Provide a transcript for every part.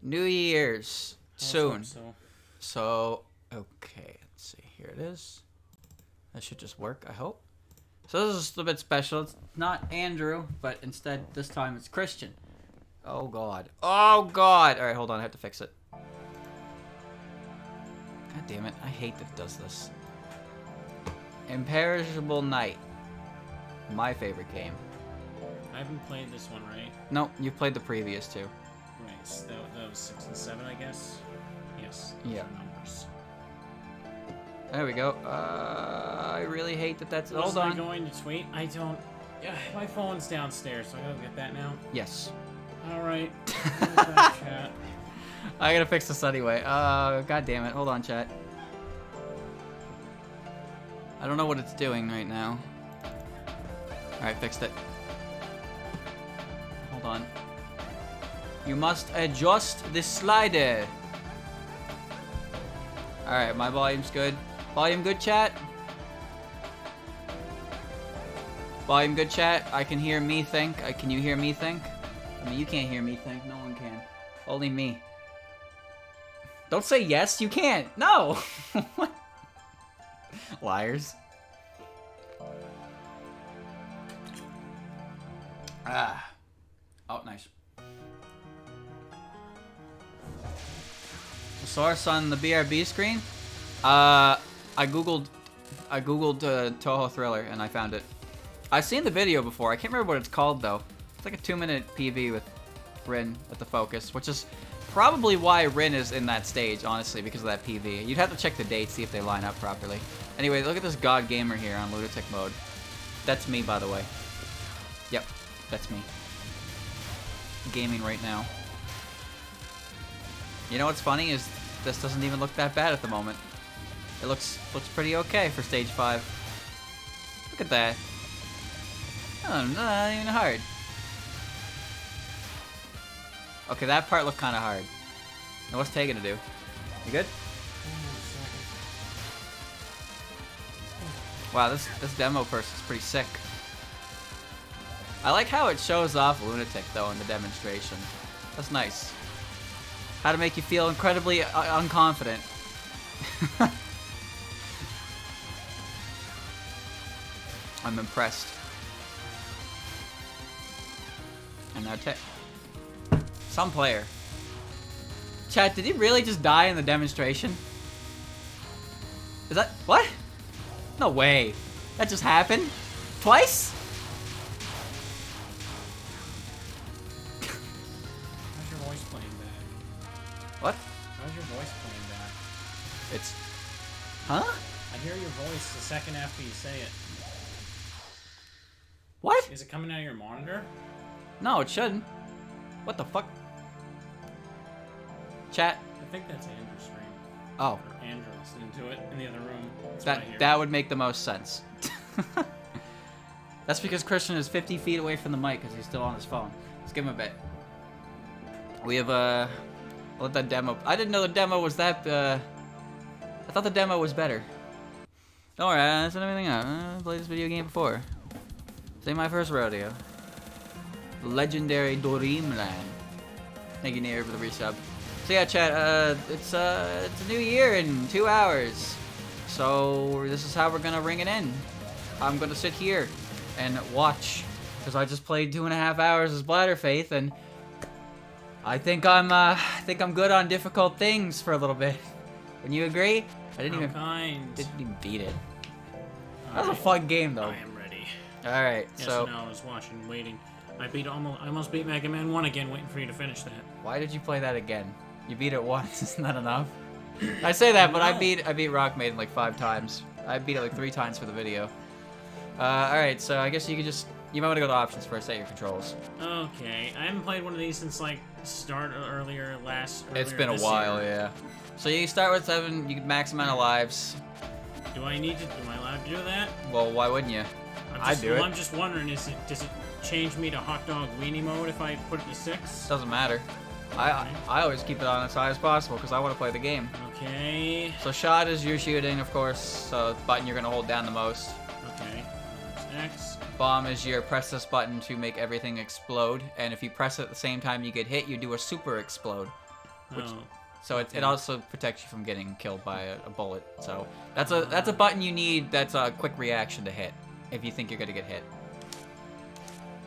New Year's soon. So. So, okay, let's see. Here it is. That should just work, I hope. So this is a little bit special. It's not Andrew, but instead this time it's Christian. Oh god. Oh god! Alright, hold on, I have to fix it. God damn it, I hate that it does this. Imperishable Night. My favorite game. I haven't played this one, right? No, you've played the previous two. Right, so that was 6 and 7, I guess? Yes. Yeah. Numbers. There we go. I really hate that that's... Was Hold on. I going to tweet? I don't... Yeah, my phone's downstairs, so I gotta get that now. Yes. Alright. Chat. I gotta fix this anyway. God damn it. Hold on, chat. I don't know what it's doing right now. Alright, fixed it. Hold on. You must adjust the slider. Alright, my volume's good. Volume good, chat? Volume good, chat? I can hear me think. Can you hear me think? I mean, you can't hear me think. No one can. Only me. Don't say yes. You can't. No. Liars. Ah. Oh, nice. Source on the BRB screen? I googled Touhou Thriller and I found it. I've seen the video before. I can't remember what it's called though. It's like a 2-minute PV with Rin at the focus, which is probably why Rin is in that stage, honestly, because of that PV. You'd have to check the dates, see if they line up properly. Anyway, look at this God Gamer here on Lunatic mode. That's me, by the way. Yep, that's me. Gaming right now. You know what's funny is this doesn't even look that bad at the moment. It looks pretty okay for stage 5. Look at that. Oh, not even hard. Okay, that part looked kind of hard. Now what's Tay gonna do? You good? Wow, this demo person's pretty sick. I like how it shows off Lunatic though in the demonstration. That's nice. How to make you feel incredibly unconfident. I'm impressed. And now some player. Chat, did he really just die in the demonstration? Is that... what? No way. That just happened? Twice? How's your voice playing back? What? How's your voice playing back? It's... huh? I hear your voice the second after you say it. What? Is it coming out of your monitor? No, it shouldn't. What the fuck? Chat. I think that's Andrew's stream. Oh. Or Andrew listening to it in the other room. That's what I hear. That would make the most sense. That's because Christian is 50 feet away from the mic because he's still on his phone. Let's give him a bit. We have I'll let that demo. I didn't know the demo was that. I thought the demo was better. Don't worry, I set everything up. I played this video game before. This ain't my first rodeo. Legendary Dreamland. Thank you, Nair, for the resub. So yeah, chat. It's a new year in 2 hours. So this is how we're gonna ring it in. I'm gonna sit here and watch because I just played 2.5 hours as Bladderfaith, and I think I'm good on difficult things for a little bit. Wouldn't you agree? I didn't even beat it. That was a fun game though. I am ready. All right, Yes, so no, I was watching, waiting. I almost beat Mega Man 1 again, waiting for you to finish that. why did you play that again? You beat it once. Isn't that enough? I say that, but I beat Rock Maiden like 5 times. I beat it like 3 times for the video. All right, so I guess you might want to go to options first. Set your controls. Okay, I haven't played one of these since like start earlier It's been a while, yeah. So you start with 7. You get max amount of lives. Am I allowed to do that? Well, why wouldn't you? I'd do it. I'm just wondering, does it change me to hot dog weenie mode if I put it to 6? Doesn't matter. I always keep it on as high as possible because I want to play the game. Okay. So shot is your shooting, of course. So button you're gonna hold down the most. Okay. X. Bomb is your press this button to make everything explode, and if you press it at the same time you get hit, you do a super explode. Which, Oh. so it also protects you from getting killed by a bullet. So that's a button you need. That's a quick reaction to hit if you think you're gonna get hit.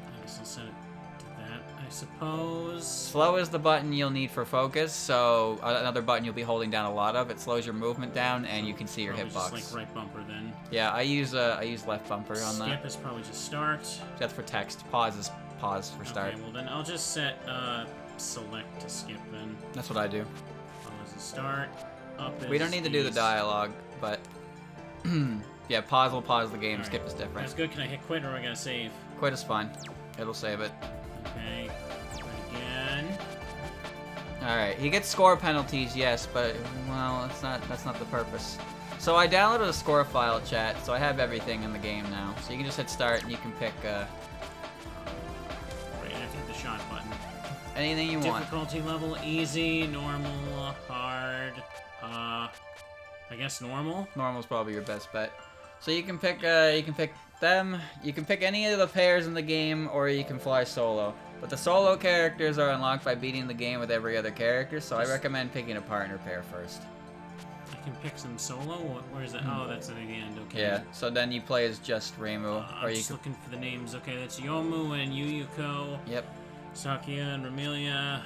I guess I'll set it to that, I suppose. Slow is the button you'll need for focus. So another button you'll be holding down a lot of. It slows your movement down, and you can see your Probably hitbox. just like right bumper then. Yeah, I use left bumper on that. Skip is probably just start. That's for text. Pause is pause for start. Okay, well then I'll just set select to skip then. That's what I do. Pause is start. Up is We don't need to do the ease. dialogue, but yeah, pause will pause the game. Alright. Skip is different. That's good. Can I hit quit or I gotta save? Quit is fine. It'll save it. Okay. Try again. All right, he gets score penalties, yes, but well, that's not the purpose. So I downloaded a score file, chat. So I have everything in the game now. So you can just hit start and you can pick Right, I have to hit the shot button. anything you want. Difficulty level easy, normal, hard. I guess normal. Normal's probably your best bet. So you can pick them. You can pick any of the pairs in the game, or you can fly solo. But the solo characters are unlocked by beating the game with every other character. So I recommend picking a partner pair first. I can pick some solo. Where is it? Oh, that's at the end. Okay. Yeah. So then you play as just Reimu, I'm or you just can. looking for the names. Okay, that's Yomu and Yuyuko, Yep. Sakia and Ramelia,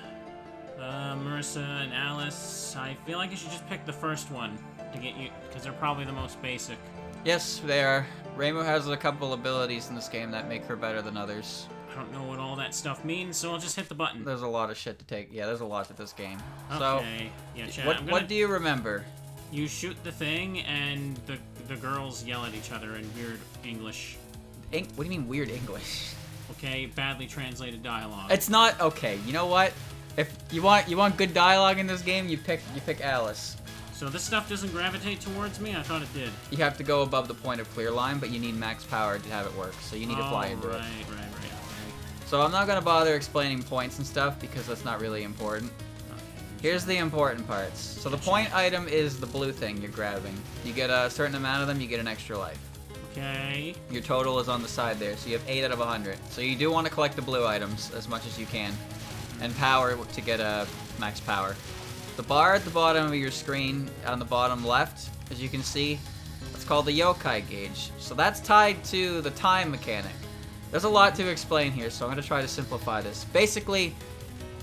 Marissa and Alice. I feel like you should just pick the first one to get you, because they're probably the most basic. Yes, they are. Reimu has a couple abilities in this game that make her better than others. I don't know what all that stuff means, so I'll just hit the button. There's a lot of shit to take. Yeah, there's a lot to this game. Okay. Yeah, chat. So, what do you remember? You shoot the thing, and the girls yell at each other in weird English. What do you mean weird English? Okay, badly translated dialogue. It's not okay. You know what? If you want good dialogue in this game, you pick Alice. So this stuff doesn't gravitate towards me? I thought it did. You have to go above the point of clear line, but you need max power to have it work. So you need to fly into it. Right. So I'm not gonna bother explaining points and stuff because that's not really important. Okay. Here's the important parts. So the point item is the blue thing you're grabbing. You get a certain amount of them, you get an extra life. Okay. Your total is on the side there, so you have 8 out of 100. So you do want to collect the blue items as much as you can. And power to get a max power. The bar at the bottom of your screen, on the bottom left, as you can see, it's called the Yokai Gauge. So that's tied to the time mechanic. There's a lot to explain here, so I'm going to try to simplify this. Basically,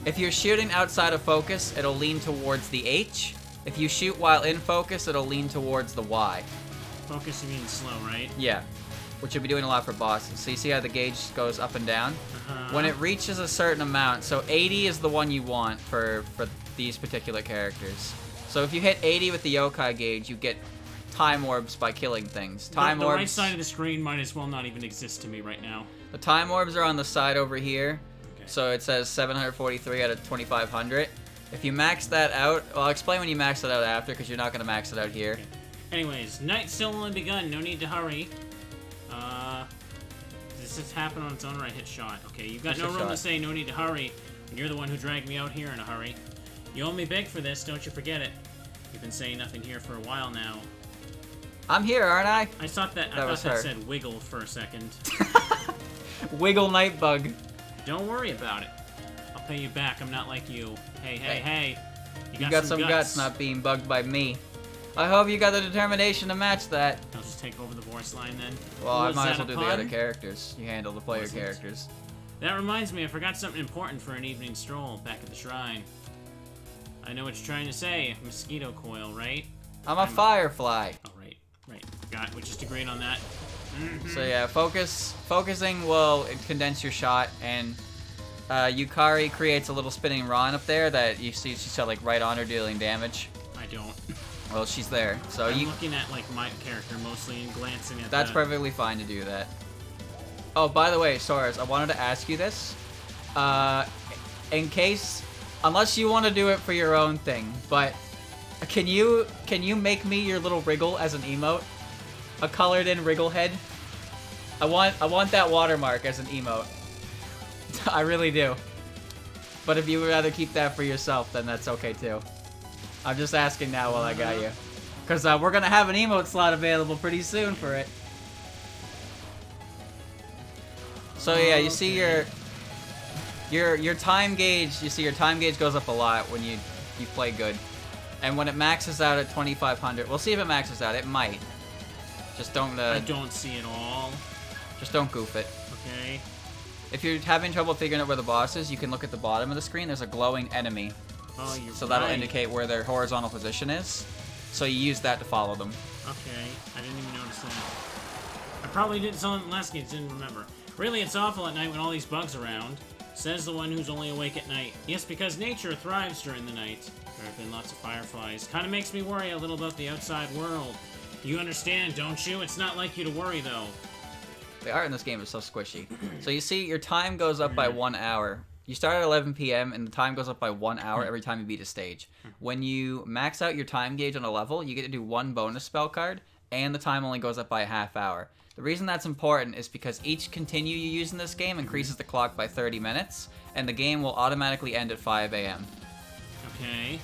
if you're shooting outside of focus, it'll lean towards the H. If you shoot while in focus, it'll lean towards the Y. Focus, you mean slow, right? Yeah, which you'll be doing a lot for bosses. So you see how the gauge goes up and down? When it reaches a certain amount, so 80 is the one you want for these particular characters. So if you hit 80 with the Yokai Gauge, you get time orbs by killing things. The right side of the screen might as well not even exist to me right now. The time orbs are on the side over here. Okay. So it says 743 out of 2,500. If you max that out, well, I'll explain when you max it out after, because you're not going to max it out here. Okay. Anyways, night's still only begun. No need to hurry. This has happened on its own, right? Hit shot. Okay, you've got Just no a room to shot. say no need to hurry. And you're the one who dragged me out here in a hurry. You owe me big for this, don't you forget it. You've been saying nothing here for a while now. I'm here, aren't I? I thought that said wiggle for a second. Wiggle Nightbug. Don't worry about it. I'll pay you back. I'm not like you. Hey. You got some guts not being bugged by me. I hope you got the determination to match that. I'll just take over the voice line then. Well, I Was might that as well a do pun? the other characters. You handle the player Wasn't. characters. That reminds me, I forgot something important for an evening stroll back at the shrine. I know what you're trying to say. Mosquito coil, right? I'm a firefly. Oh, right. Forgot. We just agreed on that. So yeah, focusing will condense your shot, and Yukari creates a little spinning rod up there that you see she's got like right on her dealing damage. I don't. Well, she's there, so I'm looking at like my character mostly and glancing at that's the... perfectly fine to do that. Oh, by the way, Soros, I wanted to ask you this. In case, unless you want to do it for your own thing, but can you make me your little Wriggle as an emote? A colored in Wriggle head? I want that watermark as an emote. I really do. But if you would rather keep that for yourself, then that's okay too. I'm just asking now while I got you. Because we're going to have an emote slot available pretty soon for it. So yeah, you see your time gauge. You see your time gauge goes up a lot when you you play good. And when it maxes out at 2,500, we'll see if it maxes out. It might. Just don't. I don't see it all. Just don't goof it. Okay. If you're having trouble figuring out where the boss is, you can look at the bottom of the screen. There's a glowing enemy. Oh, you're So that'll indicate where their horizontal position is. So you use that to follow them. Okay, I didn't even notice that. I probably did something last game, didn't remember. Really, it's awful at night when all these bugs around. Says the one who's only awake at night. Yes, because nature thrives during the night. There have been lots of fireflies. Kind of makes me worry a little about the outside world. You understand, don't you? It's not like you to worry, though. The art in this game is so squishy. So you see, your time goes up by 1 hour. You start at 11 p.m. and the time goes up by 1 hour every time you beat a stage. When you max out your time gauge on a level, you get to do 1 bonus spell card, and the time only goes up by a half hour. The reason that's important is because each continue you use in this game increases the clock by 30 minutes, and the game will automatically end at 5 a.m. Okay.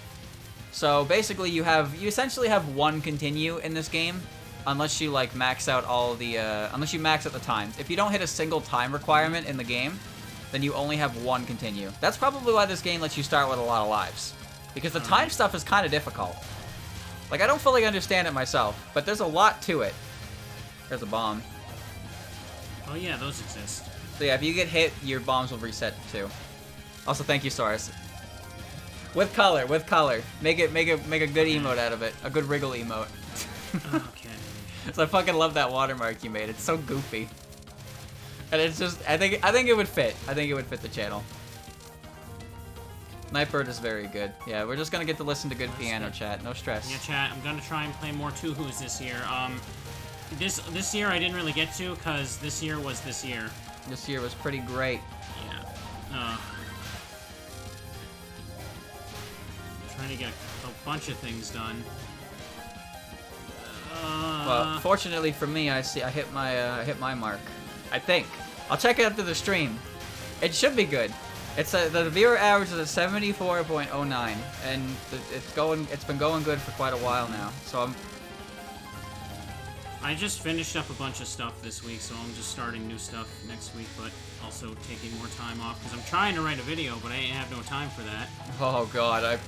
So basically, you essentially have 1 continue in this game, unless you like max out all the unless you max out the times. If you don't hit a single time requirement in the game, then you only have 1 continue. That's probably why this game lets you start with a lot of lives, because the time stuff is kind of difficult. Like, I don't fully understand it myself, but there's a lot to it. There's a bomb. Oh yeah, those exist. So yeah, if you get hit, your bombs will reset too. Also, thank you, Soros. With color, with color. Make a good emote out of it. A good wriggle emote. Okay. So I fucking love that watermark you made. It's so goofy. And it's just, I think it would fit. I think it would fit the channel. Nightbird is very good. Yeah, we're just gonna get to listen to good piano chat. No stress. Yeah, chat. I'm gonna try and play more Touhous this year. This year I didn't really get to, cause this year was this year. This year was pretty great. Yeah. Trying to get a bunch of things done. Well, fortunately for me, I hit my mark. I think. I'll check it after the stream. It should be good. It's the viewer average is at 74.09, and it's been going good for quite a while now. So I just finished up a bunch of stuff this week, so I'm just starting new stuff next week, but also taking more time off because I'm trying to write a video, but I ain't have no time for that. Oh god, I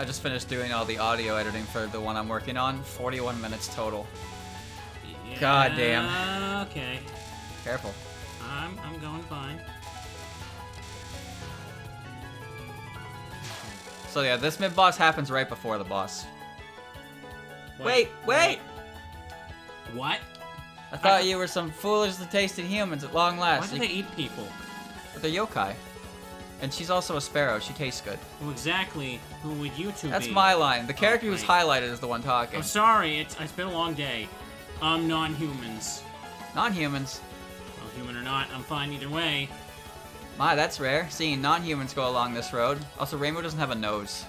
just finished doing all the audio editing for the one I'm working on. 41 minutes total. Yeah, God damn. Okay. Careful. I'm going fine. So yeah, this mid-boss happens right before the boss. Wait! What? I thought you were some foolishly tasted humans at long last. Why do they eat people? But they're yokai. And she's also a sparrow. She tastes good. Well, exactly. Who would you two be? That's my line. The character who's highlighted is the one talking. I'm sorry. It's been a long day. Non-humans. Non-humans? Well, human or not, I'm fine either way. My, that's rare. Seeing non-humans go along this road. Also, Rainbow doesn't have a nose.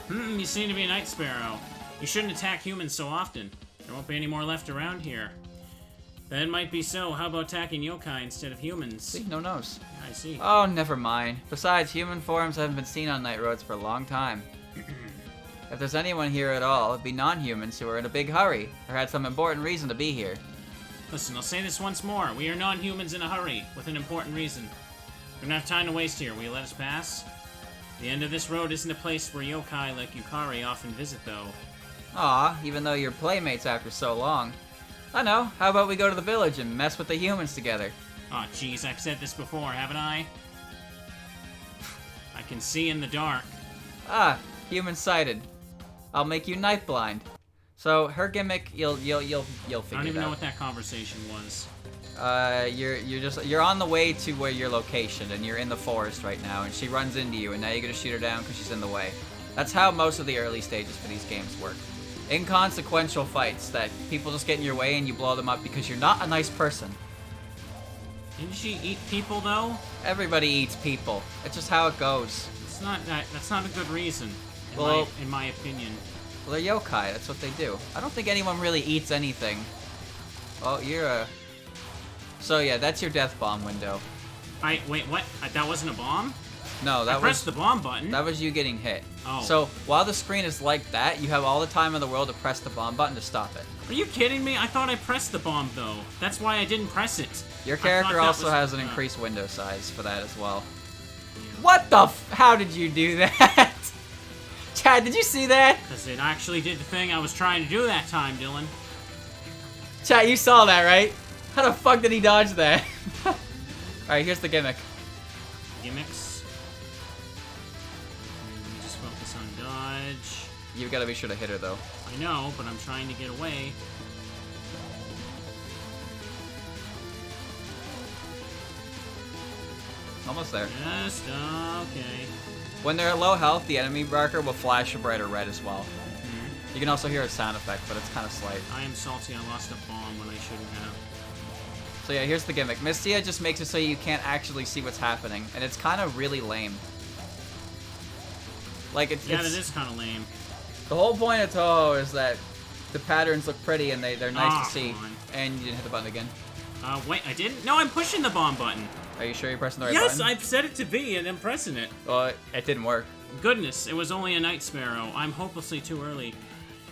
Okay. You seem to be a night sparrow. You shouldn't attack humans so often. There won't be any more left around here. That might be so. How about attacking yokai instead of humans? See, no nose. Yeah, I see. Oh, never mind. Besides, human forms haven't been seen on night roads for a long time. If there's anyone here at all, it'd be non-humans who are in a big hurry, or had some important reason to be here. Listen, I'll say this once more. We are non-humans in a hurry, with an important reason. We don't have time to waste here. Will you let us pass? The end of this road isn't a place where yokai like Yukari often visit, though. Aw, even though you're playmates after so long. I know, how about we go to the village and mess with the humans together? Aw, jeez, I've said this before, haven't I? I can see in the dark. Ah, human sighted. I'll make you night blind. So her gimmick, you'll figure it out. I don't even know what that conversation was. You're on the way to where your location, and you're in the forest right now, and she runs into you, and now you're gonna shoot her down because she's in the way. That's how most of the early stages for these games work. Inconsequential fights that people just get in your way and you blow them up because you're not a nice person. Didn't she eat people, though? Everybody eats people. It's just how it goes. That's not a good reason, in my opinion. Well, they're yokai. That's what they do. I don't think anyone really eats anything. Oh, you're a... So yeah, that's your death bomb window. Wait, what? That wasn't a bomb? No, that I pressed the bomb button. That was you getting hit. Oh. So while the screen is like that, you have all the time in the world to press the bomb button to stop it. Are you kidding me? I thought I pressed the bomb, though. That's why I didn't press it. Your character also has an increased window size for that as well. Yeah. What the How did you do that? Chad, did you see that? Because it actually did the thing I was trying to do that time, Dylan. Chat, you saw that, right? How the fuck did he dodge that? Alright, here's the gimmick. Gimmicks. And just focus on dodge. You've got to be sure to hit her, though. I know, but I'm trying to get away. Almost there. Just okay. When they're at low health, the enemy marker will flash a brighter red as well. You can also hear a sound effect, but it's kind of slight. I am salty. I lost a bomb when I shouldn't have. So yeah, here's the gimmick. Mystia just makes it so you can't actually see what's happening, and it's kind of really lame. Like it's Yeah, that is kind of lame. The whole point of Touhou is that the patterns look pretty and they're nice to see. Come on. And you didn't hit the button again. Wait, I didn't? No, I'm pushing the bomb button. Are you sure you're pressing the right Yes, button? I've set it to B and I'm pressing it. Well, it didn't work. Goodness, it was only a night sparrow. I'm hopelessly too early.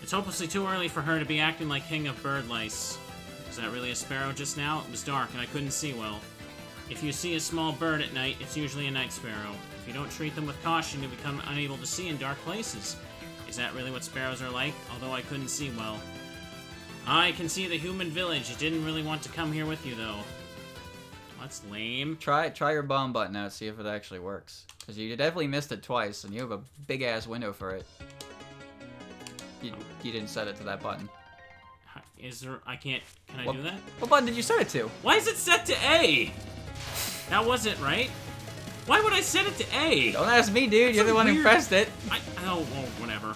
It's hopelessly too early for her to be acting like king of bird lice. Was that really a sparrow just now? It was dark and I couldn't see well. If you see a small bird at night, it's usually a night sparrow. If you don't treat them with caution, you become unable to see in dark places. Is that really what sparrows are like? Although I couldn't see well. I can see the human village. It didn't really want to come here with you, though. That's lame. Try your bomb button out, see if it actually works. Because you definitely missed it twice, and you have a big-ass window for it. You didn't set it to that button. Is there... I can't... Can I do that? What button did you set it to? Why is it set to A? That wasn't right. Why would I set it to A? Don't ask me, dude. You're the one who pressed it. Oh, whatever.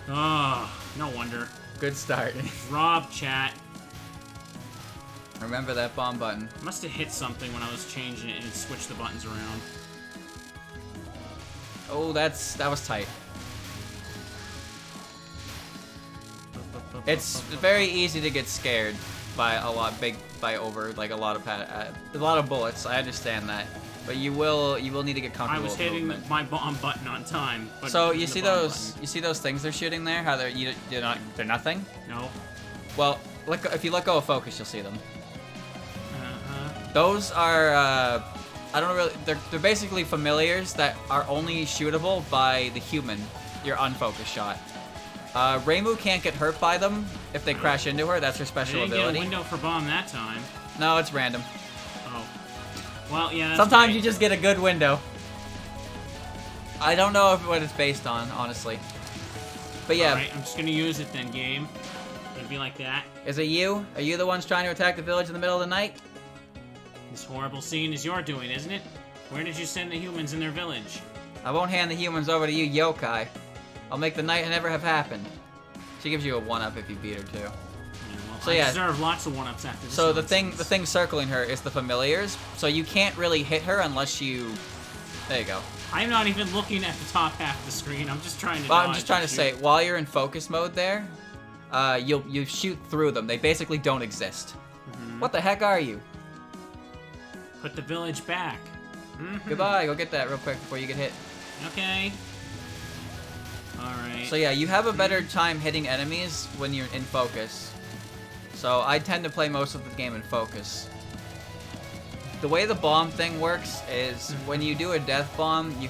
Oh, no wonder. Good start. Rob, chat. Remember that bomb button. I must have hit something when I was changing it and switched the buttons around. Oh, that was tight. It's very easy to get scared by a lot of bullets. I understand that, but you will need to get comfortable. I was with hitting movement. my bomb button on time. But So you see those things they're shooting there? How they're nothing? No. Well, if you let go of focus, you'll see them. Those are I don't really. They're basically familiars that are only shootable by the human. Your unfocused shot. Reimu can't get hurt by them if they crash into her. That's her special ability. I didn't get a window for bomb that time. No, it's random. Oh. Well, yeah. That's Sometimes right. you just get a good window. I don't know what it's based on, honestly. But yeah. Alright, I'm just gonna use it then, game. It'd be like that. Is it you? Are you the ones trying to attack the village in the middle of the night? This horrible scene is your doing, isn't it? Where did you send the humans in their village? I won't hand the humans over to you, Yokai. I'll make the night never have happened. She gives you a 1-up if you beat her too. Yeah, well, So I yeah. deserve lots of 1-ups after this. So nonsense. the thing circling her is the familiars. So you can't really hit her unless you. There you go. I'm not even looking at the top half of the screen. I'm just trying to. Well, I'm just trying to say, while you're in focus mode there, you shoot through them. They basically don't exist. What the heck are you? Put the village back. Goodbye. Go get that real quick before you get hit. Okay. Alright. So yeah, you have a better time hitting enemies when you're in focus. So I tend to play most of the game in focus. The way the bomb thing works is when you do a death bomb, you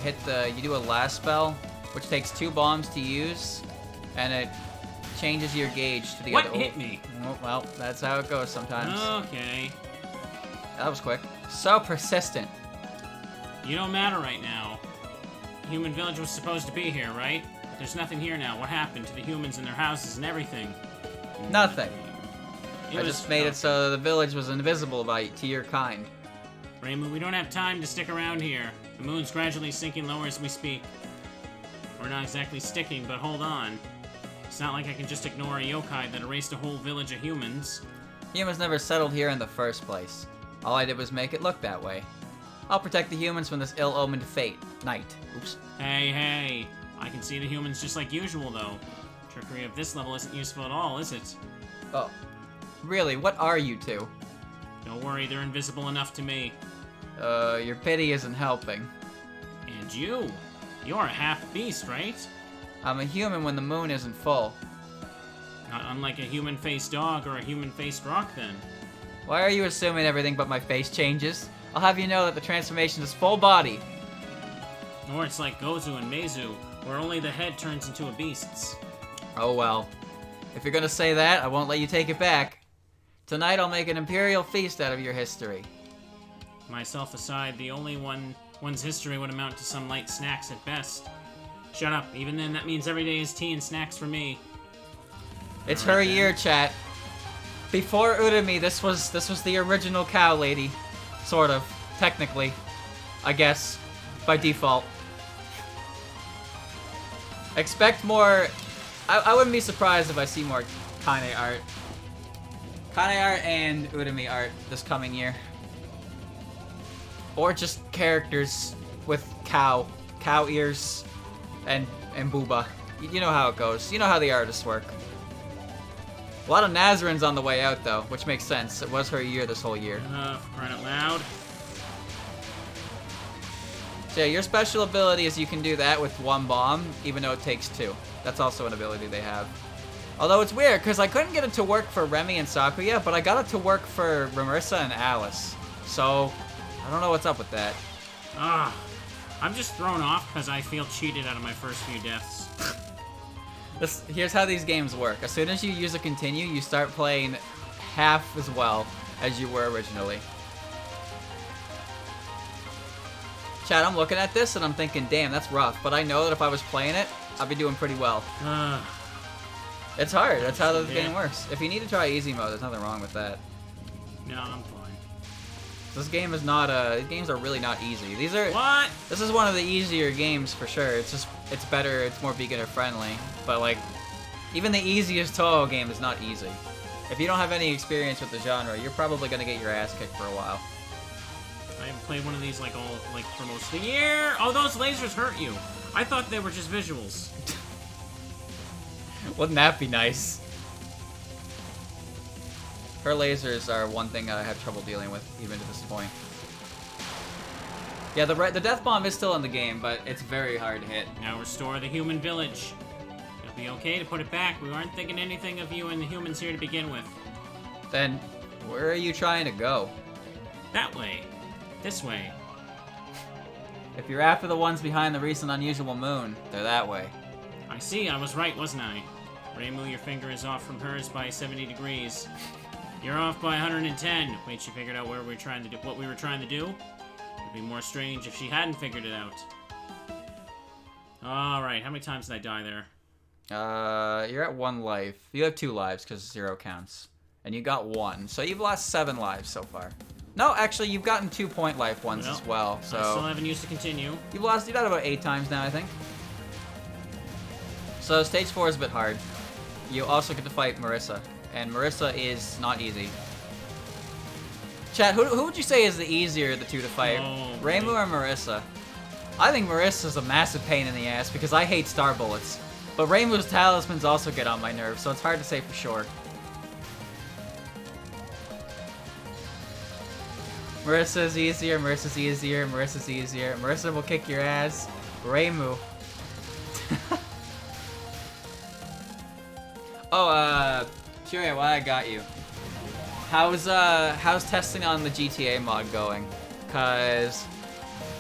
do a last spell, which takes 2 bombs to use, and it changes your gauge to the What other. hit me? Oh, well, that's how it goes sometimes. Okay. That was quick. So persistent. You don't matter right now. Human village was supposed to be here, right? There's nothing here now. What happened to the humans and their houses and everything? Nothing. It I was- just made it so the village was invisible to your kind. Reimu, we don't have time to stick around here. The moon's gradually sinking lower as we speak. We're not exactly sticking, but hold on. It's not like I can just ignore a yokai that erased a whole village of humans. Humans never settled here in the first place. All I did was make it look that way. I'll protect the humans from this ill-omened fate. Night. Oops. Hey. I can see the humans just like usual, though. Trickery of this level isn't useful at all, is it? Oh. Really, what are you two? Don't worry, they're invisible enough to me. Your pity isn't helping. And you? You're a half-beast, right? I'm a human when the moon isn't full. Not unlike a human-faced dog or a human-faced rock, then. Why are you assuming everything but my face changes? I'll have you know that the transformation is full body. Or it's like Gozu and Meizu, where only the head turns into a beast's. Oh well. If you're gonna say that, I won't let you take it back. Tonight I'll make an imperial feast out of your history. Myself aside, the only one's history would amount to some light snacks at best. Shut up. Even then, that means every day is tea and snacks for me. It's her year, chat. Before Urumi, this was the original cow lady. Sort of. Technically. I guess. By default. Expect more... I wouldn't be surprised if I see more Kane art. Kane art and Urumi art this coming year. Or just characters with cow ears and booba. You know how it goes. You know how the artists work. A lot of Nazarins on the way out though, which makes sense. It was her year this whole year. Crying out loud. So yeah, your special ability is you can do that with one bomb, even though it takes two. That's also an ability they have. Although it's weird, because I couldn't get it to work for Remy and Sakuya, but I got it to work for Marissa and Alice. So, I don't know what's up with that. I'm just thrown off because I feel cheated out of my first few deaths. Here's how these games work. As soon as you use a continue, you start playing half as well as you were originally. Chad, I'm looking at this and I'm thinking, damn, that's rough. But I know that if I was playing it, I'd be doing pretty well. It's hard. That's how the game works. If you need to try easy mode, there's nothing wrong with that. No, I'm fine. This game is not, these games are really not easy. These are... What? This is one of the easier games for sure. It's just, it's better, it's more beginner friendly. But like, even the easiest Touhou game is not easy. If you don't have any experience with the genre, you're probably gonna get your ass kicked for a while. I haven't played one of these like for most of the year. Oh, those lasers hurt you. I thought they were just visuals. Wouldn't that be nice? Her lasers are one thing I have trouble dealing with, even to this point. Yeah, the death bomb is still in the game, but it's very hard to hit. Now restore the human village. It'll be okay to put it back. We aren't thinking anything of you and the humans here to begin with. Then, where are you trying to go? That way. This way. If you're after the ones behind the recent unusual moon, they're that way. I see, I was right, wasn't I? Reimu, your finger is off from hers by 70 degrees. You're off by 110. Wait, she figured out what we were trying to do? It'd be more strange if she hadn't figured it out. Alright, how many times did I die there? You're at 1 life. You have 2 lives, because 0 counts. And you got 1, so you've lost 7 lives so far. No, actually, you've gotten 2-point life ones as well, so... I still haven't used to continue. You've died about 8 times now, I think. So, stage 4 is a bit hard. You also get to fight Marissa, and Marissa is not easy. Chat, who would you say is the easier of the two to fight? Oh, Reimu or Marissa? I think Marissa's a massive pain in the ass, because I hate star bullets. But Reimu's talismans also get on my nerves, so it's hard to say for sure. Marissa's easier, Marissa's easier, Marissa's easier. Marissa will kick your ass. Reimu. Churia, why I got you. How's testing on the GTA mod going? Cause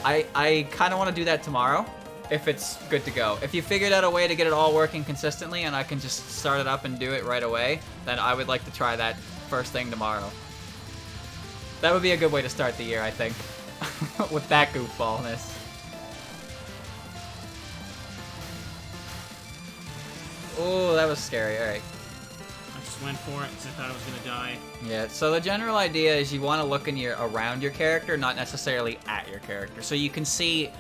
I kinda wanna do that tomorrow, if it's good to go. If you figured out a way to get it all working consistently and I can just start it up and do it right away, then I would like to try that first thing tomorrow. That would be a good way to start the year, I think. With that goofballness. Oh, that was scary. Alright. I just went for it because I thought I was going to die. Yeah, so the general idea is you want to look around your character, not necessarily at your character. So you can see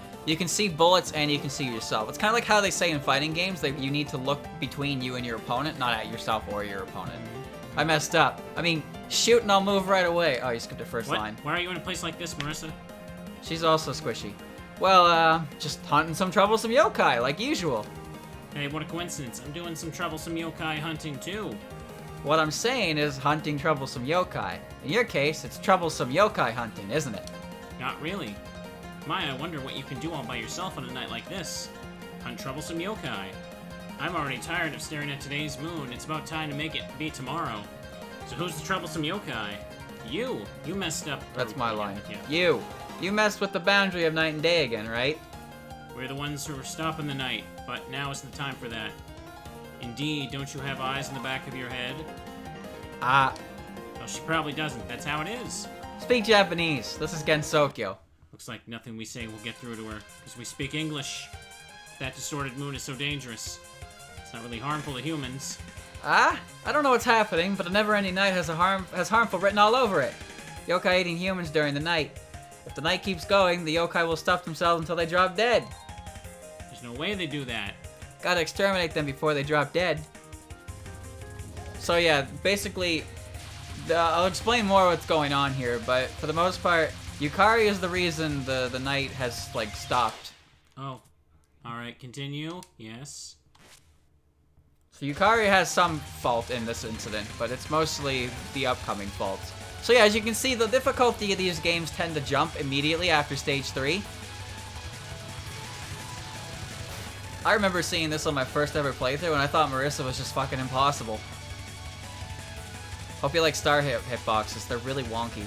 bullets and you can see yourself. It's kind of like how they say in fighting games that you need to look between you and your opponent, not at yourself or your opponent. I messed up. I mean, shoot and I'll move right away. Oh, you skipped the first line. Why are you in a place like this, Marissa? She's also squishy. Well, just hunting some troublesome yokai, like usual. Hey, what a coincidence. I'm doing some troublesome yokai hunting, too. What I'm saying is hunting troublesome yokai. In your case, it's troublesome yokai hunting, isn't it? Not really. Maya, I wonder what you can do all by yourself on a night like this. Hunt troublesome yokai. I'm already tired of staring at today's moon. It's about time to make it be tomorrow. So who's the troublesome yokai? You. You messed up. That's my line. You messed with the boundary of night and day again, right? We're the ones who are stopping the night, but now is the time for that. Indeed, don't you have eyes in the back of your head? Ah. Well, she probably doesn't. That's how it is. Speak Japanese. This is Gensokyo. Looks like nothing we say will get through to her, because we speak English. That distorted moon is so dangerous. It's not really harmful to humans. Ah? I don't know what's happening, but a never-ending night has harmful written all over it. Yokai eating humans during the night. If the night keeps going, the yokai will stuff themselves until they drop dead. There's no way they do that. Gotta exterminate them before they drop dead. So yeah, basically, I'll explain more what's going on here, but for the most part, Yukari is the reason the night has, like, stopped. Oh. Alright, continue. Yes. So Yukari has some fault in this incident, but it's mostly the upcoming fault. So yeah, as you can see, the difficulty of these games tend to jump immediately after Stage 3. I remember seeing this on my first ever playthrough, and I thought Marissa was just fucking impossible. Hope you like star hitboxes, they're really wonky.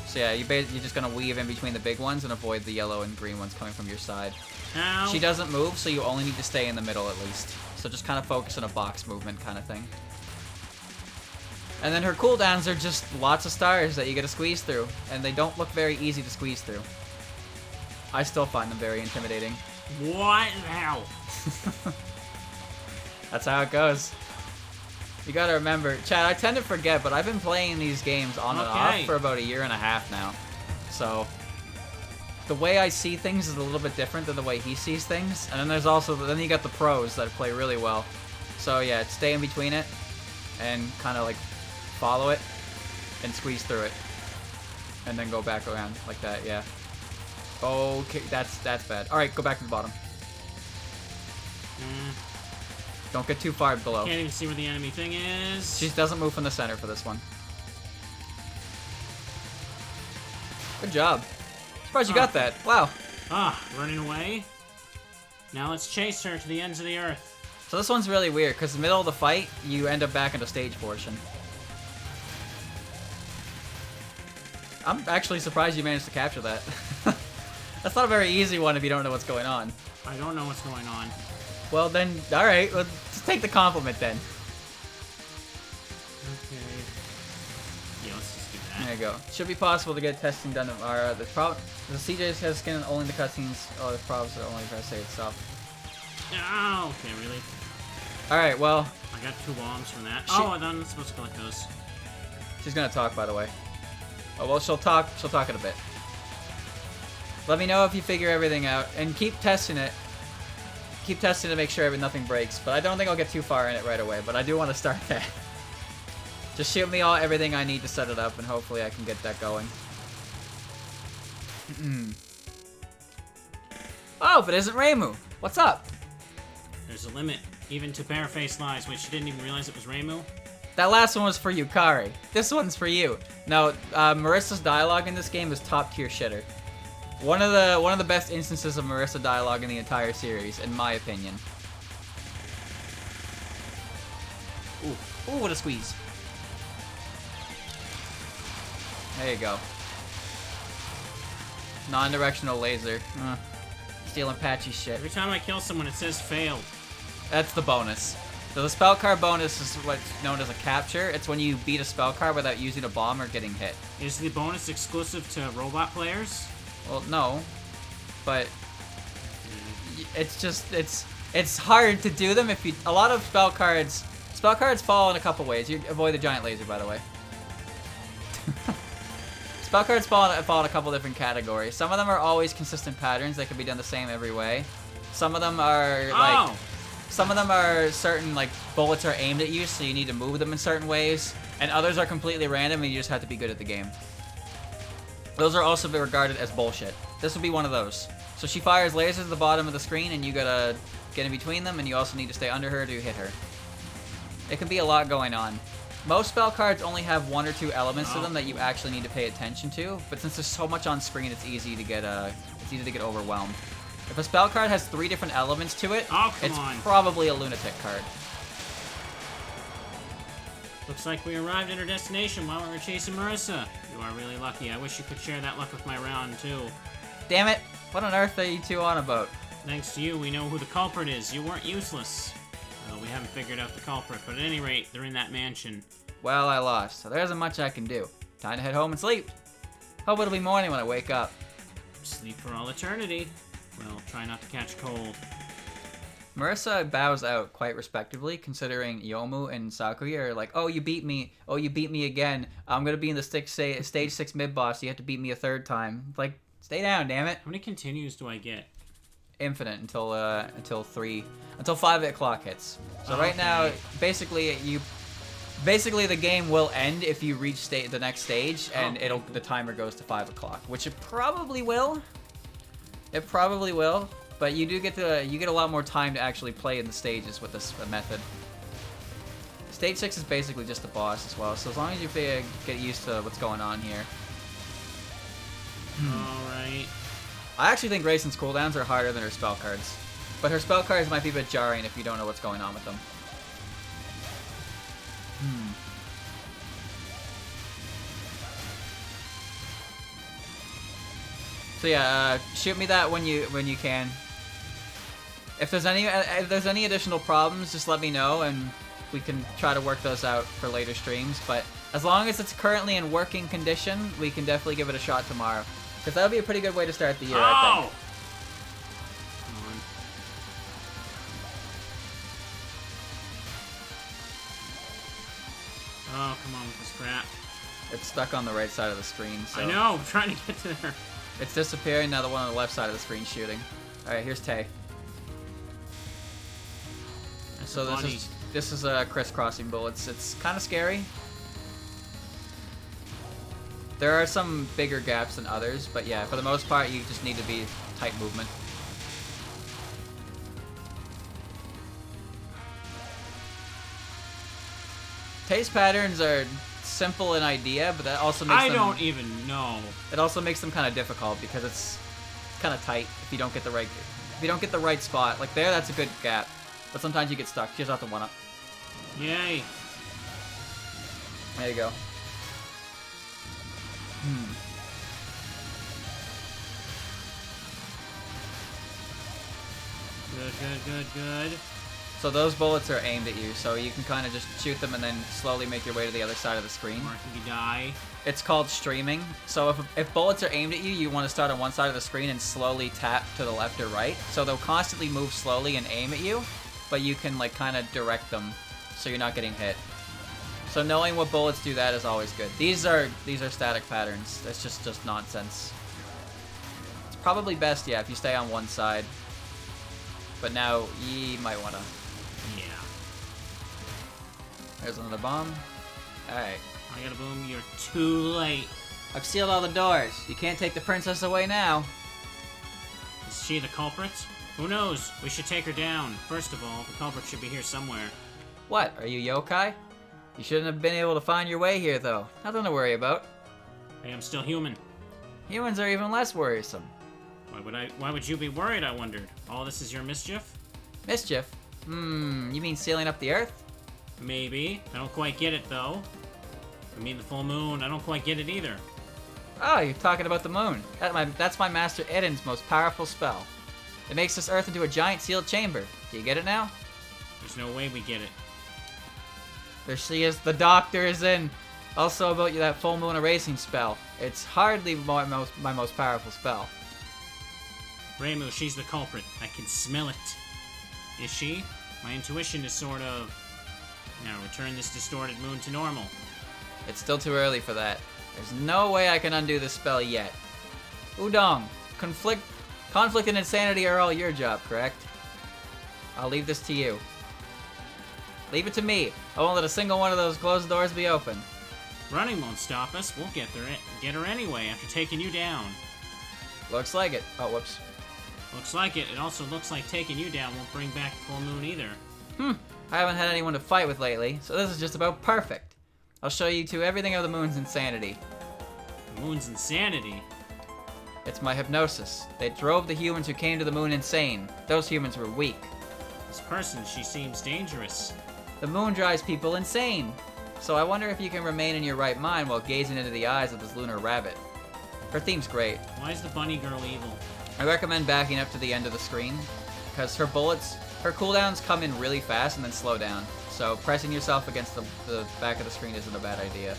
So yeah, you're just gonna weave in between the big ones and avoid the yellow and green ones coming from your side. Ow. She doesn't move, so you only need to stay in the middle at least. So just kind of focus on a box movement kind of thing. And then her cooldowns are just lots of stars that you gotta squeeze through, and they don't look very easy to squeeze through. I still find them very intimidating. What the hell? That's how it goes. You gotta remember, Chad, I tend to forget, but I've been playing these games on and off for about 1.5 years now. So, the way I see things is a little bit different than the way he sees things. And then there's also, then you got the pros that play really well. So yeah, stay in between it and kind of like follow it and squeeze through it. And then go back around like that, yeah. Okay, that's bad. Alright, go back to the bottom. Don't get too far below. Can't even see where the enemy thing is. She doesn't move from the center for this one. Good job. Surprised you got that. Wow. Ah, running away. Now let's chase her to the ends of the earth. So this one's really weird, because in the middle of the fight, you end up back in the stage portion. I'm actually surprised you managed to capture that. That's not a very easy one if you don't know what's going on. I don't know what's going on. Well then, alright, well, just take the compliment then. Okay. Yeah, let's just do that. There you go. Should be possible to get testing done. The CJ has skin only the cutscenes. Oh, the problems are only if I say itself. Oh, okay, really? Alright, well. I got 2 bombs from that. Oh, I'm supposed to collect those. She's gonna talk, by the way. Oh, well, she'll talk in a bit. Let me know if you figure everything out, and keep testing it. Keep testing to make sure nothing breaks, but I don't think I'll get too far in it right away, but I do want to start that. Just shoot me everything I need to set it up, and hopefully I can get that going. Oh, but it isn't Reimu. What's up? There's a limit, even to bare-faced lies. Wait, she didn't even realize it was Reimu? That last one was for Yukari. This one's for you. No, Marissa's dialogue in this game is top-tier shitter. One of the best instances of Marissa dialogue in the entire series, in my opinion. Ooh, what a squeeze. There you go. Non-directional laser. Stealing patchy shit. Every time I kill someone, it says failed. That's the bonus. So the spell card bonus is what's known as a capture. It's when you beat a spell card without using a bomb or getting hit. Is the bonus exclusive to robot players? Well, no, but it's just it's hard to do them if you. A lot of spell cards fall in a couple ways. You avoid the giant laser, by the way. Spell cards fall in a couple different categories. Some of them are always consistent patterns that can be done the same every way. Some of them are like some of them are certain like bullets are aimed at you, so you need to move them in certain ways, and others are completely random and you just have to be good at the game. Those are also regarded as bullshit. This would be one of those. So she fires lasers at the bottom of the screen, and you gotta get in between them, and you also need to stay under her to hit her. It can be a lot going on. Most spell cards only have 1 or 2 elements to them that you actually need to pay attention to, but since there's so much on screen, it's easy to get overwhelmed. If a spell card has 3 different elements to it, it's probably a lunatic card. Looks like we arrived at our destination while we were chasing Marissa. You are really lucky. I wish you could share that luck with my round, too. Damn it! What on earth are you two on about? Thanks to you, we know who the culprit is. You weren't useless. Well, we haven't figured out the culprit, but at any rate, they're in that mansion. Well, I lost, so there isn't much I can do. Time to head home and sleep. Hope it'll be morning when I wake up. Sleep for all eternity. Well, try not to catch cold. Marissa bows out quite respectively, considering Yomu and Sakuya are like, oh, you beat me. Oh, you beat me again. I'm gonna be in the stage 6 mid-boss. You have to beat me a third time. Like, stay down, damn it. How many continues do I get? Infinite until 5 o'clock hits. So right now, basically the game will end if you reach the next stage, and the timer goes to 5 o'clock, which it probably will. It probably will, but you get a lot more time to actually play in the stages with this method. Stage 6 is basically just the boss as well, so as long as you get used to what's going on here. Alright. I actually think Grayson's cooldowns are harder than her spell cards, but her spell cards might be a bit jarring if you don't know what's going on with them. So yeah, shoot me that when you can. If there's any additional problems, just let me know and we can try to work those out for later streams. But as long as it's currently in working condition, we can definitely give it a shot tomorrow. Because that would be a pretty good way to start the year, I think. Oh, come on with this crap. It's stuck on the right side of the screen, so... I know, I'm trying to get to there. It's disappearing, now the one on the left side of the screen shooting. Alright, here's Tay. So this is crisscrossing bullets. It's kind of scary. There are some bigger gaps than others, but yeah, for the most part, you just need to be tight movement. Taste patterns are simple in idea, but that also makes them... I don't even know. It also makes them kind of difficult because it's kind of tight if you don't get the right spot. Like there, that's a good gap, but sometimes you get stuck. You just have to one up. Yay! There you go. Good. So those bullets are aimed at you, so you can kind of just shoot them and then slowly make your way to the other side of the screen. Or if you die. It's called streaming. So if bullets are aimed at you, you want to start on one side of the screen and slowly tap to the left or right. So they'll constantly move slowly and aim at you, but you can like kind of direct them so you're not getting hit. So knowing what bullets do that is always good. These are static patterns. That's just nonsense. It's probably best, yeah, if you stay on one side. But now ye might wanna. Yeah. There's another bomb. Alright. I got a boom, you're too late. I've sealed all the doors. You can't take the princess away now. Is she the culprit? Who knows? We should take her down. First of all, the culprit should be here somewhere. What? Are you yokai? You shouldn't have been able to find your way here, though. Nothing to worry about. Hey, I'm still human. Humans are even less worrisome. Why would you be worried, I wondered? All this is your mischief? Mischief? You mean sealing up the Earth? Maybe. I don't quite get it, though. I mean the full moon, I don't quite get it either. Oh, you're talking about the moon. That's my Master Eden's most powerful spell. It makes this Earth into a giant sealed chamber. Do you get it now? There's no way we get it. There she is. The doctor is in. Also about that full moon erasing spell. It's hardly my most powerful spell. Reimu, she's the culprit. I can smell it. Is she? My intuition is sort of... Now, return this distorted moon to normal. It's still too early for that. There's no way I can undo this spell yet. Udong, conflict and insanity are all your job, correct? I'll leave this to you. Leave it to me. I won't let a single one of those closed doors be open. Running won't stop us. We'll get her anyway after taking you down. Looks like it. Oh, whoops. Looks like it. It also looks like taking you down won't bring back the full moon either. I haven't had anyone to fight with lately, so this is just about perfect. I'll show you two everything of the moon's insanity. The moon's insanity? It's my hypnosis. They drove the humans who came to the moon insane. Those humans were weak. This person, she seems dangerous. The moon drives people insane. So I wonder if you can remain in your right mind while gazing into the eyes of this lunar rabbit. Her theme's great. Why is the bunny girl evil? I recommend backing up to the end of the screen, because her bullets, her cooldowns come in really fast and then slow down. So pressing yourself against the back of the screen isn't a bad idea.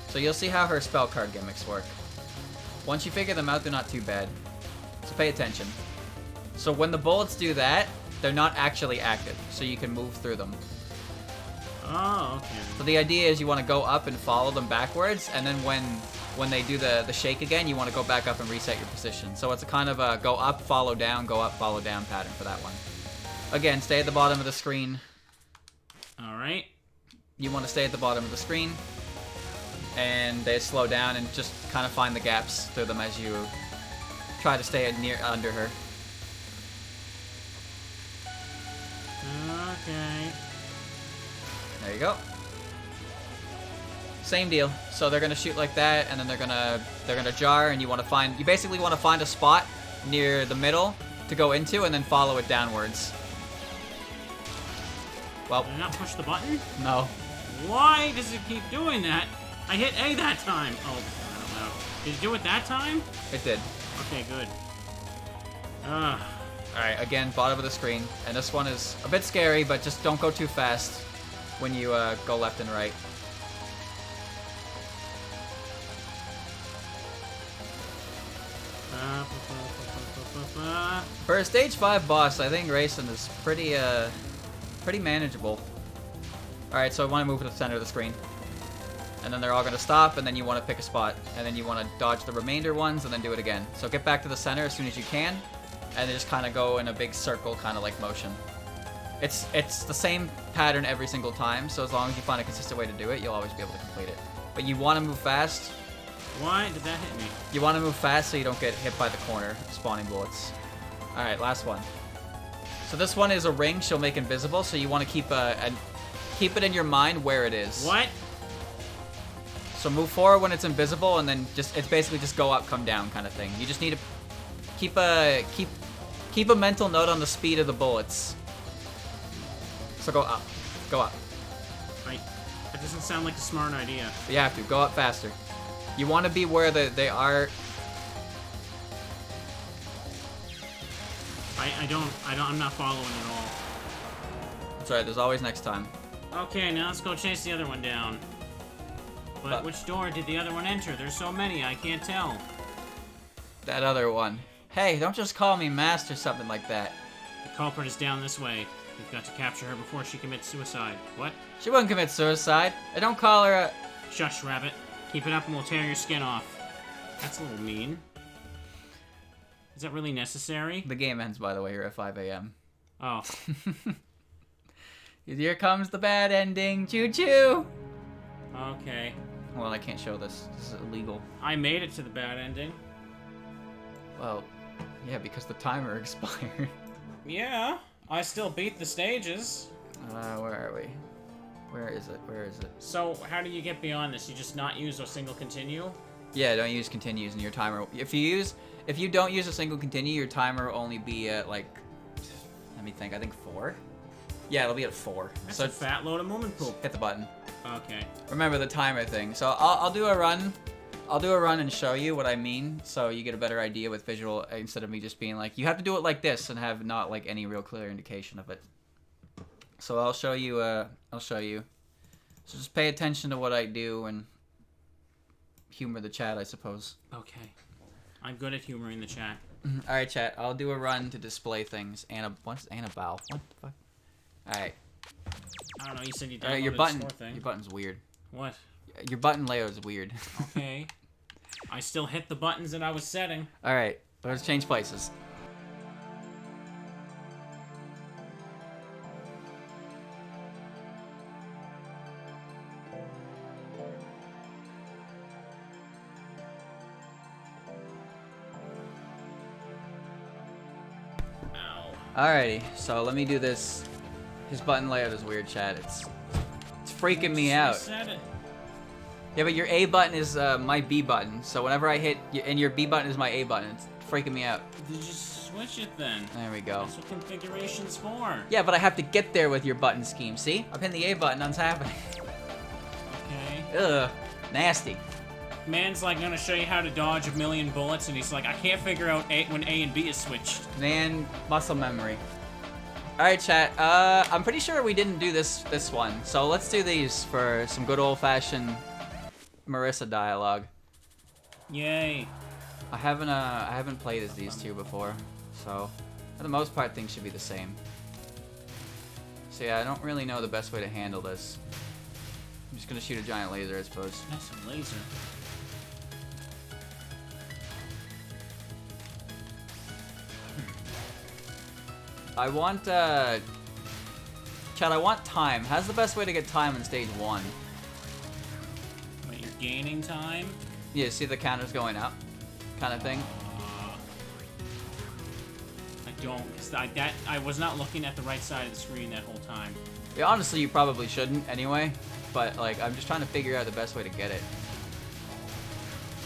So you'll see how her spell card gimmicks work. Once you figure them out, they're not too bad. So pay attention. So when the bullets do that, they're not actually active, so you can move through them. Oh, okay. So the idea is you want to go up and follow them backwards, and then when they do the shake again, you want to go back up and reset your position. So it's a kind of a go up, follow down pattern for that one. Again, stay at the bottom of the screen. Alright. You want to stay at the bottom of the screen, and they slow down and just kind of find the gaps through them as you try to stay under her. Okay. There you go. Same deal. So they're gonna shoot like that, and then they're gonna jar, and you basically want to find a spot near the middle to go into, and then follow it downwards. Well, did I not push the button? No. Why does it keep doing that? I hit A that time. Oh, I don't know. Did you do it that time? It did. Okay, good. Alright, again, bottom of the screen. And this one is a bit scary, but just don't go too fast when you go left and right. For a stage 5 boss, I think racing is pretty manageable. Alright, so I want to move to the center of the screen. And then they're all going to stop, and then you want to pick a spot. And then you want to dodge the remainder ones, and then do it again. So get back to the center as soon as you can, and then just kind of go in a big circle, kind of like motion. It's the same pattern every single time, so as long as you find a consistent way to do it, you'll always be able to complete it. But you want to move fast. Why did that hit me? You want to move fast so you don't get hit by the corner spawning bullets. Alright, last one. So this one is a ring she'll make invisible, so you want to keep it in your mind where it is. What? So move forward when it's invisible, and then it's basically just go up, come down kind of thing. You just need to keep a mental note on the speed of the bullets. So go up. Go up. That doesn't sound like a smart idea. But you have to. Go up faster. You want to be where they are. I'm not following at all. That's right. There's always next time. Okay, now let's go chase the other one down. But which door did the other one enter? There's so many, I can't tell. That other one. Hey, don't just call me master something like that. The culprit is down this way. We've got to capture her before she commits suicide. What? She wouldn't commit suicide. I don't call her a... Shush, rabbit. Keep it up and we'll tear your skin off. That's a little mean. Is that really necessary? The game ends, by the way, here at 5 a.m. Oh. Here comes the bad ending. Choo-choo! Okay. Well, I can't show this. This is illegal. I made it to the bad ending. Well, yeah, because the timer expired. Yeah, I still beat the stages. Where are we? Where is it? Where is it? So, how do you get beyond this? You just not use a single continue? Yeah, don't use continues in your timer. If you don't use a single continue, your timer will only be at, like, let me think, I think 4? Yeah, it'll be at 4. That's so a fat load of movement poop. Hit the button. Okay. Remember the timer thing. So I'll do a run. I'll do a run and show you what I mean, so you get a better idea with visual, instead of me just being like, you have to do it like this and have not like any real clear indication of it. So I'll show you. So just pay attention to what I do and humor the chat, I suppose. Okay. I'm good at humoring the chat. All right, chat. I'll do a run to display things. What's Annabelle? What the fuck? All right. I don't know. You said you downloaded your the button. store thing. Your button's weird. What? Your button layout is weird. Okay. I still hit the buttons that I was setting. All right. Let's change places. Ow. Alrighty, so let me do this. His button layout is weird, chat. It's freaking me out. Set it. Yeah, but your A button is my B button, so whenever I hit, and your B button is my A button, it's freaking me out. Did you switch it then? There we go. That's what configuration's for. Yeah, but I have to get there with your button scheme, see? I'm hitting the A button, nothing's happening. Okay. Ugh, nasty. Man's like gonna show you how to dodge a million bullets, and he's like, I can't figure out when A and B is switched. Man, muscle memory. Alright, chat. I'm pretty sure we didn't do this one. So let's do these for some good old-fashioned Marissa dialogue. Yay. I haven't played as these two before, so for the most part things should be the same. So yeah, I don't really know the best way to handle this. I'm just gonna shoot a giant laser, I suppose. That's a laser. I want, Chad, I want time. How's the best way to get time in stage 1? Wait, you're gaining time? Yeah, see the counters going up? Kind of thing? I don't, because I was not looking at the right side of the screen that whole time. Yeah, honestly, you probably shouldn't anyway, but, like, I'm just trying to figure out the best way to get it.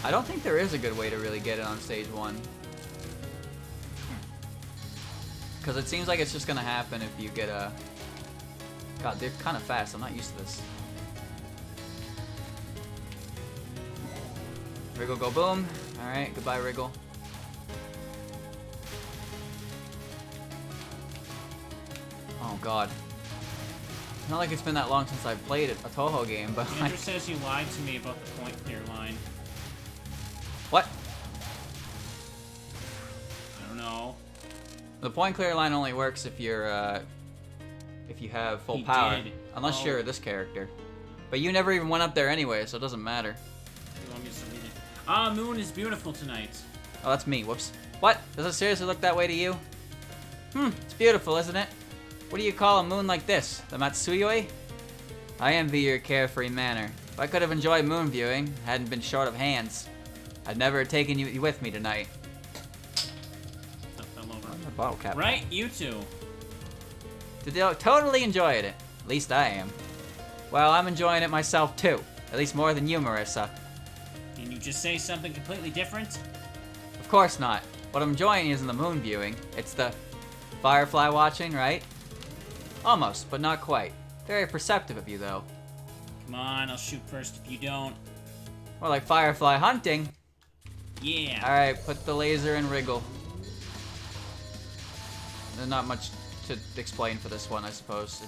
I don't think there is a good way to really get it on stage 1. Because it seems like it's just gonna happen if you get a... God, they're kind of fast. I'm not used to this. Wriggle, go boom. Alright, goodbye, Wriggle. Oh, God. It's not like it's been that long since I've played a Touhou game, but... Andrew says you lied to me about the point clear line. What? I don't know. The point clear line only works if you're, if you have full He power. did. Unless Oh. you're this character. But you never even went up there anyway, so it doesn't matter. You want me to submit it? Ah, moon is beautiful tonight. Oh, that's me. Whoops. What? Does it seriously look that way to you? It's beautiful, isn't it? What do you call a moon like this? The Matsuyoi? I envy your carefree manner. If I could have enjoyed moon viewing, hadn't been short of hands, I'd never have taken you with me tonight. Stuff fell over. The bottle cap. Right, you two. Totally enjoyed it. At least I am. Well, I'm enjoying it myself too. At least more than you, Marissa. Can you just say something completely different? Of course not. What I'm enjoying isn't the moon viewing. It's the firefly watching, right? Almost, but not quite. Very perceptive of you, though. Come on, I'll shoot first if you don't. More like firefly hunting. Yeah. Alright, put the laser in Wriggle. There's not much to explain for this one, I suppose.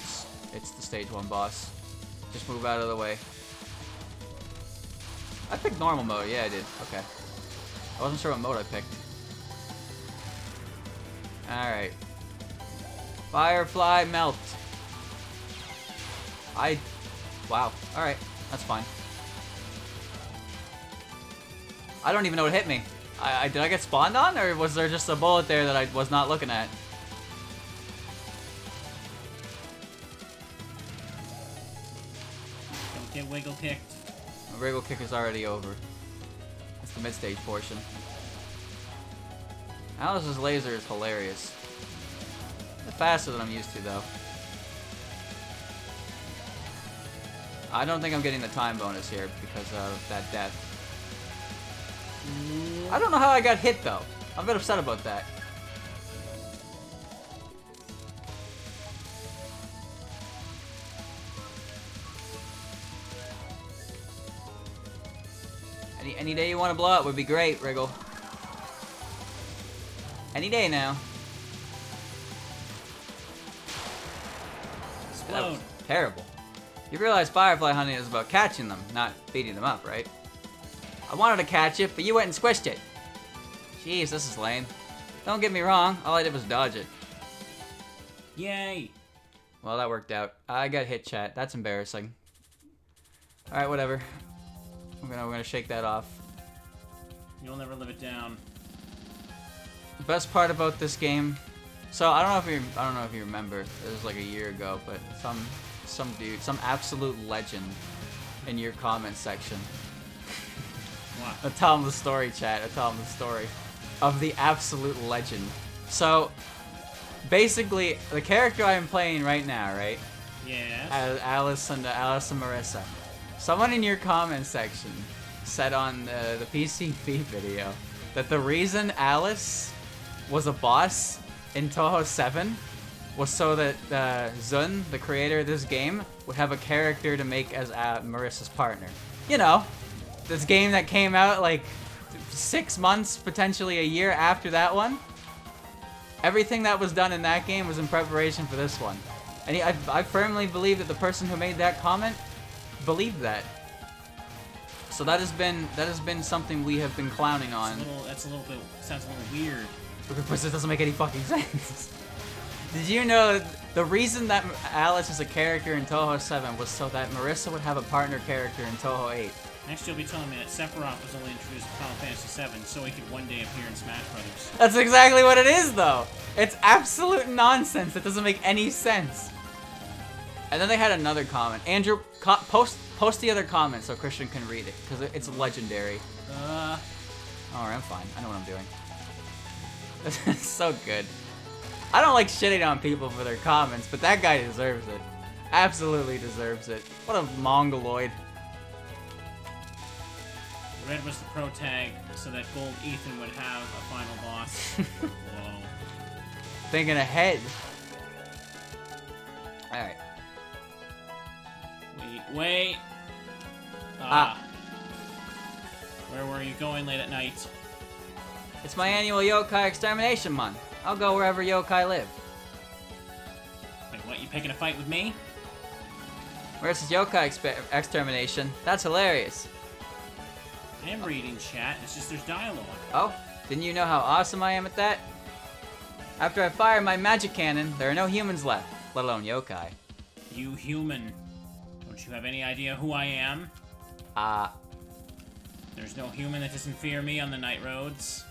It's the stage 1 boss. Just move out of the way. I picked normal mode. Yeah, I did. Okay. I wasn't sure what mode I picked. Alright. Firefly melt. Wow. Alright. That's fine. I don't even know what hit me. Did I get spawned on, or was there just a bullet there that I was not looking at? Don't get wiggle kicked. My wriggle kick is already over. That's the mid-stage portion. Alice's laser is hilarious. It's faster than I'm used to, though. I don't think I'm getting the time bonus here because of that death. I don't know how I got hit, though. I'm a bit upset about that. Any day you want to blow up would be great, Wriggle. Any day now. That was terrible. You realize firefly hunting is about catching them, not beating them up, right? I wanted to catch it, but you went and squished it. Jeez, this is lame. Don't get me wrong, all I did was dodge it. Yay! Well, that worked out. I got hit, chat. That's embarrassing. Alright, whatever. We're gonna shake that off. You'll never live it down. The best part about this game, so I don't know if you remember, it was like a year ago, but some dude, some absolute legend in your comment section. What? I'll tell him the story, chat. I'll tell him the story of the absolute legend. So, basically, the character I am playing right now, right? Yes. Alice and Marissa. Someone in your comment section said on the PCV video that the reason Alice was a boss in Touhou 7 was so that Zun, the creator of this game, would have a character to make as Marissa's partner. You know, this game that came out like 6 months, potentially a year after that one. Everything that was done in that game was in preparation for this one. And I firmly believe that the person who made that comment believed that. So that has been something we have been clowning on. Sounds a little weird. Because it doesn't make any fucking sense. Did you know the reason that Alice is a character in Touhou 7 was so that Marissa would have a partner character in Touhou 8? Next you'll be telling me that Sephiroth was only introduced in Final Fantasy 7 so he could one day appear in Smash Brothers. That's exactly what it is, though. It's absolute nonsense. It doesn't make any sense. And then they had another comment. Andrew, post the other comment so Christian can read it, because it's legendary. Alright, I'm fine. I know what I'm doing. It's so good. I don't like shitting on people for their comments, but that guy deserves it. Absolutely deserves it. What a mongoloid. Red was the pro tag, so that Gold Ethan would have a final boss. Whoa. Thinking ahead. Alright. Wait. Where were you going late at night? It's my annual Yokai Extermination Month. I'll go wherever yokai live. Wait, what? You picking a fight with me? Versus Yokai Extermination. That's hilarious. I am reading chat, it's just there's dialogue. Oh, didn't you know how awesome I am at that? After I fire my magic cannon, there are no humans left, let alone yokai. You human. Don't you have any idea who I am? There's no human that doesn't fear me on the night roads.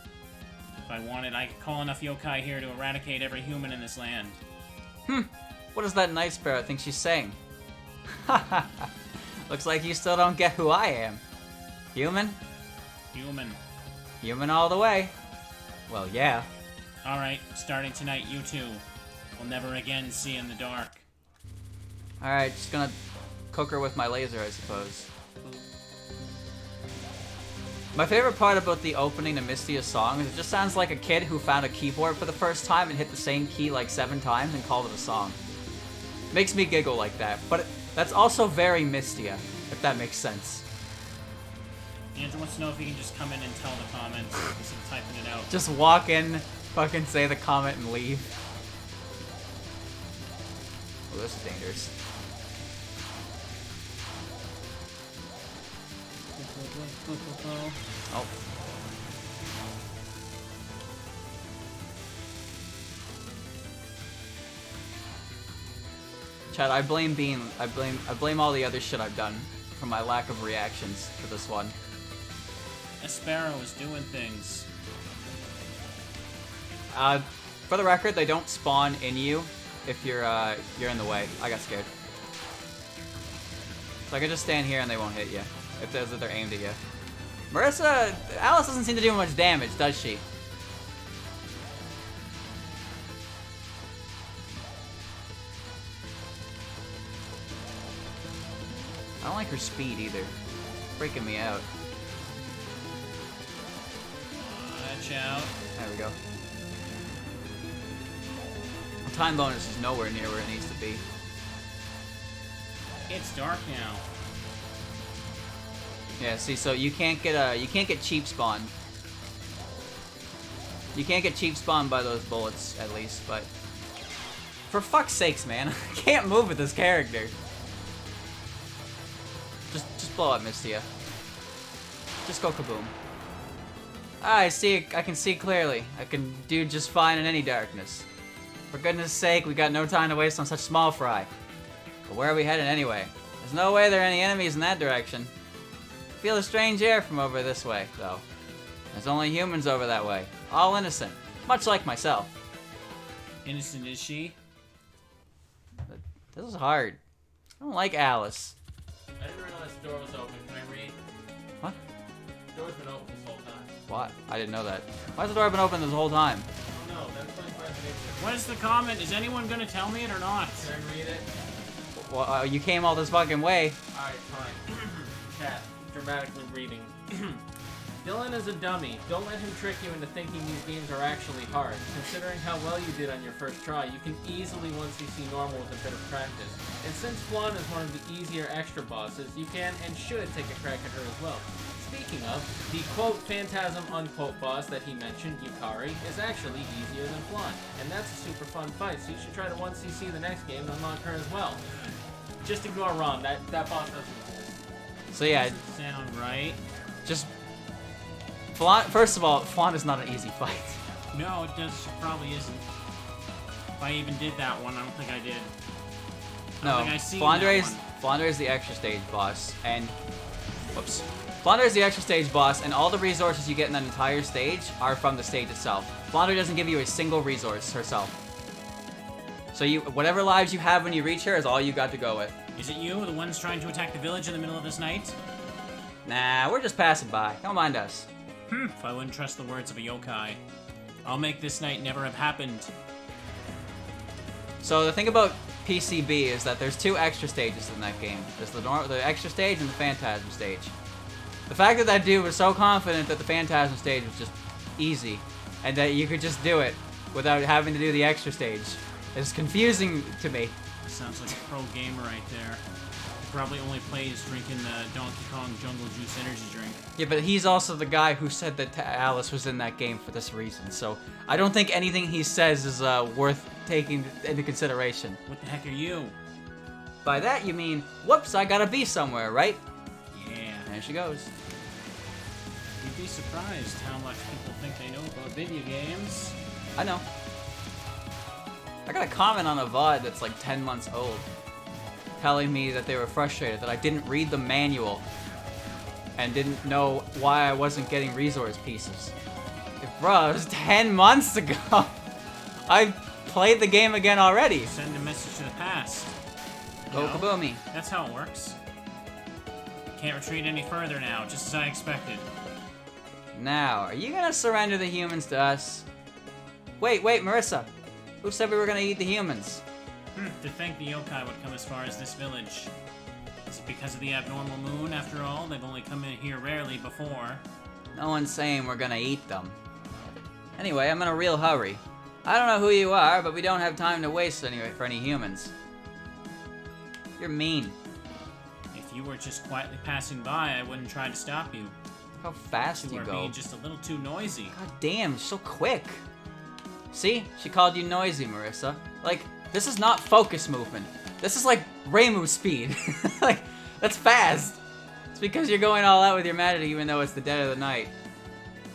If I wanted, I could call enough yokai here to eradicate every human in this land. What does that night sparrow think she's saying? Looks like you still don't get who I am. Human? Human. Human all the way. Well, yeah. Alright, starting tonight, you two will never again see in the dark. Alright, just gonna cook her with my laser, I suppose. My favorite part about the opening to Mystia's song is it just sounds like a kid who found a keyboard for the first time and hit the same key like 7 times and called it a song. Makes me giggle like that, but that's also very Mystia, if that makes sense. Andrew wants to know if he can just come in and tell the comments instead of typing it out. Just walk in, fucking say the comment and leave. Oh, this is dangerous. Oh. Chad, I blame all the other shit I've done for my lack of reactions to this one. A sparrow is doing things. For the record, they don't spawn in you if you're in the way. I got scared. So I can just stand here and they won't hit you if they're aimed at you. Marissa, Alice doesn't seem to do much damage, does she? I don't like her speed either. Freaking me out. Watch out. There we go. The time bonus is nowhere near where it needs to be. It's dark now. Yeah, see, so you can't get cheap spawned. You can't get cheap spawned by those bullets, at least, but for fuck's sakes, man, I can't move with this character. Just blow up, Mystia. Just go kaboom. Ah, I can see clearly. I can do just fine in any darkness. For goodness sake, we got no time to waste on such small fry. But where are we headed anyway? There's no way there are any enemies in that direction. I feel a strange air from over this way, though. There's only humans over that way. All innocent. Much like myself. Innocent is she? This is hard. I don't like Alice. I didn't realize the door was open. Can I read? What? The door's been open this whole time. What? I didn't know that. Why's the door been open this whole time? Oh no, that's 25 minutes. What is the comment? Is anyone gonna tell me it or not? Can I read it? Well, you came all this fucking way. Alright, fine. Chat, dramatically reading. Dylan is a dummy. Don't let him trick you into thinking these games are actually hard. Considering how well you did on your first try, you can easily 1cc normal with a bit of practice. And since Flan is one of the easier extra bosses, you can and should take a crack at her as well. speaking of, the quote phantasm unquote boss that he mentioned, Yukari, is actually easier than Flan, and that's a super fun fight, so you should try to once you see the next game to unlock her as well. Just ignore Ron, that boss doesn't exist. So yeah, Doesn't sound right. just Flan. First of all, Flan is not an easy fight. No, it probably isn't. If I even did that one, I don't think I did. I don't think I seen that one. Flounder is the extra stage boss, and whoops. Flounder is the extra stage boss, and all the resources you get in that entire stage are from the stage itself. Flounder doesn't give you a single resource herself. So whatever lives you have when you reach her is all you got to go with. Is it you, the ones trying to attack the village in the middle of this night? Nah, we're just passing by. Don't mind us. If I wouldn't trust the words of a yokai, I'll make this night never have happened. So the thing about PCB is that there's 2 extra stages in that game. There's the extra stage and the Phantasm stage. The fact that that dude was so confident that the Phantasm stage was just easy, and that you could just do it without having to do the extra stage, is confusing to me. Sounds like a pro gamer right there. He probably only plays drinking the Donkey Kong Jungle Juice energy drink. Yeah, but he's also the guy who said that Alice was in that game for this reason, so I don't think anything he says is worth taking into consideration. What the heck are you? By that you mean, whoops, I gotta be somewhere, right? Yeah. There she goes. You'd be surprised how much people think they know about video games. I know. I got a comment on a VOD that's like 10 months old, telling me that they were frustrated that I didn't read the manual and didn't know why I wasn't getting resource pieces. Bruh, it was 10 months ago. I played the game again already. Send a message to the past. Go kaboomy. That's how it works. Can't retreat any further now, just as I expected. Now, are you gonna surrender the humans to us? Wait, Marissa. Who said we were gonna eat the humans? To think the yokai would come as far as this village. Is it because of the abnormal moon, after all? They've only come in here rarely before. No one's saying we're gonna eat them. Anyway, I'm in a real hurry. I don't know who you are, but we don't have time to waste anyway for any humans. You're mean. If you were just quietly passing by, I wouldn't try to stop you. How fast You you are go. being just a little too noisy. God damn, so quick. See? She called you noisy, Marissa. Like, this is not focus movement. This is like Reimu speed. Like, that's fast. It's because you're going all out with your magic even though it's the dead of the night.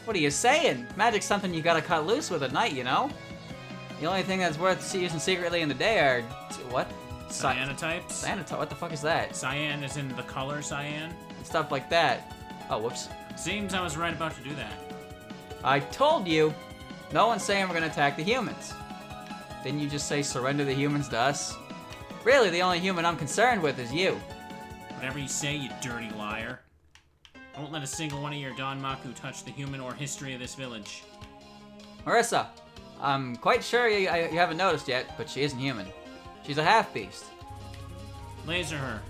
What are you saying? Magic's something you gotta cut loose with at night, you know? The only thing that's worth using secretly in the day are... what? Cyanotypes? Cyanotype? What the fuck is that? Cyan is in the color cyan? Stuff like that. Oh, whoops. Seems I was right about to do that. I told you! No one's saying we're gonna attack the humans. Didn't you just say surrender the humans to us? Really, the only human I'm concerned with is you. Whatever you say, you dirty liar. I won't let a single one of your Danmaku touch the human or history of this village. Marissa, I'm quite sure you haven't noticed yet, but she isn't human. She's a half-beast. Laser her.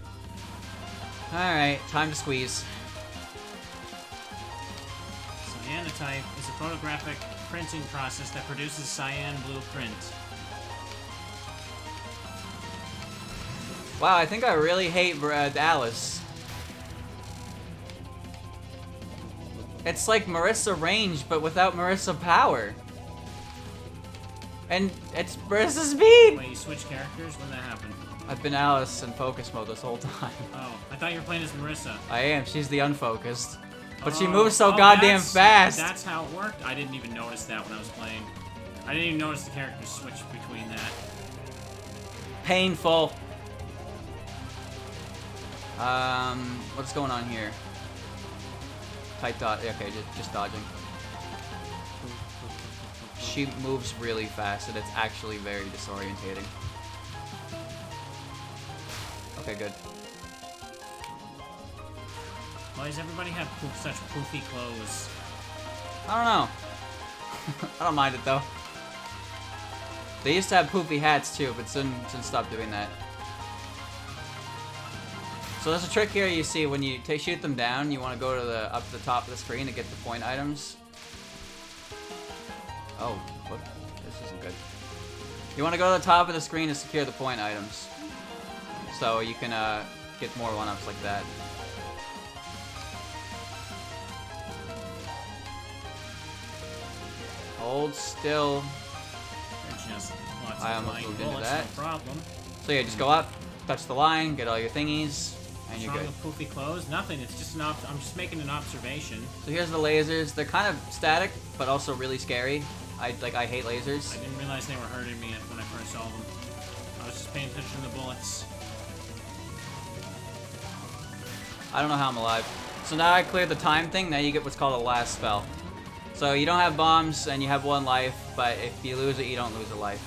Alright, time to squeeze. Cyanotype is a photographic printing process that produces cyan blueprint. Wow, I think I really hate Alice. It's like Marissa range, but without Marissa power. And it's Marissa speed! Wait, you switch characters? When did that happen? I've been Alice in focus mode this whole time. Oh, I thought you were playing as Marissa. I am, she's the unfocused. But she Oh, moves so oh, goddamn fast! That's how it worked? I didn't even notice that when I was playing. I didn't even notice the characters switch between that. Painful. What's going on here? Tight dot. Okay, just dodging. She moves really fast, and it's actually very disorientating. Okay, good. Why does everybody have such poofy clothes? I don't know. I don't mind it though. They used to have poofy hats too, but soon stopped doing that. So there's a trick here you see when you shoot them down. You want to go to up to the top of the screen to get the point items. Oh, what? This isn't good. You want to go to the top of the screen to secure the point items, so you can get more one-ups like that. Hold still. They're just lots I of almost flying moved into bullets, that. no problem. So yeah, just go up, touch the line, get all your thingies, and you're What's good. wrong with poofy clothes? Nothing. It's just I'm just making an observation. So here's the lasers. They're kind of static, but also really scary. I hate lasers. I didn't realize they were hurting me when I first saw them. I was just paying attention to the bullets. I don't know how I'm alive. So now I cleared the time thing. Now you get what's called a last spell. So you don't have bombs and you have 1 life, but if you lose it, you don't lose a life.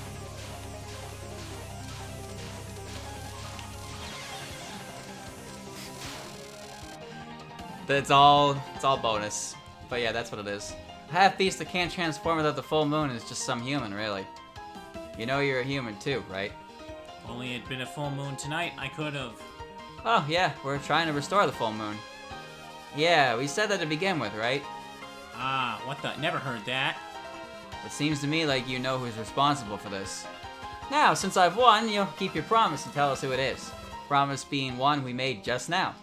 It's all bonus. But yeah, that's what it is. Half-beast that can't transform without the full moon is just some human, really. You know you're a human too, right? If only it'd been a full moon tonight, I could have. Oh yeah, we're trying to restore the full moon. Yeah, we said that to begin with, right? Ah, what the? Never heard that. It seems to me like you know who's responsible for this. Now, since I've won, you'll keep your promise and tell us who it is. Promise being one we made just now.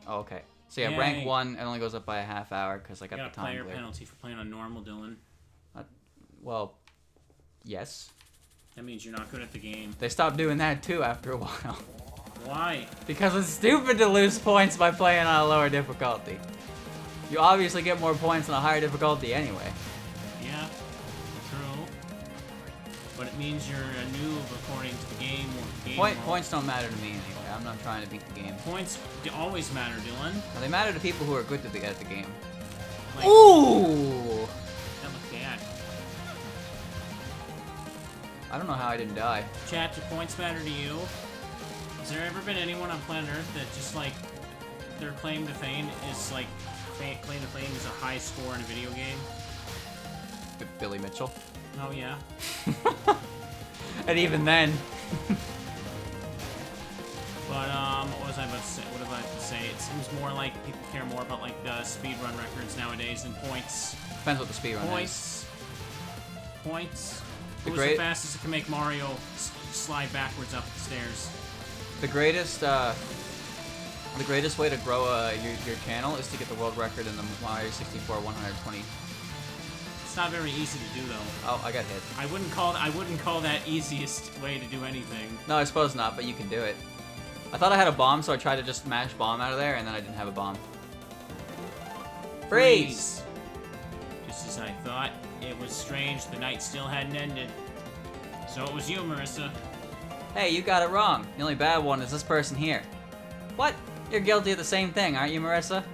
Oh, okay. So yeah, Yay. rank 1, it only goes up by a half hour because I got You got the a time player clear. penalty for playing on normal, Dylan. Well, yes. That means you're not good at the game. They stopped doing that too after a while. Why? Because it's stupid to lose points by playing on a lower difficulty. You obviously get more points on a higher difficulty anyway. Yeah, true. But it means you're a noob according to the game rules. Points don't matter to me anyway. I'm not trying to beat the game. Points always matter, Dylan. Now, they matter to people who are good at the game. Like, Ooh! that looked bad. I don't know how I didn't die. Chat, do points matter to you? Has there ever been anyone on planet Earth that just like their claim to fame is like claim to fame is a high score in a video game? Billy Mitchell. Oh yeah. And even then. But what was I about to say? What about to say? It seems more like people care more about like the speedrun records nowadays than points. Depends what the speedrun is. Points. The Who's the fastest that can make Mario slide backwards up the stairs? The greatest way to grow your channel is to get the world record in the Mario 64 120. It's not very easy to do though. Oh, I got hit. I wouldn't call that easiest way to do anything. No, I suppose not, but you can do it. I thought I had a bomb, so I tried to just smash bomb out of there, and then I didn't have a bomb. Freeze! Just as I thought, it was strange the night still hadn't ended. So it was you, Marissa. Hey, you got it wrong. The only bad one is this person here. What? You're guilty of the same thing, aren't you, Marissa?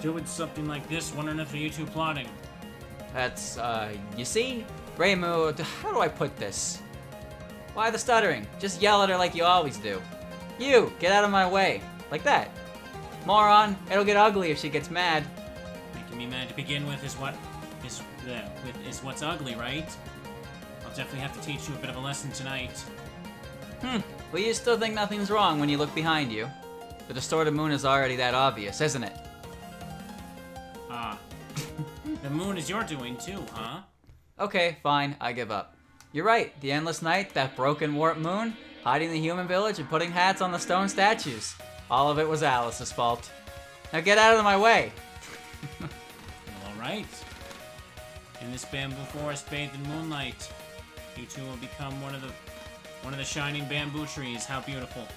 Doing something like this, wondering if you two plotting. That's, you see? Reimu, how do I put this? Why the stuttering? Just yell at her like you always do. You, get out of my way. Like that. Moron, it'll get ugly if she gets mad. Making me mad to begin with is what's ugly, right? I'll definitely have to teach you a bit of a lesson tonight. Well, you still think nothing's wrong when you look behind you. The distorted moon is already that obvious, isn't it? Ah. The moon is your doing too, huh? Okay, fine, I give up. You're right, the endless night, that broken warped moon, hiding the human village and putting hats on the stone statues. All of it was Alice's fault. Now get out of my way! Alright. In this bamboo forest bathed in moonlight, you two will become one of the shining bamboo trees. How beautiful.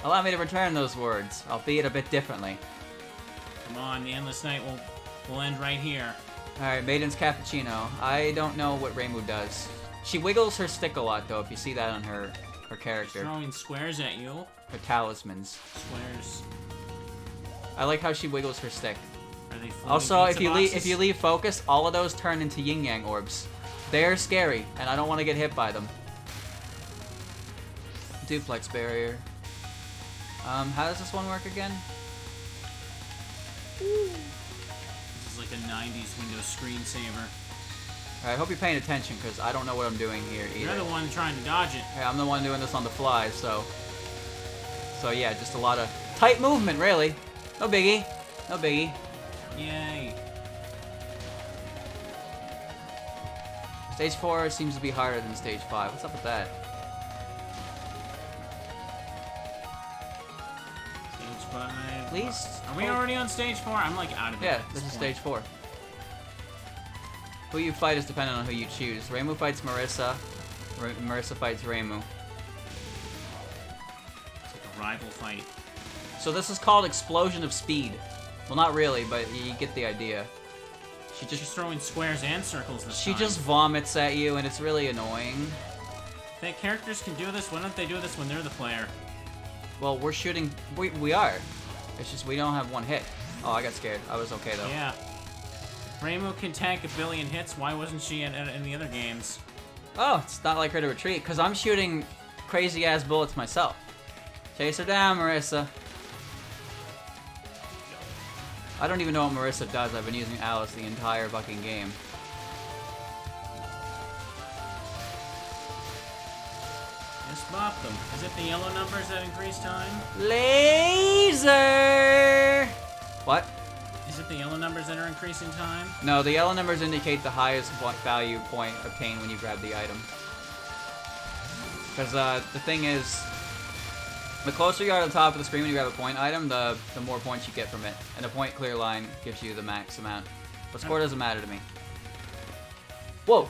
Allow me to return those words, albeit a bit differently. Come on, the endless night will end right here. Alright, Maiden's Cappuccino. I don't know what Reimu does. She wiggles her stick a lot, though, if you see that on her character. Throwing squares at you. Her talismans. Squares. I like how she wiggles her stick. Are they floating Also, pizza if you leave focus, all of those turn into yin-yang orbs. They're scary, and I don't want to get hit by them. Duplex barrier. How does this one work again? This is like a 90s Windows screensaver. Alright, I hope you're paying attention, because I don't know what I'm doing here either. You're the one trying to dodge it. Yeah, I'm the one doing this on the fly, so... So yeah, just a lot of tight movement, really. No biggie. No biggie. Yay. Stage 4 seems to be harder than Stage 5. What's up with that? Stage 5. Please? Are we already on Stage 4? I'm like out of it. Yeah, at this is point. Stage 4. Who you fight is dependent on who you choose. Reimu fights Marissa. Marissa fights Reimu. It's like a rival fight. So this is called Explosion of Speed. Well, not really, but you get the idea. She's throwing squares and circles this She time. just vomits at you, and it's really annoying. If the characters can do this, why don't they do this when they're the player? Well, we're shooting... We are. It's just we don't have one hit. Oh, I got scared. I was okay, though. Yeah. Reimu can tank a billion hits. Why wasn't she in the other games? Oh, it's not like her to retreat, because I'm shooting crazy-ass bullets myself. Chase her down, Marissa. I don't even know what Marissa does. I've been using Alice the entire fucking game. Just bop them. Is it the yellow numbers that increase time? Laser! What? Is it the yellow numbers that are increasing time? No, the yellow numbers indicate the highest value point obtained when you grab the item. Because the thing is, the closer you are to the top of the screen when you grab a point item, the more points you get from it. And a point clear line gives you the max amount. But score doesn't matter to me. Whoa!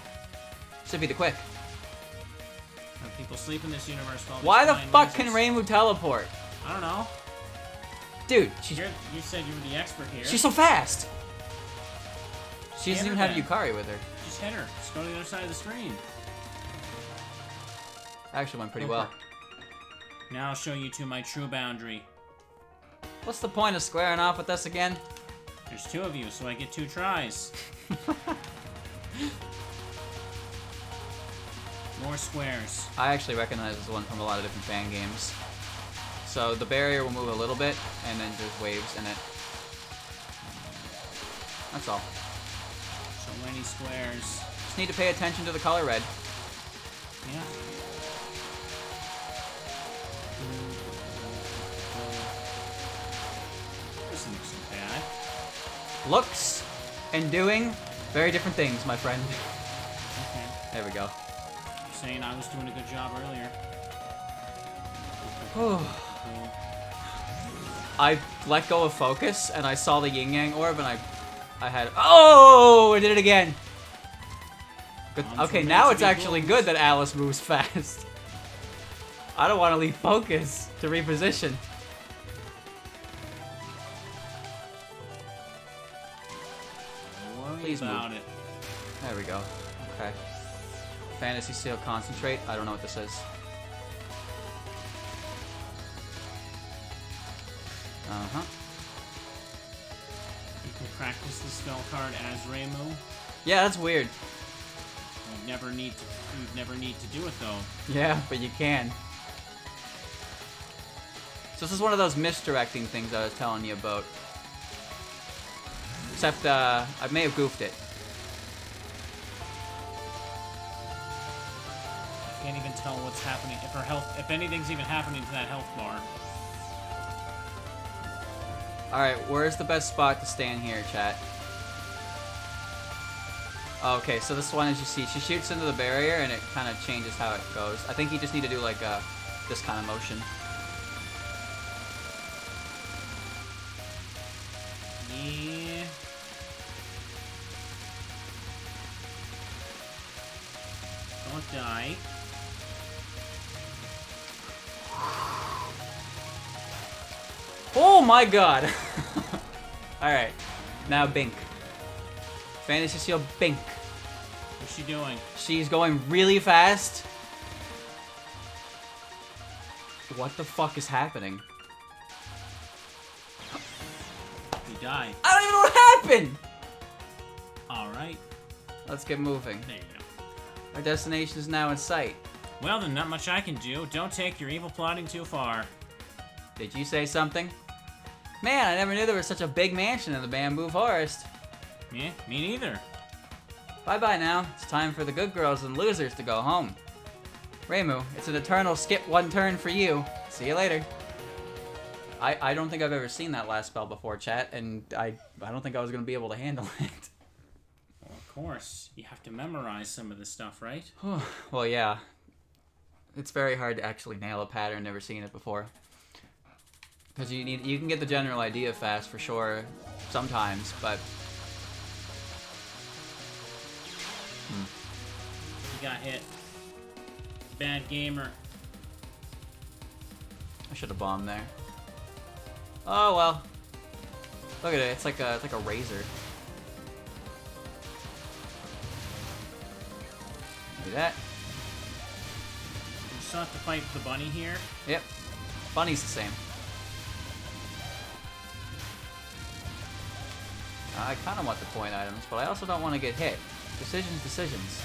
Should be the quick. When people sleep in this universe. Why the fuck can Reimu teleport? I don't know. Dude, You said you were the expert here. she's so fast! She doesn't Hit even her have then. Yukari with her. Just hit her. Just go to the other side of the screen. Actually went pretty well. Now I'll show you to my true boundary. What's the point of squaring off with us again? There's 2 of you, so I get 2 tries. More squares. I actually recognize this one from a lot of different fan games. So the barrier will move a little bit, and then there's waves in it. That's all. So many squares. Just need to pay attention to the color red. Yeah. Doesn't look so bad. Looks and doing very different things, my friend. Okay. There we go. Saying I was doing a good job earlier. I let go of focus, and I saw the yin yang orb, and I had... Oh! I did it again! Good. Okay, now it's actually good that Alice moves fast. I don't want to leave focus to reposition. Don't worry Please about move. it. There we go. Okay. Fantasy Seal Concentrate. I don't know what this is. Uh-huh. You can practice the spell card as Reimu. Yeah, that's weird. You'd never need to do it though. Yeah, but you can. So this is one of those misdirecting things I was telling you about. Except, I may have goofed it. I can't even tell what's happening. If anything's even happening to that health bar. Alright, where's the best spot to stand here, chat? Okay, so this one, as you see, she shoots into the barrier and it kind of changes how it goes. I think you just need to do like this kind of motion. Yeah. Don't die. Oh my god! Alright, now Bink. Fantasy Seal Bink. What's she doing? She's going really fast. What the fuck is happening? You die. I don't even know what happened! Alright. Let's get moving. There you go. Our destination is now in sight. Well then, not much I can do. Don't take your evil plotting too far. Did you say something? Man, I never knew there was such a big mansion in the bamboo forest. Yeah, me neither. Bye-bye now. It's time for the good girls and losers to go home. Reimu, it's an eternal skip one turn for you. See you later. I don't think I've ever seen that last spell before, chat, and I don't think I was going to be able to handle it. Well, of course. You have to memorize some of this stuff, right? Well, yeah. It's very hard to actually nail a pattern, never seen it before. Because you can get the general idea fast for sure, sometimes, but He got hit. Bad gamer. I should have bombed there. Oh well. Look at it. It's like a razor. Do that. You still have to fight the bunny here. Yep. Bunny's the same. I kind of want the point items, but I also don't want to get hit. Decisions.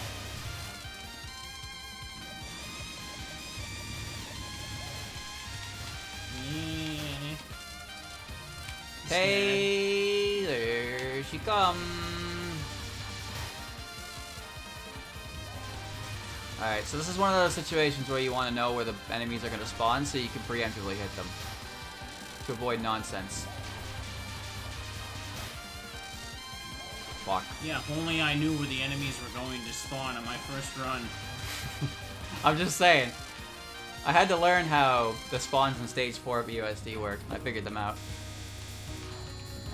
Hey, there she comes. Alright, so this is one of those situations where you want to know where the enemies are going to spawn so you can preemptively hit them. To avoid nonsense. Fuck. Yeah, if only I knew where the enemies were going to spawn on my first run. I'm just saying. I had to learn how the spawns in Stage 4 of USD work. I figured them out.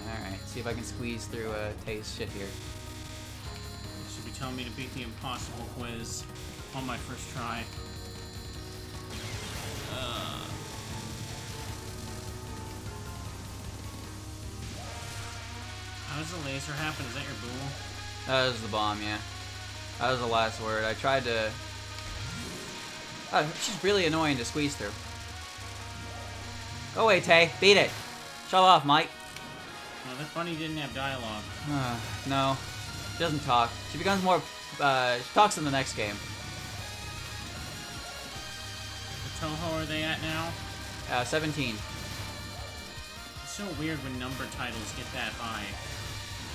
Alright, see if I can squeeze through Tay's shit here. You should be telling me to beat the impossible quiz on my first try. How does the laser happen? Is that your boom? That was the bomb, yeah. That was the last word. I tried to... Oh, she's really annoying to squeeze through. Go away, Tay. Beat it. Shove off, Mike. No, that bunny didn't have dialogue. No. She doesn't talk. She becomes more... she talks in the next game. What Touhou are they at now? 17. It's so weird when number titles get that high.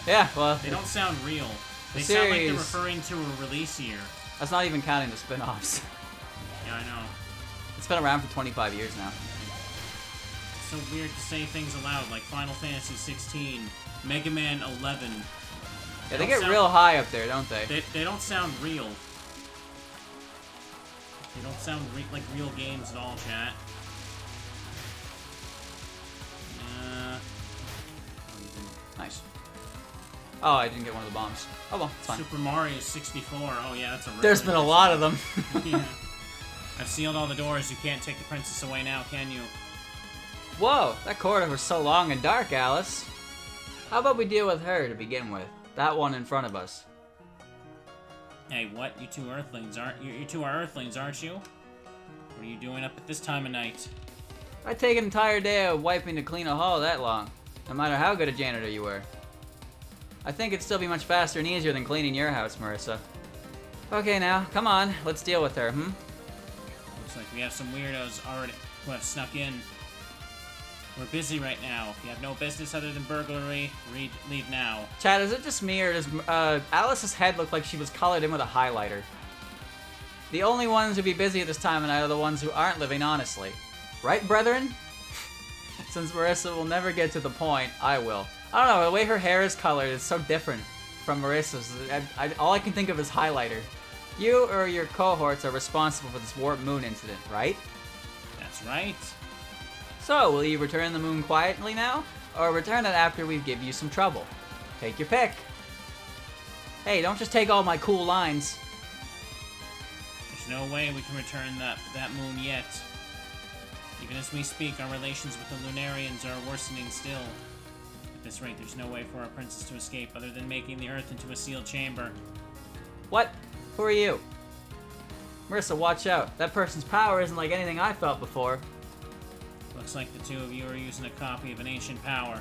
Yeah, well... They don't sound real. They The sound like they're series- referring to a release year. That's not even counting the spin-offs. Yeah, I know. It's been around for 25 years now. It's so weird to say things aloud, like Final Fantasy 16, Mega Man 11. Yeah, they get real high up there, don't they? They don't sound real. They don't sound like real games at all, chat. Nice. Oh, I didn't get one of the bombs. Oh well, it's fine. Super Mario 64. Oh yeah, that's a really There's been a lot of them. Yeah. I've sealed all the doors. You can't take the princess away now, can you? Whoa, that corridor was so long and dark, Alice. How about we deal with her to begin with? That one in front of us. Hey, what? You two Earthlings aren't you? You two are Earthlings, aren't you? What are you doing up at this time of night? I'd take an entire day of wiping to clean a hall that long, no matter how good a janitor you were. I think it'd still be much faster and easier than cleaning your house, Marissa. Okay now, come on, let's deal with her, Looks like we have some weirdos already who have snuck in. We're busy right now. If you have no business other than burglary, leave now. Chad, is it just me, or does Alice's head look like she was colored in with a highlighter? The only ones who'd be busy at this time of night are the ones who aren't living honestly. Right, brethren? Since Marissa will never get to the point, I will. I don't know, the way her hair is colored is so different from Marissa's. All I can think of is highlighter. You or your cohorts are responsible for this warp moon incident, right? That's right. So, will you return the moon quietly now? Or return it after we've given you some trouble? Take your pick. Hey, don't just take all my cool lines. There's no way we can return that moon yet. Even as we speak, our relations with the Lunarians are worsening still. At this rate, there's no way for our princess to escape other than making the Earth into a sealed chamber. What? Who are you? Marissa, watch out. That person's power isn't like anything I felt before. Looks like the two of you are using a copy of an ancient power.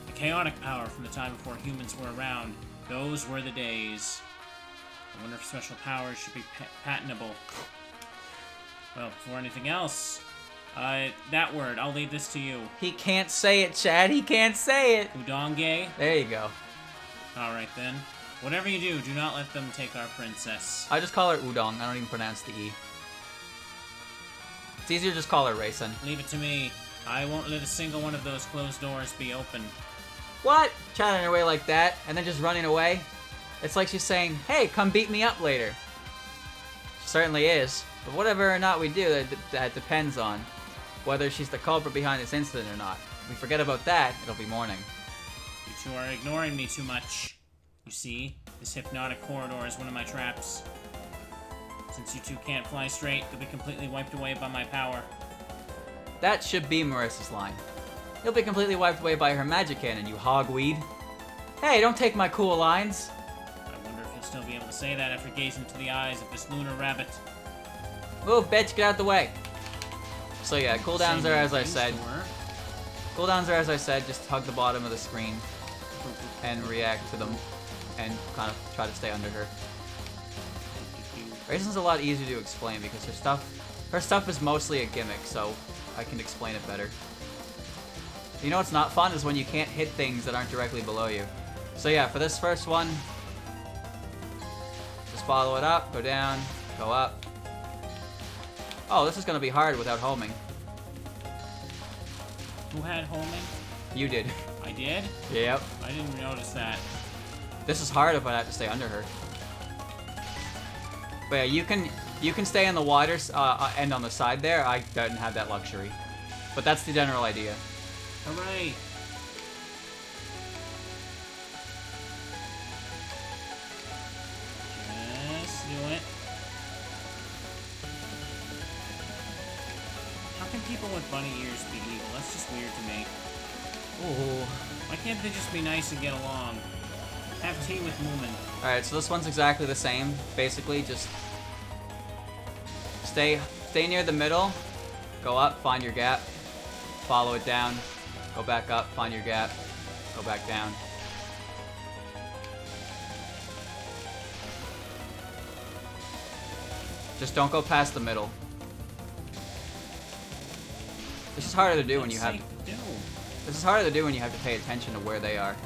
A chaotic power from the time before humans were around. Those were the days. I wonder if special powers should be patentable. Well, before anything else, that word, I'll leave this to you. He can't say it, Chad. He can't say it. Udonge? There you go. Alright then. Whatever you do not let them take our princess. I just call her Udong. I don't even pronounce the E. It's easier to just call her Raisin. Leave it to me. I won't let a single one of those closed doors be open. What? Chatting her way like that, and then just running away? It's like she's saying, hey, come beat me up later. She certainly is. But whatever or not we do, that depends on whether she's the culprit behind this incident or not. If we forget about that, it'll be morning. You two are ignoring me too much. You see? This hypnotic corridor is one of my traps. Since you two can't fly straight, you'll be completely wiped away by my power. That should be Marissa's line. You'll be completely wiped away by her magic cannon, you hogweed. Hey, don't take my cool lines. I wonder if you'll still be able to say that after gazing into the eyes of this lunar rabbit. Move, bitch, get out the way. So yeah, cooldowns are as I said. Cooldowns are as I said, just hug the bottom of the screen and react to them and kind of try to stay under her. Raisin's a lot easier to explain because her stuff is mostly a gimmick, so I can explain it better. You know what's not fun is when you can't hit things that aren't directly below you. So yeah, for this first one, just follow it up, go down, go up. Oh, this is gonna be hard without homing. Who had homing? You did. I did? Yep. I didn't notice that. This is hard if I have to stay under her. But yeah, you can stay in the water end on the side there. I don't have that luxury. But that's the general idea. Hooray! Just do it. How can people with bunny ears be evil? That's just weird to me. Ooh. Why can't they just be nice and get along? Have tea with Moomin. Alright, so this one's exactly the same. Basically, just stay near the middle, go up, find your gap, follow it down, go back up, find your gap, go back down. Just don't go past the middle. This is harder to do when you have to, this is harder to do when you have to pay attention to where they are.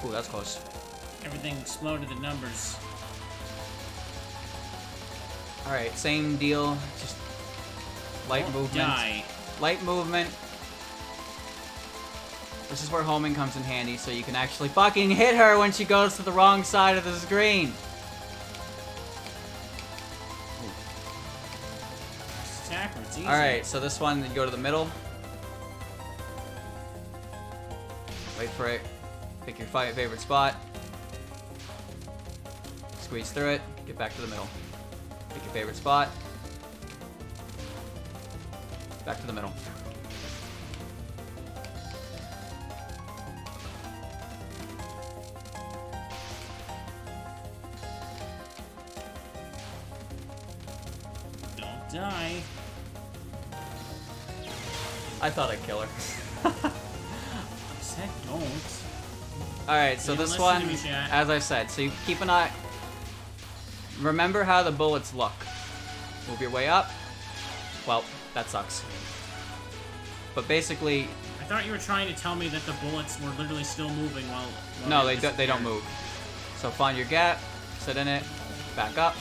Ooh, that's close. Everything exploded the numbers. Alright, same deal, just light movement. Die. Light movement. This is where homing comes in handy, so you can actually fucking hit her when she goes to the wrong side of the screen. Attack her, it's easy. Alright, so this one, you go to the middle. Wait for it. Pick your favorite spot. Squeeze through it. Get back to the middle. Pick your favorite spot. Back to the middle. Don't die. I thought I'd kill her. I said don't. Alright, so You this listen one, to me, chat. as I said, so you keep an eye. Remember how the bullets look. Move your way up. Well, that sucks. But basically, I thought you were trying to tell me that the bullets were literally still moving while no, they they don't move. So find your gap, sit in it, back up,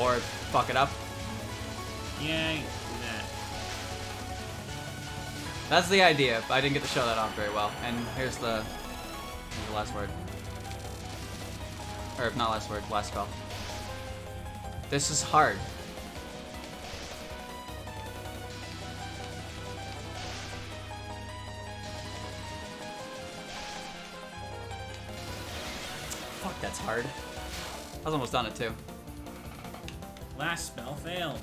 or fuck it up. Yeah, do that. That's the idea. I didn't get to show that off very well. And here's the last word. Or not last word, last spell. This is hard. Fuck, that's hard. I was almost done it too. Last spell failed.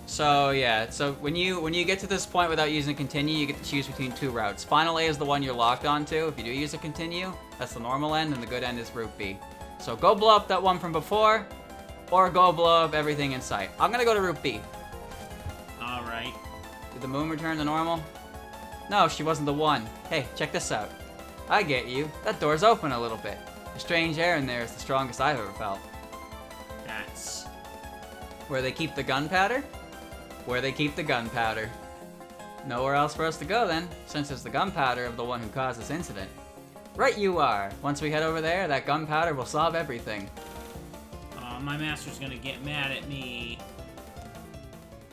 So yeah, so when you get to this point without using a continue, you get to choose between two routes. Final A is the one you're locked onto. If you do use a continue, that's the normal end, and the good end is route B. So go blow up that one from before, or go blow up everything in sight. I'm gonna go to route B. Alright. Did the moon return to normal? No, she wasn't the one. Hey, check this out. I get you. That door's open a little bit. The strange air in there is the strongest I've ever felt. That's... Where they keep the gunpowder? Where they keep the gunpowder. Nowhere else for us to go then, since it's the gunpowder of the one who caused this incident. Right you are. Once we head over there, that gunpowder will solve everything. my master's gonna get mad at me.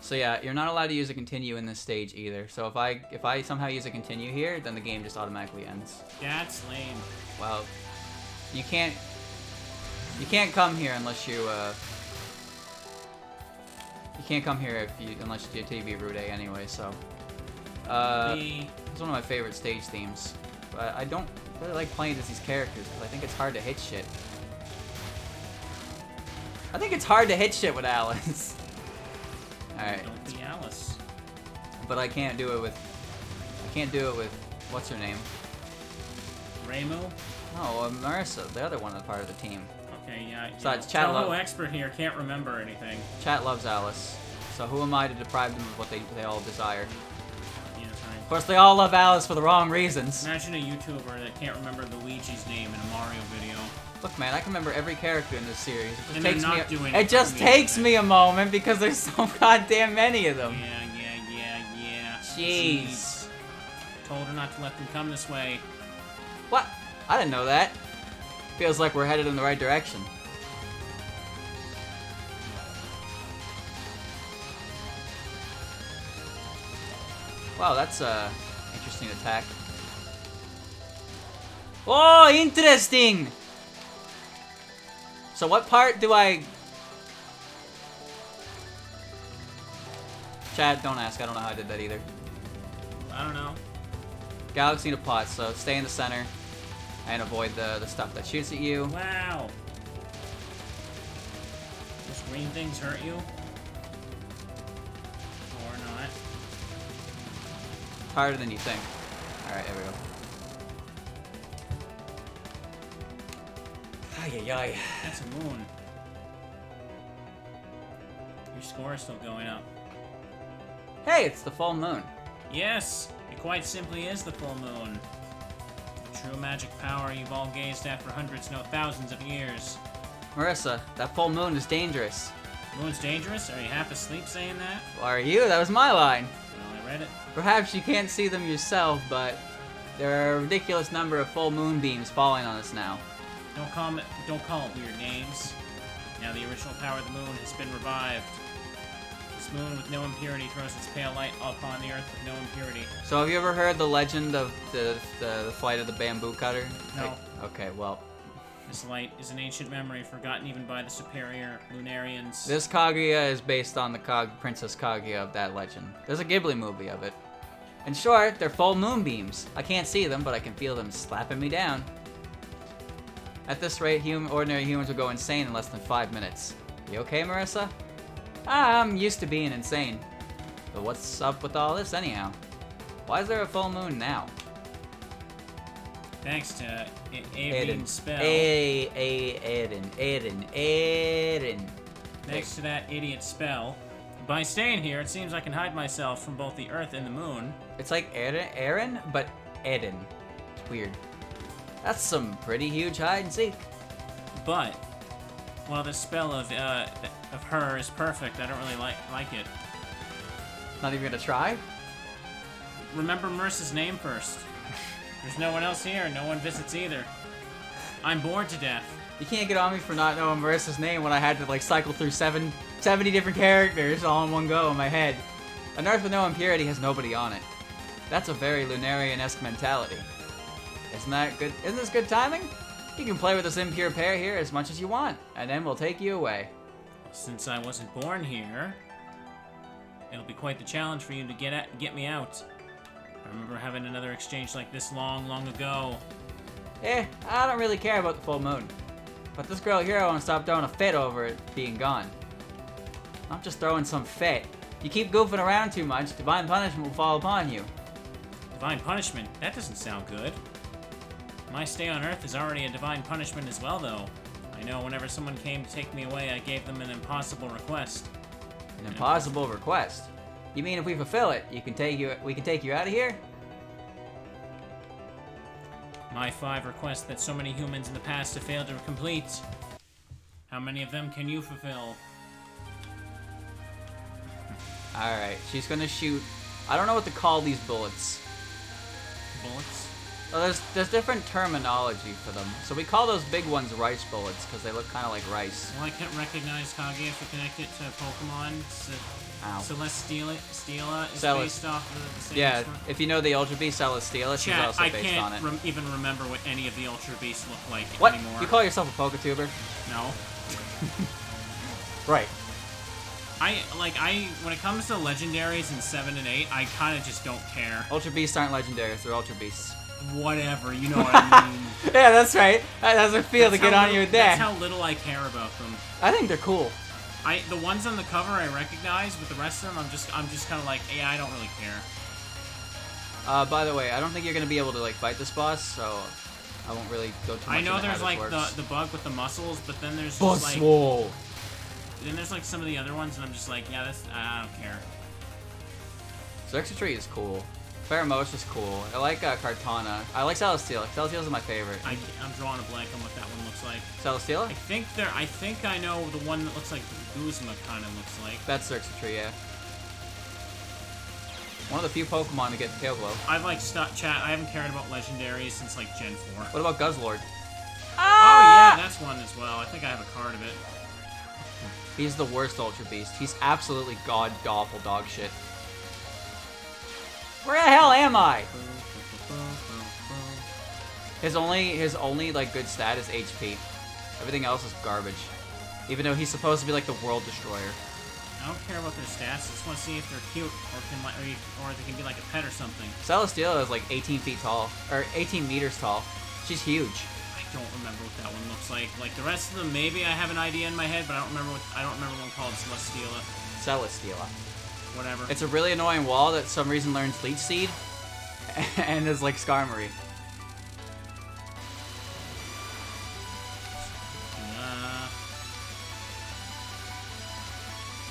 So yeah, you're not allowed to use a continue in this stage either. So if I somehow use a continue here, then the game just automatically ends. That's lame. Well, you can't come here unless you can't come here unless you TV Route A anyway. So it's one of my favorite stage themes. But I don't really like playing as these characters because I think it's hard to hit shit. I think it's hard to hit shit with Alice. Alright. Don't be Alice. But I can't do it with... What's her name? Reimu? No, Marissa, the other one, part of the team. Okay, yeah. Besides, Chat Touhou expert here can't remember anything. Chat loves Alice. So who am I to deprive them of what they all desire? Yeah, that's right. Of course, they all love Alice for the wrong reasons. Imagine a YouTuber that can't remember Luigi's name in a Mario video. Look, man, I can remember every character in this series. And they're not doing it just takes me a moment because there's so goddamn many of them. Yeah. Jeez. Told her not to let them come this way. What? I didn't know that. Feels like we're headed in the right direction. Wow, that's a interesting attack. Oh, interesting! So what part do I... Chad, don't ask. I don't know how I did that either. I don't know. Galaxy to pot, so stay in the center and avoid the stuff that shoots at you. Wow. Those green things hurt you? Or not? Harder than you think. Alright, there we go. Ay. That's a moon. Your score is still going up. Hey, it's the full moon. Yes, it quite simply is the full moon. The true magic power you've all gazed at for hundreds, no thousands of years. Marissa, that full moon is dangerous. Moon's dangerous? Are you half asleep saying that? Well, are you? That was my line. Well, I read it. Perhaps you can't see them yourself, but there are a ridiculous number of full moon beams falling on us now. Don't call it weird names. Now the original power of the moon has been revived. This moon with no impurity throws its pale light upon the earth with no impurity. So have you ever heard the legend of the flight of the bamboo cutter? No. Okay, well. This light is an ancient memory forgotten even by the superior Lunarians. This Kaguya is based on the Princess Kaguya of that legend. There's a Ghibli movie of it. In short, they're full moonbeams. I can't see them, but I can feel them slapping me down. At this rate, ordinary humans will go insane in less than 5 minutes. You okay, Marissa? I'm used to being insane. But what's up with all this anyhow? Why is there a full moon now? Thanks to Aiden spell. Aiden. Thanks to that idiot spell. By staying here, it seems I can hide myself from both the Earth and the Moon. It's like Aaron, but Aiden. It's weird. That's some pretty huge hide and seek. But while the spell of her is perfect, I don't really like it. Not even gonna try? Remember Merce's name first. There's no one else here, no one visits either. I'm bored to death. You can't get on me for not knowing Marissa's name when I had to like cycle through 70 different characters all in one go in my head. An Earth with no impurity has nobody on it. That's a very Lunarian-esque mentality. Isn't that good? Isn't this good timing? You can play with this impure pair here as much as you want, and then we'll take you away. Since I wasn't born here, it'll be quite the challenge for you to get me out. I remember having another exchange like this long ago. I don't really care about the full moon. But this girl here won't stop throwing a fit over it being gone. I'm just throwing some fit. You keep goofing around too much, divine punishment will fall upon you. Divine punishment? That doesn't sound good. My stay on Earth is already a divine punishment as well, though. I know whenever someone came to take me away, I gave them an impossible request. An impossible request? You mean if we fulfill it, we can take you out of here? My 5 requests that so many humans in the past have failed to complete. How many of them can you fulfill? Alright, she's gonna shoot... I don't know what to call these bullets. Bullets? Well, there's different terminology for them. So we call those big ones rice bullets, because they look kind of like rice. Well, I can't recognize Kage if you connect it to Pokemon. Celesteela is based off of the same... Yeah, if you know the Ultra Beast, Celesteela, she's also based on it. I can't even remember what any of the Ultra Beasts look like anymore. You call yourself a Poketuber? No. Right. When it comes to legendaries in 7 and 8, I kind of just don't care. Ultra Beasts aren't legendaries, they're Ultra Beasts. whatever, you know what I mean. Yeah, that's right. That doesn't feel to get on your deck. That's how little I care about them. I think they're cool. The ones on the cover I recognize, but the rest of them I'm just kind of like, yeah, I don't really care. By the way, I don't think you're gonna be able to like fight this boss, so I won't really go too much. I know into there's how like this the bug with the muscles, but then there's works. just like Whoa. then there's like some of the other ones, and I'm just like, yeah, I don't care. Xerxes is cool. Pheromosa is cool. I like Cartana. I like Celesteela. Celesteela's my favorite. I'm drawing a blank on what that one looks like. Celesteela? I think I know the one that looks like Guzma kind of looks like. That's Xerxes, yeah. One of the few Pokemon to get Tail Glow. I've like chat. I haven't cared about legendaries since like Gen 4. What about Guzzlord? Oh yeah, that's one as well. I think I have a card of it. He's the worst Ultra Beast. He's absolutely god-awful dog shit. Where the hell am I? His only like good stat is HP. Everything else is garbage. Even though he's supposed to be like the world destroyer. I don't care about their stats. I just want to see if they're cute or they can be like a pet or something. Celesteela is like 18 feet tall, or 18 meters tall. She's huge. I don't remember what that one looks like. Like the rest of them, maybe I have an idea in my head, but I don't remember one called Celesteela. Celesteela. Whatever. It's a really annoying wall that for some reason learns Leech Seed, and is like Skarmory.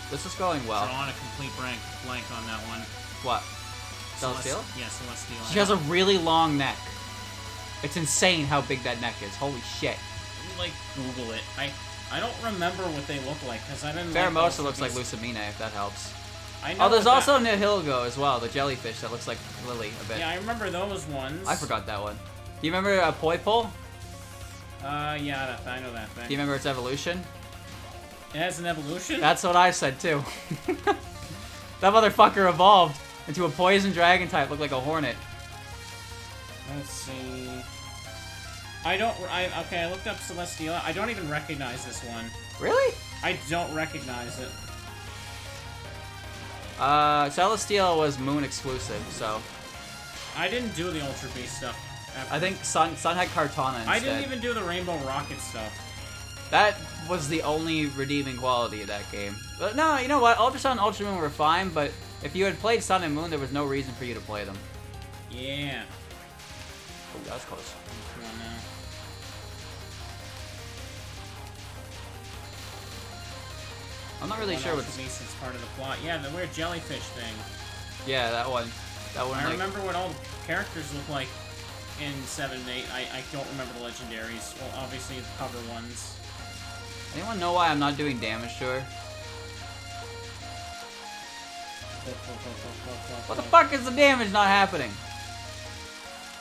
This is going well. Drawing a complete blank on that one. What? Celesteela? Yeah, Celesteela. She has a really long neck. It's insane how big that neck is. Holy shit. Let me, like, Google it. I don't remember what they look like, because I didn't Pheromosa looks like Lucamina, if that helps. I know there's also Nihilgo as well, the jellyfish that looks like Lily a bit. Yeah, I remember those ones. I forgot that one. Do you remember Poipole? Yeah, I know that thing. Do you remember its evolution? It has an evolution? That's what I said, too. That motherfucker evolved into a poison dragon type, looked like a hornet. Let's see. I looked up Celesteela. I don't even recognize this one. Really? I don't recognize it. Celesteela was Moon exclusive, so... I didn't do the Ultra Beast stuff. I think Sun had Cartana instead. I didn't even do the Rainbow Rocket stuff. That was the only redeeming quality of that game. But no, you know what? Ultra Sun and Ultra Moon were fine, but if you had played Sun and Moon, there was no reason for you to play them. Yeah. Oh, that was close. Come on now. I'm not really sure what Ultra Beast is part of the plot. Yeah, the weird jellyfish thing. Yeah, that one. That one. I remember what all the characters look like in 7 and 8. I don't remember the legendaries. Well, obviously the cover ones. Anyone know why I'm not doing damage to her? What the fuck is the damage not happening?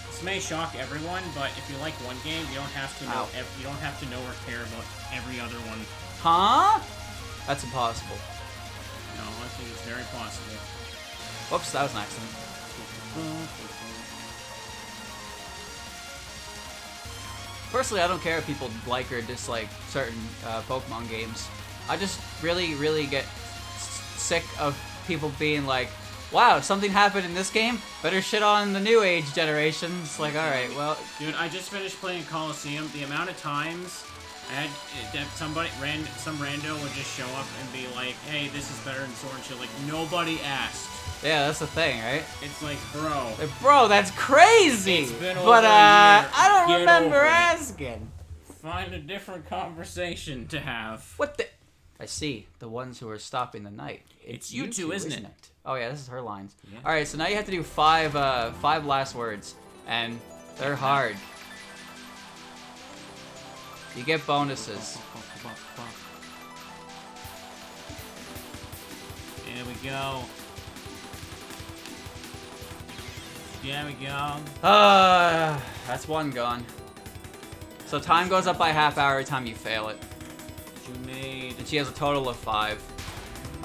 This may shock everyone, but if you like one game, you don't have to know. You don't have to know or care about every other one. Huh? That's impossible. No, I think it's very possible. Whoops, that was an accident. Personally, I don't care if people like or dislike certain Pokemon games. I just really get sick of people being like, wow, something happened in this game? Better shit on the new age generation. It's like, alright, well... Dude, I just finished playing Coliseum. The amount of times I had some rando would just show up and be like, hey, this is better than Sword and Shield. Like, nobody asked. Yeah, that's the thing, right? It's like, bro. Bro, that's crazy! It's been over but, a year. I don't Get remember over it. asking. Find a different conversation to have. What the... I see. The ones who are stopping the night. It's you two, isn't it? Oh, yeah, this is her lines. Yeah. Alright, so now you have to do five last words. And they're hard. You get bonuses. There we go. There we go. That's one gone. So time goes up by half hour every time you fail it. You made. And she has a total of 5.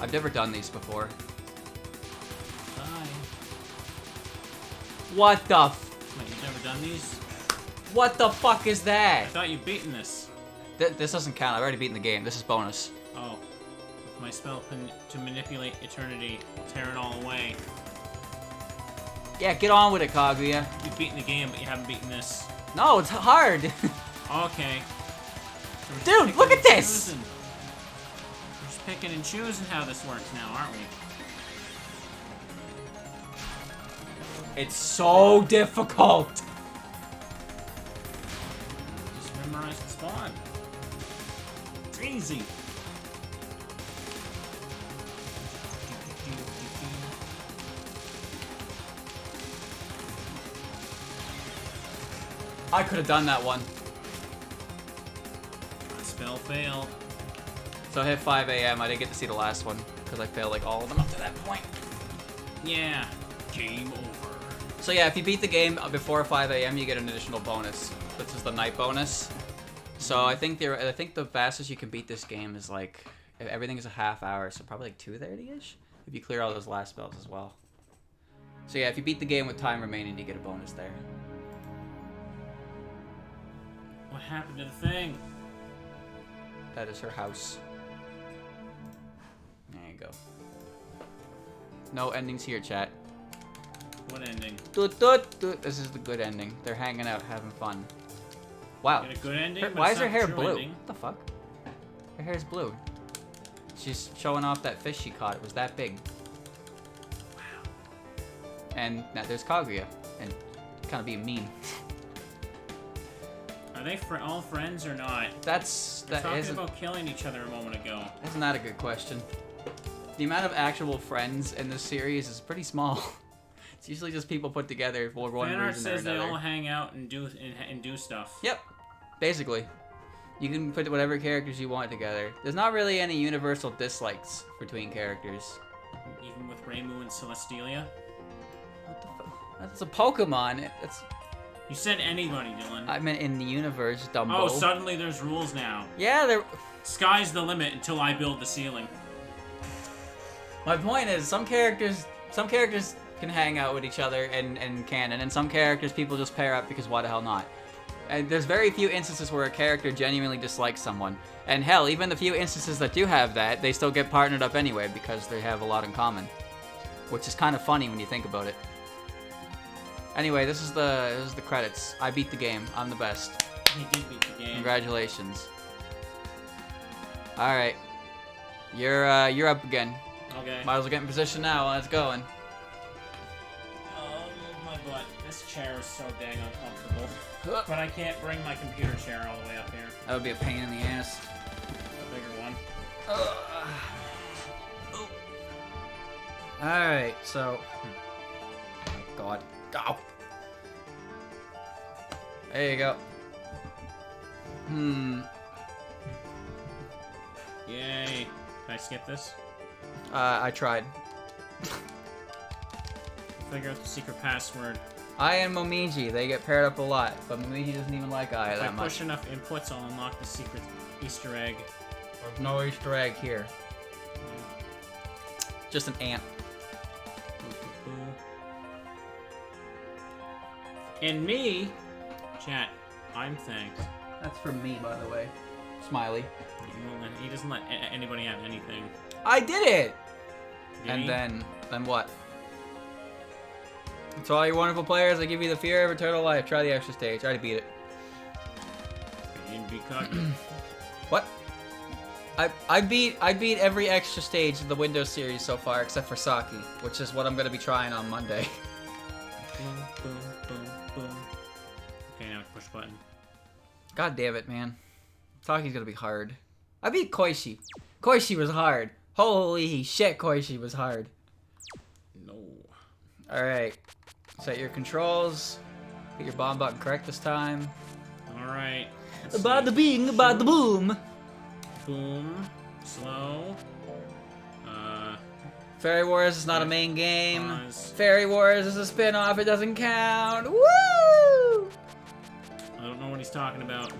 I've never done these before. Bye. What the f... Wait, you've never done these? What the fuck is I that? thought you'd beaten this. This doesn't count. I've already beaten the game. This is bonus. Oh. With my spell to manipulate eternity, I'll tear it all away. Yeah, get on with it, Kaguya. You've beaten the game, but you haven't beaten this. No, it's hard. Okay. Dude, look at this! We're just picking and choosing how this works now, aren't we? It's so difficult. Just memorize the spawn. It's easy. I could have done that one. Spell failed. So I hit 5 a.m. I didn't get to see the last one because I failed like all of them up to that point. Yeah. Game over. So yeah, if you beat the game before 5 a.m., you get an additional bonus. This is the night bonus. So I think the fastest you can beat this game is like everything is a half hour, so probably like 2:30ish if you clear all those last spells as well. So yeah, if you beat the game with time remaining, you get a bonus there. What happened to the thing? That is her house. There you go. No endings here, chat. What ending? Doot, doot, doot. This is the good ending. They're hanging out, having fun. Wow. Get a good ending? but Why it's is her not hair the true blue? ending. What the fuck? Her hair's blue. She's showing off that fish she caught. It was that big. Wow. And now there's Kaguya. And kind of being mean. Are they all friends or not? That Talking isn't... about killing each other a moment ago. That's not a good question. The amount of actual friends in this series is pretty small. It's usually just people put together for one Fan art reason or says they another. all hang out and do stuff. Yep. Basically. You can put whatever characters you want together. There's not really any universal dislikes between characters. Even with Reimu and Celestelia? What the fuck? That's a Pokemon. It's... You said anybody, Dylan. I meant in the universe, Dumbo. Oh, suddenly there's rules now. Yeah, there... Sky's the limit until I build the ceiling. My point is, some characters can hang out with each other and canon, and some characters people just pair up because why the hell not? And there's very few instances where a character genuinely dislikes someone. And hell, even the few instances that do have that, they still get partnered up anyway because they have a lot in common. Which is kind of funny when you think about it. Anyway, this is the credits. I beat the game. I'm the best. He did beat the game. Congratulations. All right, you're up again. Okay. Might as well get in position now. Let's going. Oh my butt. This chair is so dang uncomfortable. But I can't bring my computer chair all the way up here. That would be a pain in the ass. A bigger one. All right, so. Oh my God. Go. There you go. Yay. Can I skip this? I tried. Figure out the secret password. I and Momiji, they get paired up a lot, but Momiji doesn't even like I If I that much. push enough inputs, I'll unlock the secret Easter egg. There's no Easter egg here. Just an ant. And me, chat, I'm thanked. That's from me, by the way. Smiley. He doesn't let anybody have anything. I did it! Did And he? then what? To all your wonderful players, I give you the fear of eternal life. Try the extra stage. I already beat it. You didn't beat cocky. What? I beat every extra stage of the Windows series so far, except for Saki, which is what I'm gonna be trying on Monday. Boom, boom, boom, boom. Okay, now push button. God damn it, man. Saki's gonna be hard. I beat Koishi. Koishi was hard. Holy shit, Koishi was hard. No. Alright. Set your controls. Get your bomb button correct this time. Alright. About the bing, about the boom. Boom. Slow. Fairy Wars is not a main game. Pause. Fairy Wars is a spin-off, it doesn't count. Woo! I don't know what he's talking about.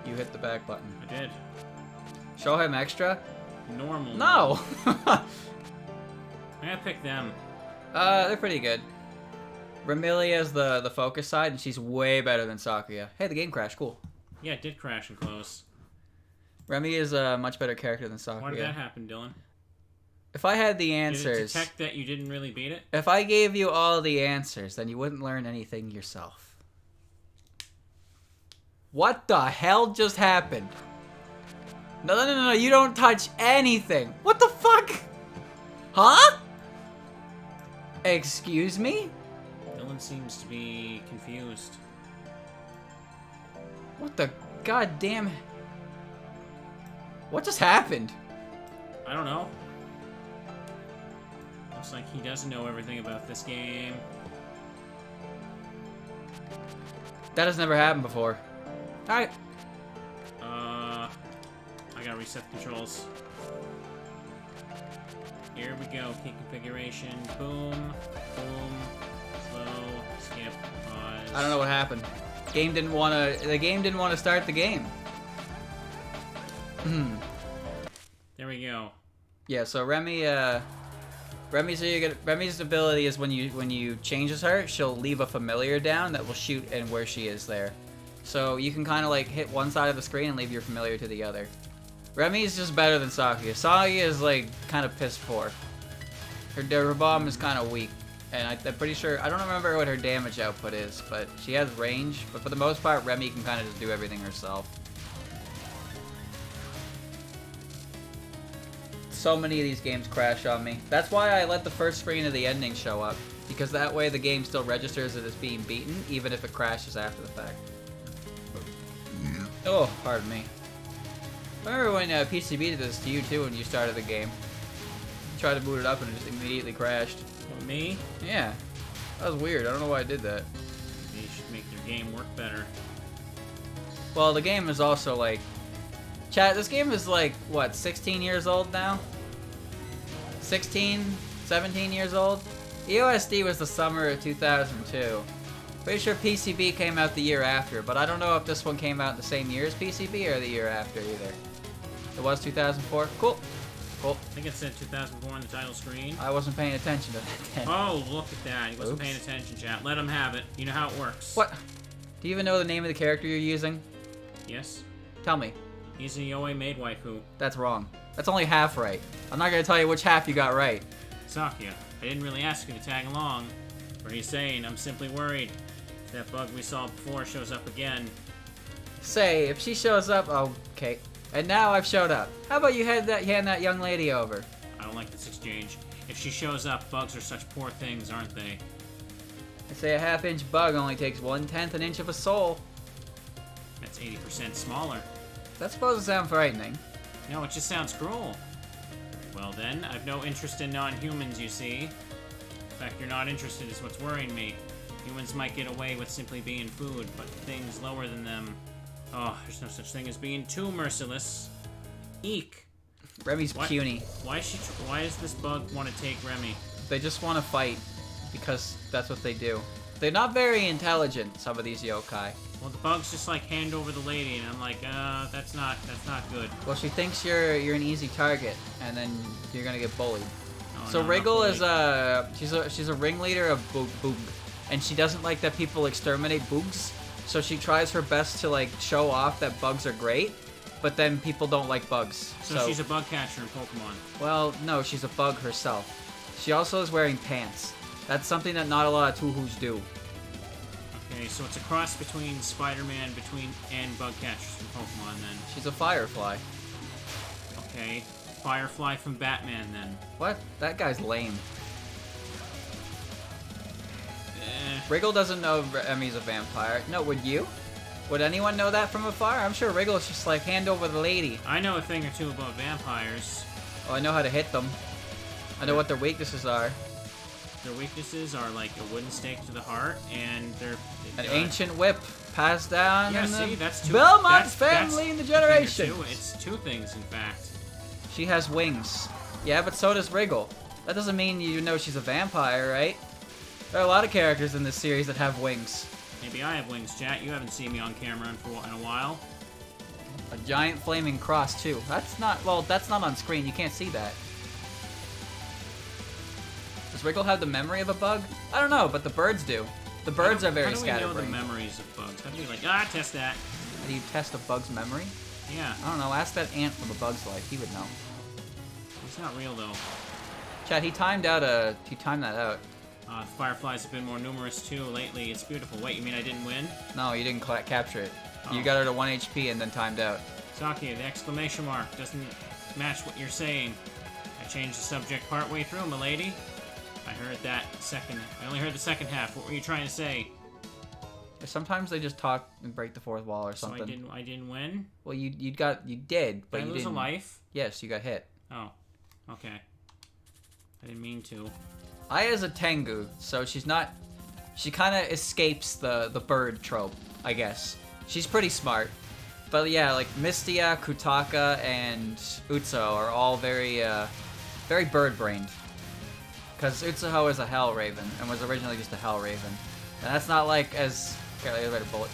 You hit the back button. I did. Show him extra? Normal. No! I gotta pick them. They're pretty good. Ramilia's the focus side, and she's way better than Sakuya. Hey, the game crashed. Cool. Yeah, it did crash and close. Remy is a much better character than Sakuya. Why did that happen, Dylan? If I had the Did it answers... detect that you didn't really beat it? If I gave you all the answers, then you wouldn't learn anything yourself. What the hell just happened? No, you don't touch anything. What the fuck? Huh? Excuse me? Dylan seems to be confused. What the goddamn... What just happened? I don't know. Looks like he doesn't know everything about this game. That has never happened before. Alright. I gotta reset the controls. Here we go. Key configuration. Boom. Boom. Slow. Skip. Pause. I don't know what happened. The game didn't want to start the game. There we go. Yeah, so Remy's ability is when you changes her, she'll leave a familiar down that will shoot and where she is there. So you can kind of like hit one side of the screen and leave your familiar to the other. Remy's just better than Sakuya. Sakuya is like kind of piss poor. Her bomb is kind of weak, and I'm pretty sure, I don't remember what her damage output is, but she has range. But for the most part, Remy can kind of just do everything herself. So many of these games crash on me. That's why I let the first screen of the ending show up, because that way the game still registers it as being beaten, even if it crashes after the fact. Oh, pardon me. I remember when PCB did this to you too when you started the game. You tried to boot it up and it just immediately crashed. What, me? Yeah. That was weird. I don't know why I did that. They should make their game work better. Well, the game is also like... Chat, this game is like, what, 16 years old now? 16? 17 years old? EOSD was the summer of 2002. Pretty sure PCB came out the year after, but I don't know if this one came out the same year as PCB or the year after either. It was 2004? Cool. Cool. I think it said 2004 on the title screen. I wasn't paying attention to that then. Oh, look at that. He wasn't Oops. paying attention, chat. Let him have it. You know how it works. What? Do you even know the name of the character you're using? Yes. Tell me. He's a Yoei maid waifu. That's wrong. That's only half right. I'm not gonna tell you which half you got right. Sakuya, I didn't really ask you to tag along. What are you saying? I'm simply worried. If that bug we saw before shows up again. Say, if she shows up... Oh, okay. And now I've showed up. How about you hand that young lady over? I don't like this exchange. If she shows up, bugs are such poor things, aren't they? I say a half-inch bug only takes 1/10 an inch of a soul. That's 80% smaller. That's supposed to sound frightening. No, it just sounds cruel. Well then, I've no interest in non-humans, you see. The fact you're not interested is what's worrying me. Humans might get away with simply being food, but things lower than them... Oh, there's no such thing as being too merciless. Eek. Remy's puny. Why does this bug want to take Remy? They just want to fight, because that's what they do. They're not very intelligent, some of these yokai. Well, the bug's just like hand over the lady, and I'm like, that's not good. Well, she thinks you're an easy target, and then you're gonna get bullied. Oh, So no, Wriggle not is bullied. she's a ringleader of Boog, and she doesn't like that people exterminate Boogs. So she tries her best to like show off that bugs are great, but then people don't like bugs. So she's a bug catcher in Pokemon. Well, no, she's a bug herself. She also is wearing pants. That's something that not a lot of Touhoos do. Okay, so it's a cross between Spider-Man and bug catchers from Pokemon then. She's a firefly. Okay, Firefly from Batman then. What? That guy's lame. Eh. Wriggle doesn't know Remy's a vampire. No, would you? Would anyone know that from afar? I'm sure Wriggle's just like, hand over the lady. I know a thing or two about vampires. Oh, I know how to hit them. I know what their weaknesses are. Their weaknesses are like a wooden stake to the heart, and they're... An ancient whip passed down Yeah, in see, the that's two... Belmont's that's family in the a thing or generation. two. It's two things, in fact. She has wings. Yeah, but so does Wriggle. That doesn't mean you know she's a vampire, right? There are a lot of characters in this series that have wings. Maybe I have wings, chat. You haven't seen me on camera in a while. A giant flaming cross, too. That's not, well, that's not on screen. You can't see that. Does Wriggle have the memory of a bug? I don't know, but the birds do. The birds are very scatterbrained. How do we know the memories of bugs? How do you like, test that? How do you test a bug's memory? Yeah. I don't know. Ask that ant from A Bug's Life. He would know. It's not real, though. Chad, he timed that out. The fireflies have been more numerous too lately. It's beautiful. Wait, you mean I didn't win? No, you didn't capture it. Oh. You got her to 1 HP and then timed out. Saki, the exclamation mark doesn't match what you're saying. I changed the subject partway through, milady. I heard that second. I only heard the second half. What were you trying to say? Sometimes they just talk and break the fourth wall or So something. I didn't win? Well, you did, but Did I you lose didn't. a life? Yes, you got hit. Oh, okay. I didn't mean to. Aya's a Tengu, so she's not. She kind of escapes the bird trope, I guess. She's pretty smart, but yeah, like Mistia, Kutaka, and Utsuho are all very very bird-brained. Because Utsuho is a Hell Raven and was originally just a Hell Raven, and that's not like as. Okay, wait a bullet.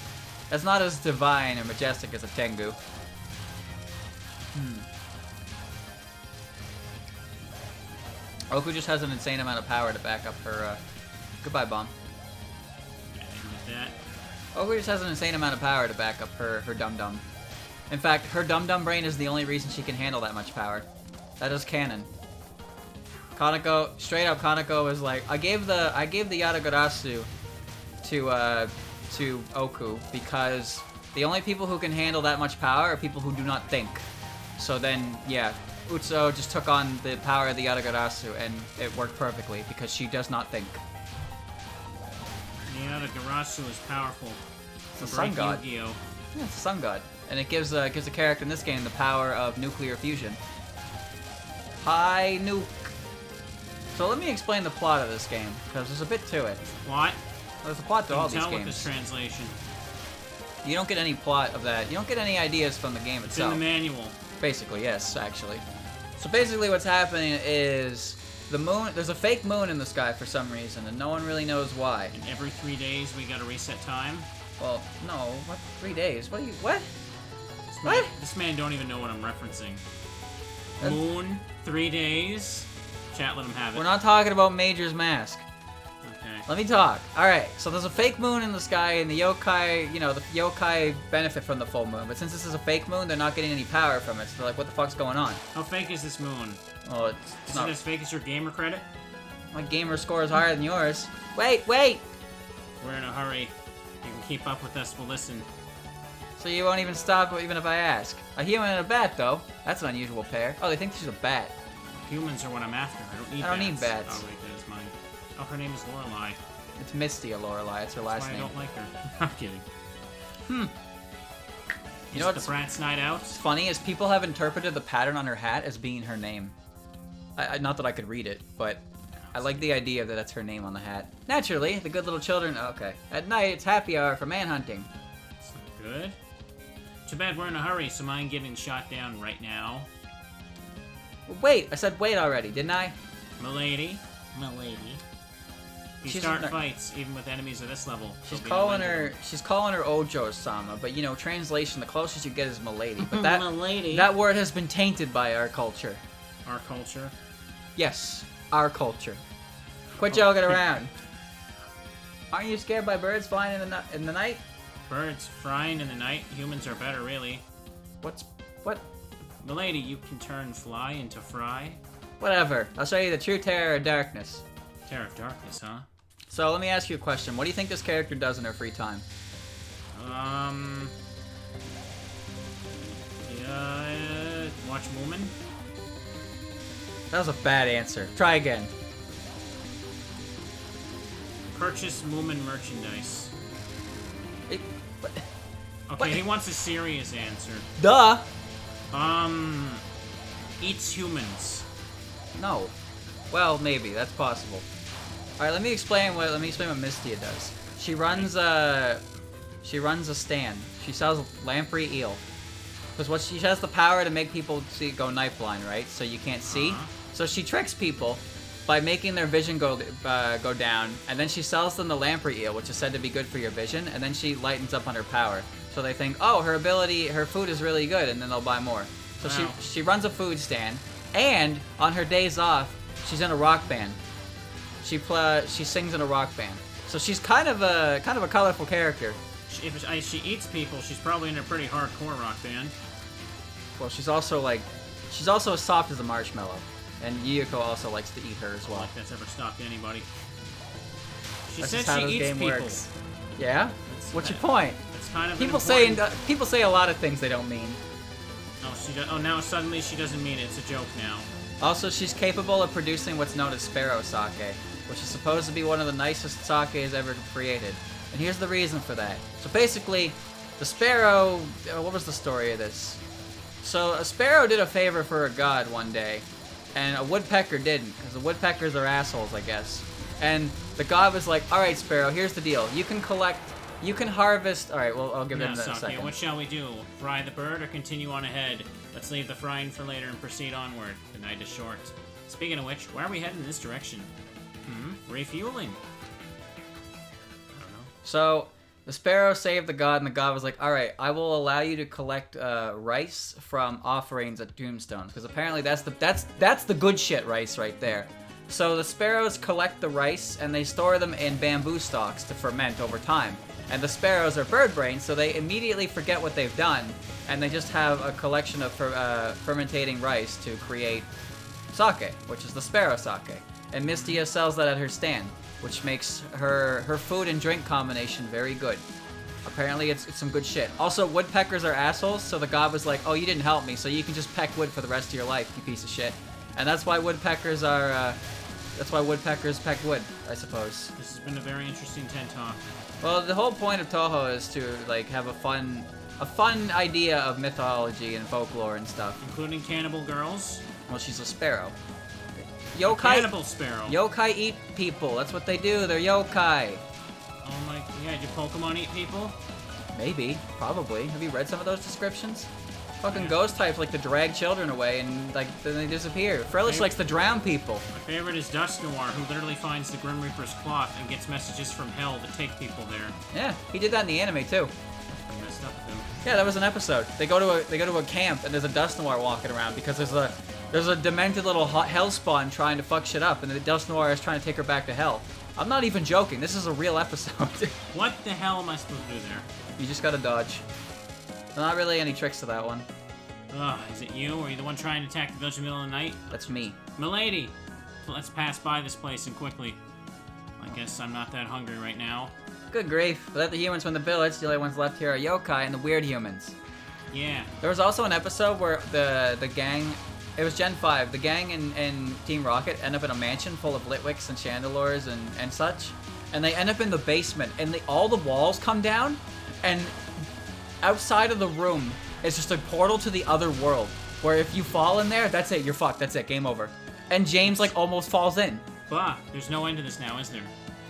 That's not as divine and majestic as a Tengu. Oku just has an insane amount of power to back up her, goodbye, bomb. Yeah, I didn't get that. Oku just has an insane amount of power to back up her dum-dum. In fact, her dum-dum brain is the only reason she can handle that much power. That is canon. Kaneko, straight up, Kaneko was like, I gave the Yatagarasu to Oku because the only people who can handle that much power are people who do not think. So then, yeah, Utsuho just took on the power of the Yatagarasu, and it worked perfectly because she does not think. The Yatagarasu is powerful. It's a sun god. Yu-Gi-Oh! Yeah, it's a sun god, and it gives a character in this game the power of nuclear fusion. High nuke. So let me explain the plot of this game because there's a bit to it. What? There's a plot to all Can these tell with games. this translation. You don't get any plot of that. You don't get any ideas from the game It's itself. in the manual. Basically, yes, actually. So basically what's happening is the moon, there's a fake moon in the sky for some reason, and no one really knows why. And every 3 days we gotta reset time. Well, no, what, 3 days? What? This man don't even know what I'm referencing. Uh, Moon, 3 days. Chat, let him have it. We're not talking about Major's Mask. Okay. Let me talk. Alright, so there's a fake moon in the sky, and the yokai, the yokai benefit from the full moon. But since this is a fake moon, they're not getting any power from it. So they're like, what the fuck's going on? How fake is this moon? Well, it's Is not. it as fake as your gamer credit? My gamer score is higher than yours. Wait! We're in a hurry. You can keep up with us, we'll listen. So you won't even stop even if I ask. A human and a bat, though. That's an unusual pair. Oh, they think she's a bat. Humans are what I'm after. I don't need I don't need bats. Oh, wait, that is mine. Oh, her name is Lorelei. It's Misty, Lorelei. It's her last That's why name. I don't like her. I'm kidding. You know Is it what's the Brat's Night Out? funny is people have interpreted the pattern on her hat as being her name. Not that I could read it, but I like the idea that that's her name on the hat. Naturally, the good little children. Okay. At night, it's happy hour for manhunting. That's not good. Too bad we're in a hurry, so mine getting shot down right now. Wait, I said wait already, didn't I? Milady. You She's start not- fights, even with enemies at this level. She's They'll be calling unlimited. her Ojo-sama, but translation, the closest you get is Milady. But Milady. that word has been tainted by our culture. Our culture. Yes, our culture. Quit joking around. Aren't you scared by birds flying in the night? Birds frying in the night. Humans are better, really. What? Milady, you can turn fly into fry. Whatever. I'll show you the true terror of darkness. Terror of darkness, huh? So let me ask you a question. What do you think this character does in her free time? Yeah, watch Moomin. That was a bad answer. Try again. Purchase Moomin merchandise. What? Okay, What? he wants a serious answer. Duh. Eats humans. No. Well, maybe that's possible. All right, let me explain what Mistia does. She runs a stand. She sells lamprey eel. Because she has the power to make people go night blind, right? So you can't see. So she tricks people by making their vision go down, and then she sells them the lamprey eel, which is said to be good for your vision, and then she lightens up on her power. So they think, oh, her food is really good, and then they'll buy more. So Wow. she runs a food stand, and on her days off, she's in a rock band. She sings in a rock band. So she's kind of a colorful character. If she eats people, she's probably in a pretty hardcore rock band. Well, she's also as soft as a marshmallow. And Yuyuko also likes to eat her as well. Like that's ever stopped anybody. She That's said just how she this eats game people. works. Yeah? That's What's your point? That's kind of People say a lot of things they don't mean. Oh, now suddenly she doesn't mean it. It's a joke now. Also, she's capable of producing what's known as sparrow sake, which is supposed to be one of the nicest sakes ever created. And here's the reason for that. So basically, the sparrow... what was the story of this? So a sparrow did a favor for a god one day, and a woodpecker didn't, because the woodpeckers are assholes, I guess. And the god was like, alright, sparrow, here's the deal. You can harvest... Alright, well, I'll give him that in a second. What shall we do? Fry the bird or continue on ahead? Let's leave the frying for later and proceed onward. The night is short. Speaking of which, why are we heading in this direction? Refueling. I don't know. So, the sparrow saved the god, and the god was like, alright, I will allow you to collect rice from offerings at tombstones, because apparently that's the good shit rice right there. So the sparrows collect the rice, and they store them in bamboo stalks to ferment over time. And the sparrows are bird brains, so they immediately forget what they've done, and they just have a collection of fermentating rice to create sake, which is the sparrow sake. And Mystia sells that at her stand, which makes her food and drink combination very good. Apparently it's some good shit. Also, woodpeckers are assholes, so the god was like, oh, you didn't help me, so you can just peck wood for the rest of your life, you piece of shit. And that's why woodpeckers are, that's why woodpeckers peck wood, I suppose. This has been a very interesting TED Talk. Well, the whole point of Touhou is to, like, have a fun idea of mythology and folklore and stuff. Including cannibal girls. Well, she's a sparrow. Yokai. Cannibal sparrow. Yokai eat people. That's what they do. They're yokai. Oh my, yeah, do Pokemon eat people? Maybe. Probably. Have you read some of those descriptions? Fucking ghost types like to drag children away and, like, then they disappear. Frelish likes to drown people. My favorite is Dust Noir, who literally finds the Grim Reaper's cloth and gets messages from hell to take people there. Yeah, he did that in the anime too. I messed up with him. Yeah, that was an episode. They go to a camp and there's a Dust Noir walking around because there's a demented little hell spawn trying to fuck shit up, and the Dust Noir is trying to take her back to hell. I'm not even joking. This is a real episode. What the hell am I supposed to do there? You just gotta dodge. Not really any tricks to that one. Ugh, is it you? Are you the one trying to attack the village in the middle of the night? That's me. Milady! Let's pass by this place and quickly. I guess I'm not that hungry right now. Good grief. Without the humans from the village, the only ones left here are yokai and the weird humans. Yeah. There was also an episode where the gang... It was Gen 5. The gang and Team Rocket end up in a mansion full of litwicks and chandelures and such. And they end up in the basement, and all the walls come down, and outside of the room is just a portal to the other world, where if you fall in there, that's it, you're fucked, that's it, game over. And James, like, almost falls in. Bah, there's no end to this now, is there?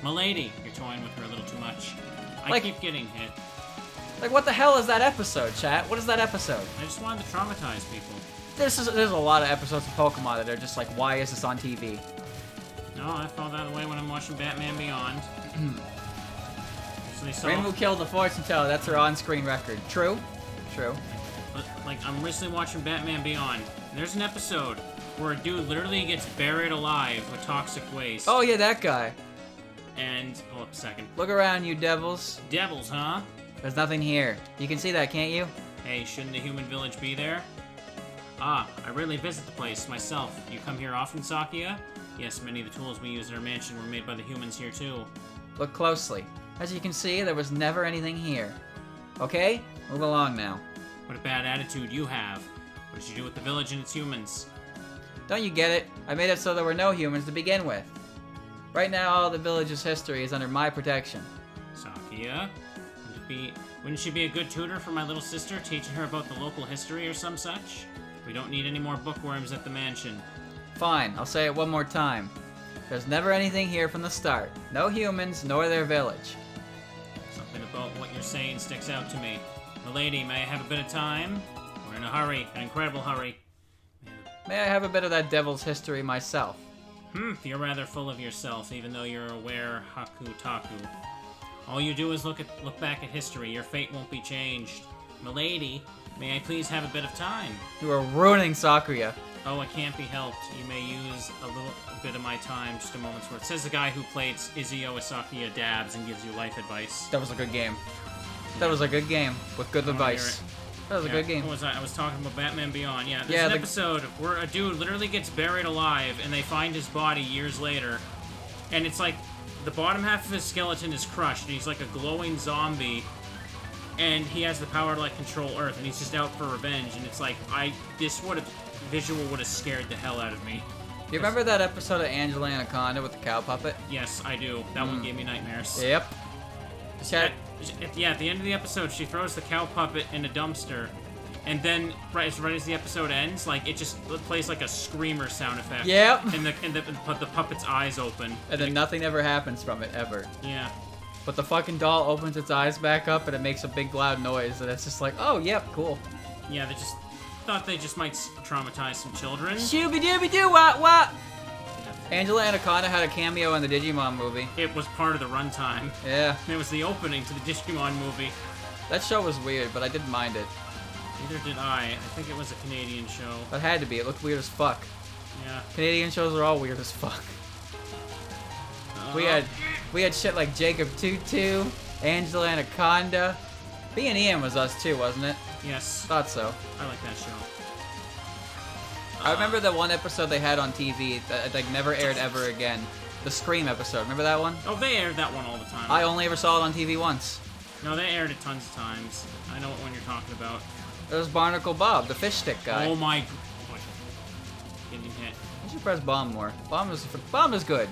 Milady, you're toying with her a little too much. I keep getting hit. Like, what the hell is that episode, chat? What is that episode? I just wanted to traumatize people. There's a lot of episodes of Pokemon that are just like, why is this on TV? No, I felt that way when I'm watching Batman Beyond. Rainbow killed the fortune teller. That's her on-screen record. True. True. But, like, I'm recently watching Batman Beyond. And there's an episode where a dude literally gets buried alive with toxic waste. Oh, yeah, that guy. And, hold up a second. Look around, you devils. Devils, huh? There's nothing here. You can see that, can't you? Hey, shouldn't the human village be there? Ah, I rarely visit the place myself. You come here often, Sakuya? Yes, many of the tools we use in our mansion were made by the humans here, too. Look closely. As you can see, there was never anything here. Okay? Move along now. What a bad attitude you have. What did you do with the village and its humans? Don't you get it? I made it so there were no humans to begin with. Right now, all the village's history is under my protection. Sakuya? Wouldn't she be a good tutor for my little sister, teaching her about the local history or some such? We don't need any more bookworms at the mansion. Fine, I'll say it one more time. There's never anything here from the start. No humans, nor their village. Something about what you're saying sticks out to me. Milady, may I have a bit of time? We're in a hurry, an incredible hurry. May I have a bit of that devil's history myself? You're rather full of yourself, even though you're aware Haku Taku. All you do is look back at history. Your fate won't be changed. Milady, may I please have a bit of time? You are ruining Sakuya. Oh, it can't be helped. You may use a bit of my time, just a moment's worth. Says the guy who played Izuyo Sakuya dabs and gives you life advice. That was a good game. That was a good game with good advice. That was a good game. What was I was talking about Batman Beyond. Yeah, there's Yeah, an episode where a dude literally gets buried alive, and they find his body years later, and it's like the bottom half of his skeleton is crushed, and he's like a glowing zombie, and he has the power to like control Earth, and he's just out for revenge. And it's like this visual would have scared the hell out of me. You remember that episode of Angela Anaconda with the cow puppet? Yes, I do. That one gave me nightmares. Yep. Chat. At the end of the episode, she throws the cow puppet in a dumpster, and then right as the episode ends, like it just plays like a screamer sound effect. Yep. And the puppet's eyes open. And then nothing ever happens from it ever. Yeah. But the fucking doll opens its eyes back up and it makes a big loud noise, and it's just like, oh, yep, cool. Yeah, they just thought they just might traumatize some children. Shooby dooby doo wop wop. Angela Anaconda had a cameo in the Digimon movie. It was part of the runtime. Yeah. It was the opening to the Digimon movie. That show was weird, but I didn't mind it. Neither did I. I think it was a Canadian show. It had to be. It looked weird as fuck. Yeah. Canadian shows are all weird as fuck. We had shit like Jacob Tutu, Angela Anaconda. B and Ian was us too, wasn't it? Yes. Thought so. I like that show. I remember the one episode they had on TV that like never aired ever again. The Scream episode. Remember that one? Oh, they aired that one all the time. I only ever saw it on TV once. No, they aired it tons of times. I know what one you're talking about. It was Barnacle Bob, the fish stick guy. Oh my... What? Getting hit. You should press bomb more. Bomb is good.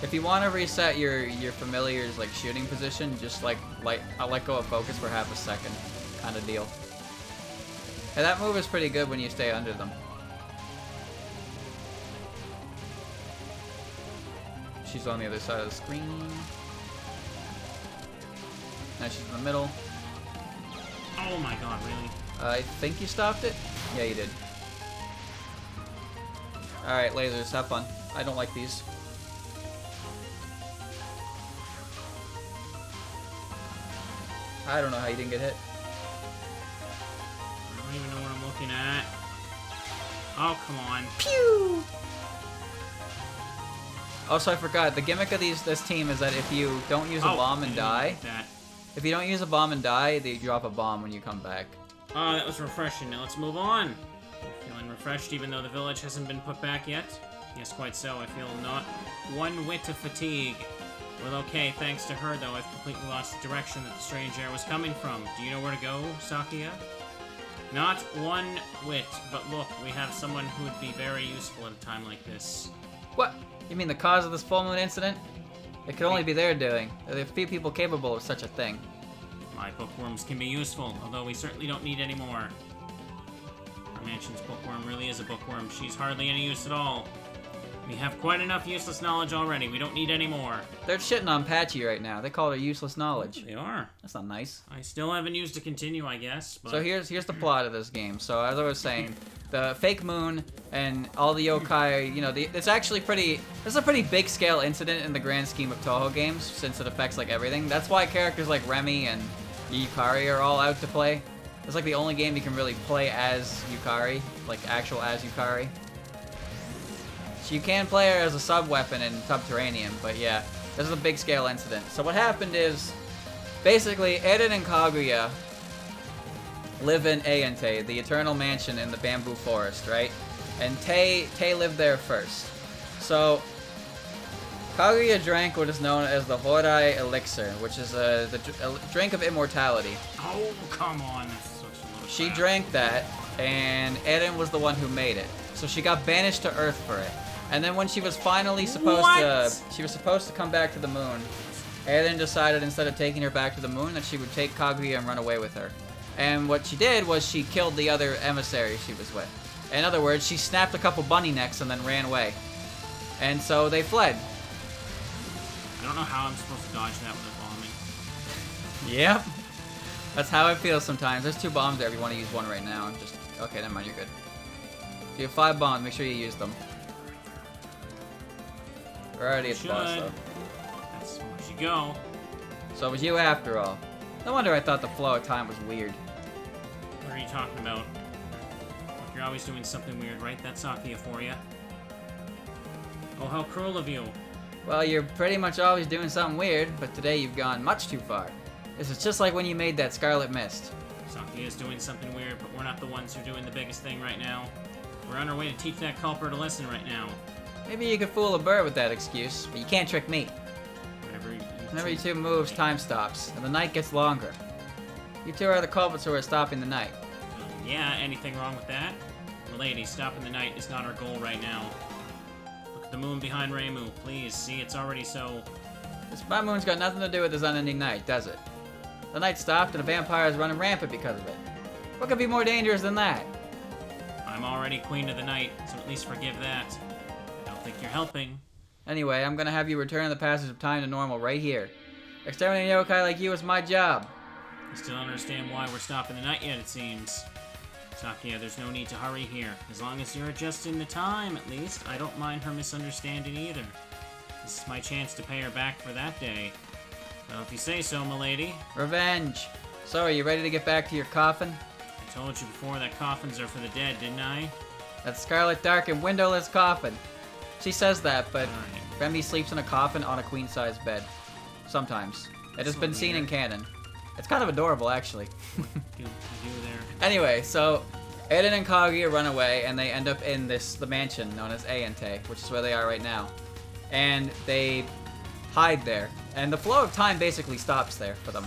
If you want to reset your familiar's like shooting position, just I'll let go of focus for half a second, kind of deal. And that move is pretty good when you stay under them. She's on the other side of the screen. Now she's in the middle. Oh my god, really? I think you stopped it? Yeah, you did. Alright, lasers, have fun. I don't like these. I don't know how you didn't get hit. I don't even know what I'm looking at. Oh, come on. Pew! Also, I forgot, the gimmick of this team is that if you don't use a bomb and die, if you don't use a bomb and die, they drop a bomb when you come back. Oh, that was refreshing. Now let's move on. Feeling refreshed even though the village hasn't been put back yet? Yes, quite so. I feel not one whit of fatigue. Well, okay, thanks to her, though, I've completely lost the direction that the strange air was coming from. Do you know where to go, Sakia? Not one whit, but look, we have someone who would be very useful at a time like this. What? You mean the cause of this full moon incident? It could only be their doing. There are few people capable of such a thing. My bookworms can be useful, although we certainly don't need any more. Our mansion's bookworm really is a bookworm. She's hardly any use at all. We have quite enough useless knowledge already. We don't need any more. They're shitting on Patchy right now. They call her useless knowledge. They are. That's not nice. I still have a news to continue, I guess. But... So here's the plot of this game. So as I was saying, the fake moon and all the yokai, you know, it's actually pretty. This is a pretty big scale incident in the grand scheme of Touhou games, since it affects like everything. That's why characters like Remy and Yukari are all out to play. It's like the only game you can really play as Yukari, like actual as Yukari. So you can play her as a sub-weapon in Subterranean, but yeah, this is a big-scale incident. So what happened is, basically, Eren and Kaguya live in Ayante, the Eternal Mansion in the Bamboo Forest, right? And Tay lived there first. So, Kaguya drank what is known as the Horai Elixir, which is a drink of immortality. Oh, come on. That's such a little She crap. drank that, and Eren was the one who made it. So she got banished to Earth for it. And then when she was finally supposed to come back to the moon, Eren decided instead of taking her back to the moon that she would take Kaguya and run away with her. And what she did was she killed the other emissary she was with. In other words, she snapped a couple bunny necks and then ran away. And so they fled. I don't know how I'm supposed to dodge that with a bombing. Yep. That's how it feels sometimes. There's 2 bombs there if you want to use one right now. Okay, never mind, you're good. If you have 5 bombs, make sure you use them. We're already at the boss, though. That's where she go. So it was you after all. No wonder I thought the flow of time was weird. What are you talking about? Look, you're always doing something weird, right? That's Sakia for you. Oh, how cruel of you. Well, you're pretty much always doing something weird, but today you've gone much too far. This is just like when you made that Scarlet Mist. Sakuya's doing something weird, but we're not the ones who are doing the biggest thing right now. We're on our way to teach that culprit a lesson right now. Maybe you could fool a bird with that excuse, but you can't trick me. Whenever you two moves, time stops, and the night gets longer. You two are the culprits who are stopping the night. Yeah, anything wrong with that? Milady, stopping the night is not our goal right now. Look at the moon behind Reimu, please. See, it's already so... This my moon's got nothing to do with this unending night, does it? The night stopped and a vampire is running rampant because of it. What could be more dangerous than that? I'm already queen of the night, so at least forgive that. I don't think you're helping. Anyway, I'm gonna have you return the passage of time to normal right here. Exterminating yokai like you is my job. You still don't understand why we're stopping the night yet, it seems. Sakuya, there's no need to hurry here. As long as you're adjusting the time, at least, I don't mind her misunderstanding either. This is my chance to pay her back for that day. Well, if you say so, milady. Revenge. So, are you ready to get back to your coffin? I told you before that coffins are for the dead, didn't I? That scarlet, dark, and windowless coffin. She says that, but Fine. Remy sleeps in a coffin on a queen-size bed. Sometimes. It has been seen in canon. It's kind of adorable, actually. You do there. Anyway, so Eren and Kaguya run away, and they end up in the mansion known as Ayante, which is where they are right now. And they hide there. And the flow of time basically stops there for them.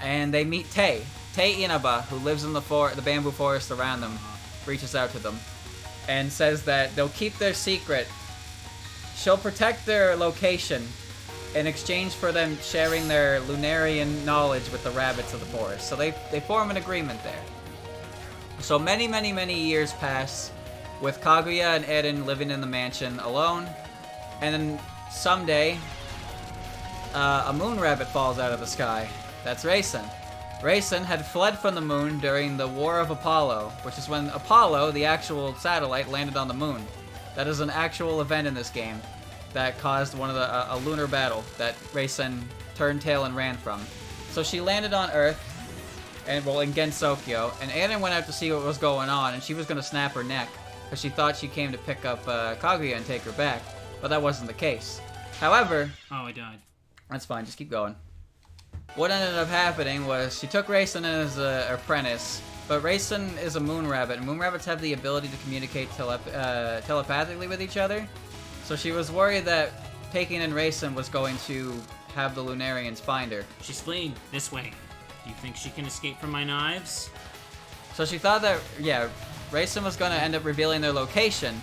And they meet Tei Inaba, who lives in the bamboo forest around them, reaches out to them, and says that they'll keep their secret. She'll protect their location in exchange for them sharing their Lunarian knowledge with the rabbits of the forest. So they form an agreement there. So many, many, many years pass with Kaguya and Eren living in the mansion alone. And then someday, a moon rabbit falls out of the sky. That's Raisin. Raisin had fled from the moon during the War of Apollo, which is when Apollo, the actual satellite, landed on the moon. That is an actual event in this game that caused a lunar battle that Raisin turned tail and ran from. So she landed on Earth, in Gensokyo, and Eren went out to see what was going on, and she was going to snap her neck, because she thought she came to pick up Kaguya and take her back, but that wasn't the case. However... Oh, I died. That's fine, just keep going. What ended up happening was she took Raisin as an apprentice, but Raisin is a moon rabbit, and moon rabbits have the ability to communicate telepathically with each other. So she was worried that taking in Raisin was going to have the Lunarians find her. She's fleeing this way. Do you think she can escape from my knives? So she thought that, yeah, Raisin was going to end up revealing their location.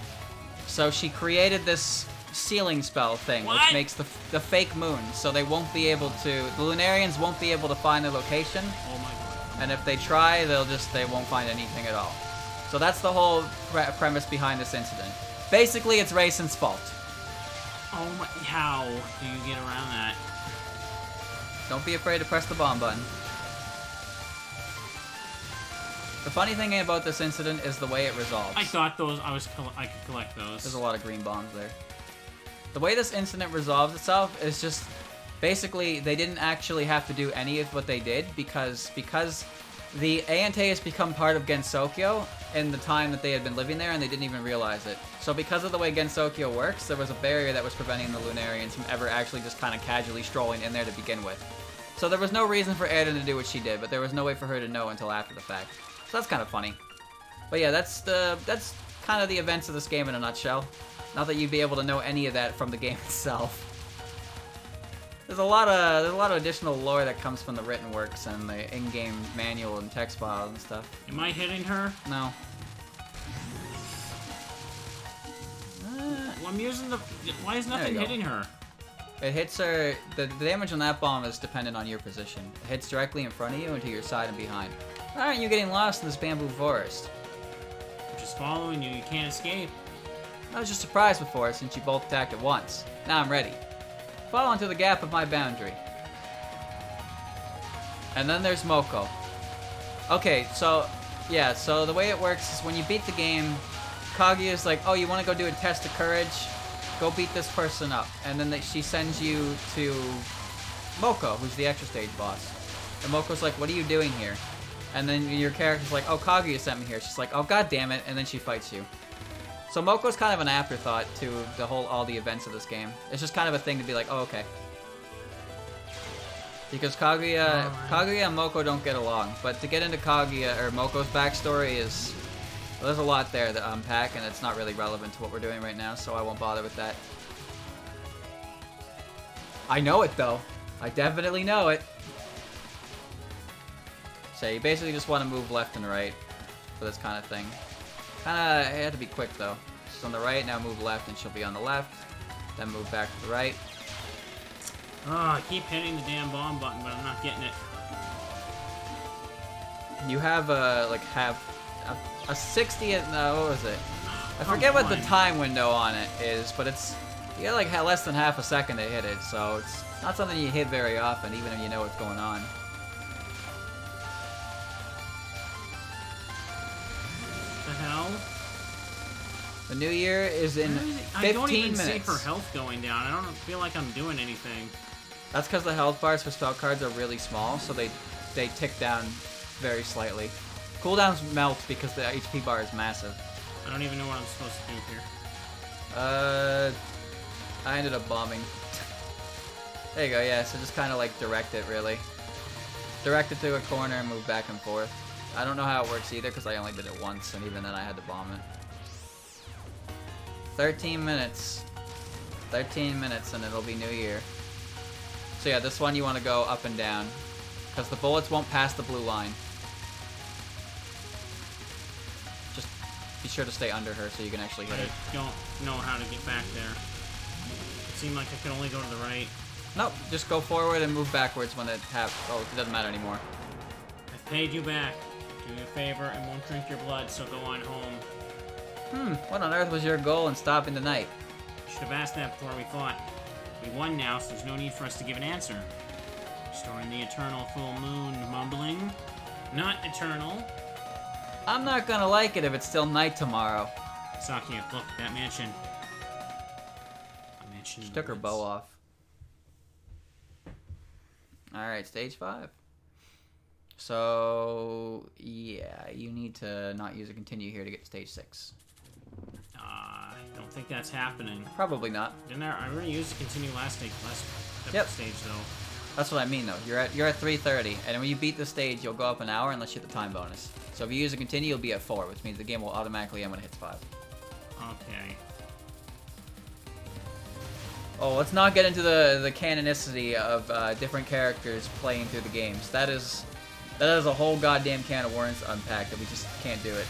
So she created this sealing spell thing, which makes the fake moon, so they won't be able to, the Lunarians won't be able to find their location. Oh my god. And if they try, they won't find anything at all. So that's the whole premise behind this incident. Basically, it's Raisin's fault. Oh my, how do you get around that? Don't be afraid to press the bomb button. The funny thing about this incident is the way it resolves. I thought those, I could collect those. There's a lot of green bombs there. The way this incident resolves itself is just, basically, they didn't actually have to do any of what they did because the Ayante has become part of Gensokyo in the time that they had been living there, and they didn't even realize it. So because of the way Gensokyo works, there was a barrier that was preventing the Lunarians from ever actually just kind of casually strolling in there to begin with. So there was no reason for Eren to do what she did, but there was no way for her to know until after the fact. So that's kind of funny. But yeah, that's kind of the events of this game in a nutshell. Not that you'd be able to know any of that from the game itself. There's a lot of additional lore that comes from the written works and the in-game manual and text files and stuff. Am I hitting her? No. Well, I'm using the... Why is nothing hitting her? It hits her... The damage on that bomb is dependent on your position. It hits directly in front of you and to your side and behind. Why aren't you getting lost in this bamboo forest? I'm just following you. You can't escape. I was just surprised before since you both attacked at once. Now I'm ready. Fall into the gap of my boundary. And then there's Moko. Okay, so... Yeah, so the way it works is when you beat the game, Kaguya's like, oh, you want to go do a test of courage? Go beat this person up. And then she sends you to Moko, who's the extra stage boss. And Moko's like, what are you doing here? And then your character's like, oh, Kaguya sent me here. She's like, oh, god damn it. And then she fights you. So Moko's kind of an afterthought to all the events of this game. It's just kind of a thing to be like, oh, okay. Because Kaguya and Moko don't get along, but to get into Kaguya or Moko's backstory is, well, there's a lot there to unpack, and it's not really relevant to what we're doing right now, so I won't bother with that. I know it though. I definitely know it. So you basically just want to move left and right for this kind of thing. Kinda, it had to be quick though. She's on the right, now move left and she'll be on the left. Then move back to the right. Oh, I keep hitting the damn bomb button, but I'm not getting it. You have a 60th, no, what was it? I forget what the time window on it is, but it's, you got like less than half a second to hit it, so it's not something you hit very often, even if you know what's going on. The hell? The new year is in 15 minutes. I don't even see her health going down. I don't feel like I'm doing anything. That's because the health bars for spell cards are really small, so they tick down very slightly. Cooldowns melt because the HP bar is massive. I don't even know what I'm supposed to do here. I ended up bombing. There you go, yeah, so just kind of like direct it, really. Direct it to a corner and move back and forth. I don't know how it works either, because I only did it once, and even then I had to bomb it. 13 minutes. 13 minutes, and it'll be New Year. So yeah, this one you want to go up and down, because the bullets won't pass the blue line. Just be sure to stay under her so you can actually hit her. I don't know how to get back there. It seemed like I could only go to the right. Nope, just go forward and move backwards when it happens. Oh, it doesn't matter anymore. I paid you back. Do me a favor and won't drink your blood, so go on home. What on earth was your goal in stopping the night? Should have asked that before we fought. We won now, so there's no need for us to give an answer. Restoring the eternal full moon, mumbling. Not eternal. I'm not gonna like it if it's still night tomorrow. Sakia, look, that mansion. A mansion. She took her bow off. Alright, stage 5. So, yeah, you need to not use a continue here to get to stage 6. I don't think that's happening. Probably not. Didn't I already used to continue last stage though. That's what I mean though. You're at 3:30, and when you beat the stage, you'll go up an hour unless you hit the time bonus. So if you use a continue, you'll be at 4, which means the game will automatically end when it hits 5. Okay. Oh, let's not get into the canonicity of different characters playing through the games. That is a whole goddamn can of worms to unpack that we just can't do it.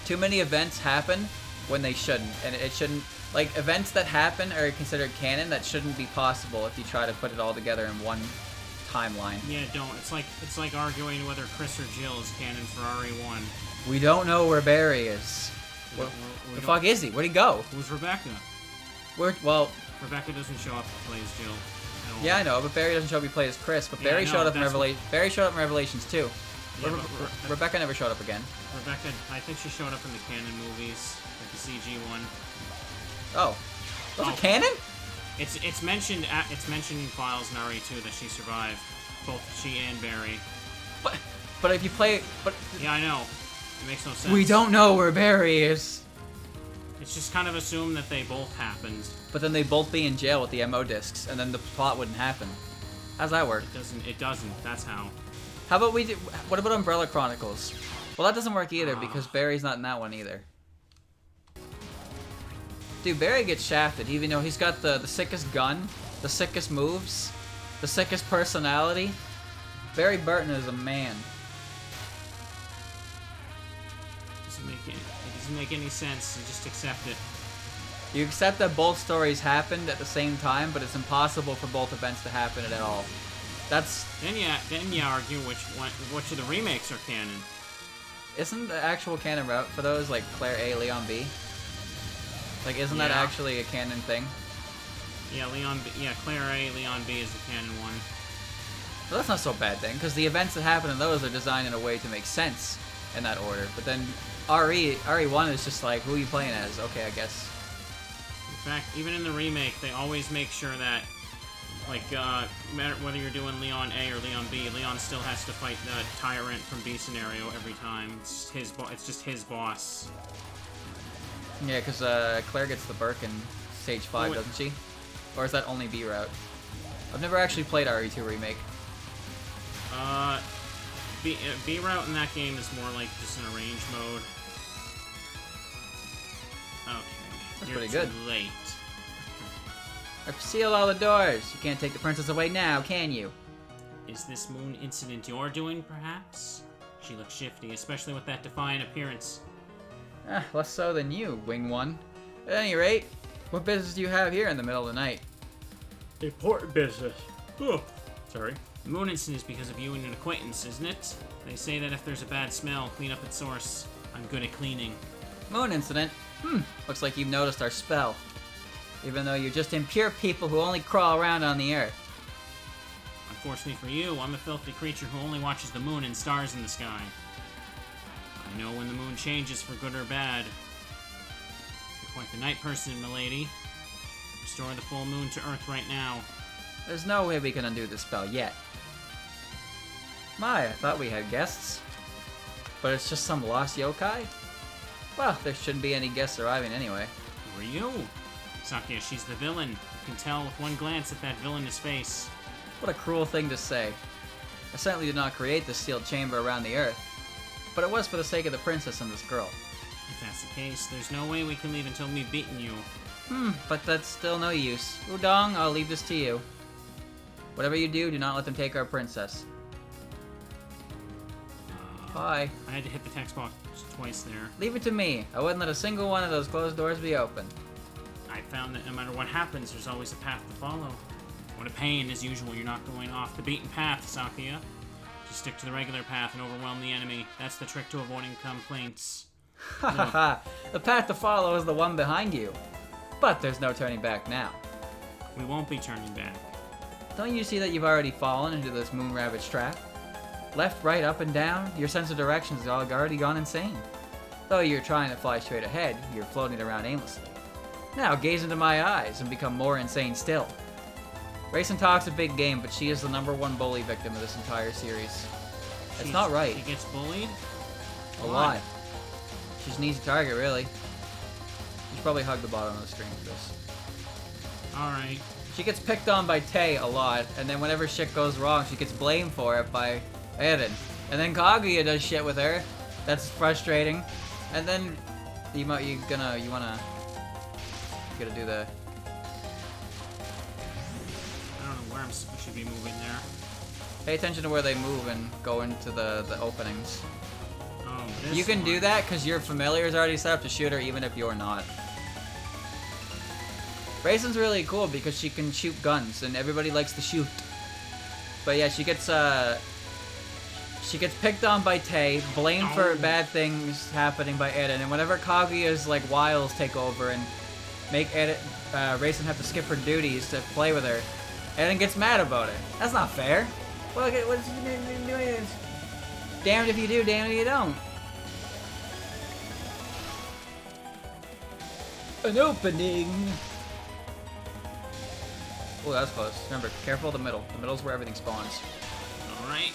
Too many events happen when they shouldn't, and it shouldn't. Like, events that happen are considered canon that shouldn't be possible if you try to put it all together in one timeline. Yeah, don't. It's like arguing whether Chris or Jill is canon for RE1. We don't know where Barry is. Where the fuck is he? Where'd he go? Who's Rebecca? Well, Rebecca doesn't show up and plays Jill. Yeah, I know, but Barry doesn't show up. He plays Chris, but Barry showed up in Revelations too. Yeah, Rebecca never showed up again. Rebecca, I think she showed up in the canon movies, like the CG one. Oh, those are canon? It's mentioned in files in RE2 that she survived, both she and Barry. But if you play, yeah, I know, it makes no sense. We don't know where Barry is. It's just kind of assumed that they both happened. But then they both be in jail with the MO discs, and then the plot wouldn't happen. How's that work? It doesn't. That's how. How about what about Umbrella Chronicles? Well, that doesn't work either because Barry's not in that one either. Dude, Barry gets shafted even though he's got the sickest gun, the sickest moves, the sickest personality. Barry Burton is a man. It doesn't make any sense. You just accept it. You accept that both stories happened at the same time, but it's impossible for both events to happen at all. That's... Then you argue which of the remakes are canon. Isn't the actual canon route for those like Claire A, Leon B? Like, isn't that actually a canon thing? Yeah, Claire A, Leon B is the canon one. Well, that's not so bad then, because the events that happen in those are designed in a way to make sense in that order. But then RE1 is just like, who are you playing as? Okay, I guess. In fact, even in the remake, they always make sure that, like, matter whether you're doing Leon A or Leon B, Leon still has to fight the tyrant from B scenario every time. It's just his boss. Yeah, because Claire gets the Burke in Stage 5, Oh, doesn't she? Or is that only B route? I've never actually played RE2 Remake. B route in that game is more like just an arrange mode. Okay. That's You're pretty too good. late. I've sealed all the doors. You can't take the princess away now, can you? Is this moon incident you're doing, perhaps? She looks shifty, especially with that defiant appearance. Less so than you, Wing One. At any rate, what business do you have here in the middle of the night? Important business. Oh, sorry. The moon incident is because of you and an acquaintance, isn't it? They say that if there's a bad smell, clean up its source. I'm good at cleaning. Moon incident? Looks like you've noticed our spell. Even though you're just impure people who only crawl around on the earth. Unfortunately for you, I'm a filthy creature who only watches the moon and stars in the sky. I know when the moon changes for good or bad. You're quite the night person, milady. Restore the full moon to Earth right now. There's no way we can undo this spell yet. My, I thought we had guests. But it's just some lost yokai? Well, there shouldn't be any guests arriving anyway. Who are you? Sakuya, she's the villain. You can tell with one glance at that villainous face. What a cruel thing to say. I certainly did not create this sealed chamber around the earth. But it was for the sake of the princess and this girl. If that's the case, there's no way we can leave until we've beaten you. But that's still no use. Udong, I'll leave this to you. Whatever you do, do not let them take our princess. Bye. I had to hit the text box twice there. Leave it to me. I wouldn't let a single one of those closed doors be open. I found that no matter what happens, there's always a path to follow. What a pain, as usual, you're not going off the beaten path, Sakuya. Just stick to the regular path and overwhelm the enemy. That's the trick to avoiding complaints. Ha ha ha. The path to follow is the one behind you. But there's no turning back now. We won't be turning back. Don't you see that you've already fallen into this moon rabbit's trap? Left, right, up, and down, your sense of direction has already gone insane. Though you're trying to fly straight ahead, you're floating around aimlessly. Now gaze into my eyes and become more insane still. Racing talks a big game, but she is the #1 bully victim of this entire series. It's not right. She gets bullied? A lot. She's an easy target, really. You should probably hug the bottom of the screen for this. Alright. She gets picked on by Tay a lot, and then whenever shit goes wrong, she gets blamed for it by Eren. And then Kaguya does shit with her. That's frustrating. And then you gotta do the. I don't know where we should be moving there. Pay attention to where they move and go into the openings. Oh, this You can one. do that because your familiar is already set up to shoot her, even if you're not. Raisin's really cool because she can shoot guns, and everybody likes to shoot. But yeah, she gets picked on by Tay, blamed for bad things happening by Eren, and whenever Kaguya's like wiles take over and make Raisin have to skip her duties to play with her, Eren gets mad about it. That's not fair. Well, what's doing? Damned if you do, damned if you don't. An opening. Oh, that was close. Remember, careful of the middle. The middle's where everything spawns. Alright.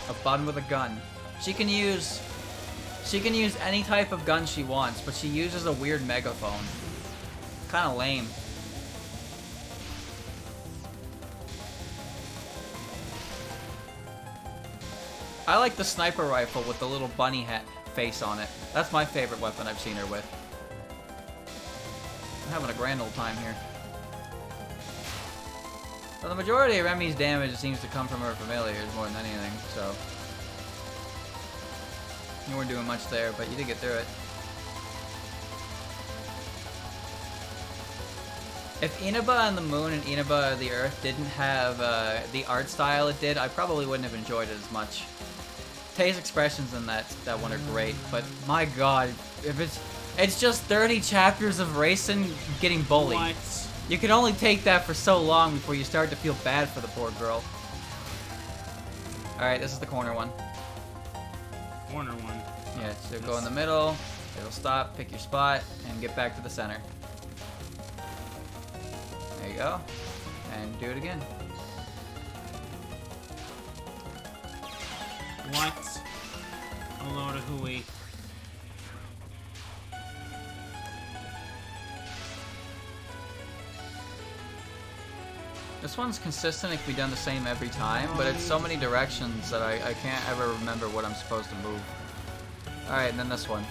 A button with a gun. She can use any type of gun she wants, but she uses a weird megaphone. Kinda lame. I like the sniper rifle with the little bunny hat face on it. That's my favorite weapon I've seen her with. I'm having a grand old time here. So the majority of Remy's damage seems to come from her familiars more than anything, so... You weren't doing much there, but you did get through it. If Inaba and the Moon and Inaba the Earth didn't have the art style it did, I probably wouldn't have enjoyed it as much. Tay's expressions in that one are great, but my god, if it's just 30 chapters of Raisin getting bullied. What? You can only take that for so long before you start to feel bad for the poor girl. Alright, this is the corner one. Corner one. Yeah, so go in the middle, it'll stop, pick your spot, and get back to the center. There you go. And do it again. What? Hello to Hui. This one's consistent. It can be done the same every time, but it's so many directions that I can't ever remember what I'm supposed to move. Alright, and then this one.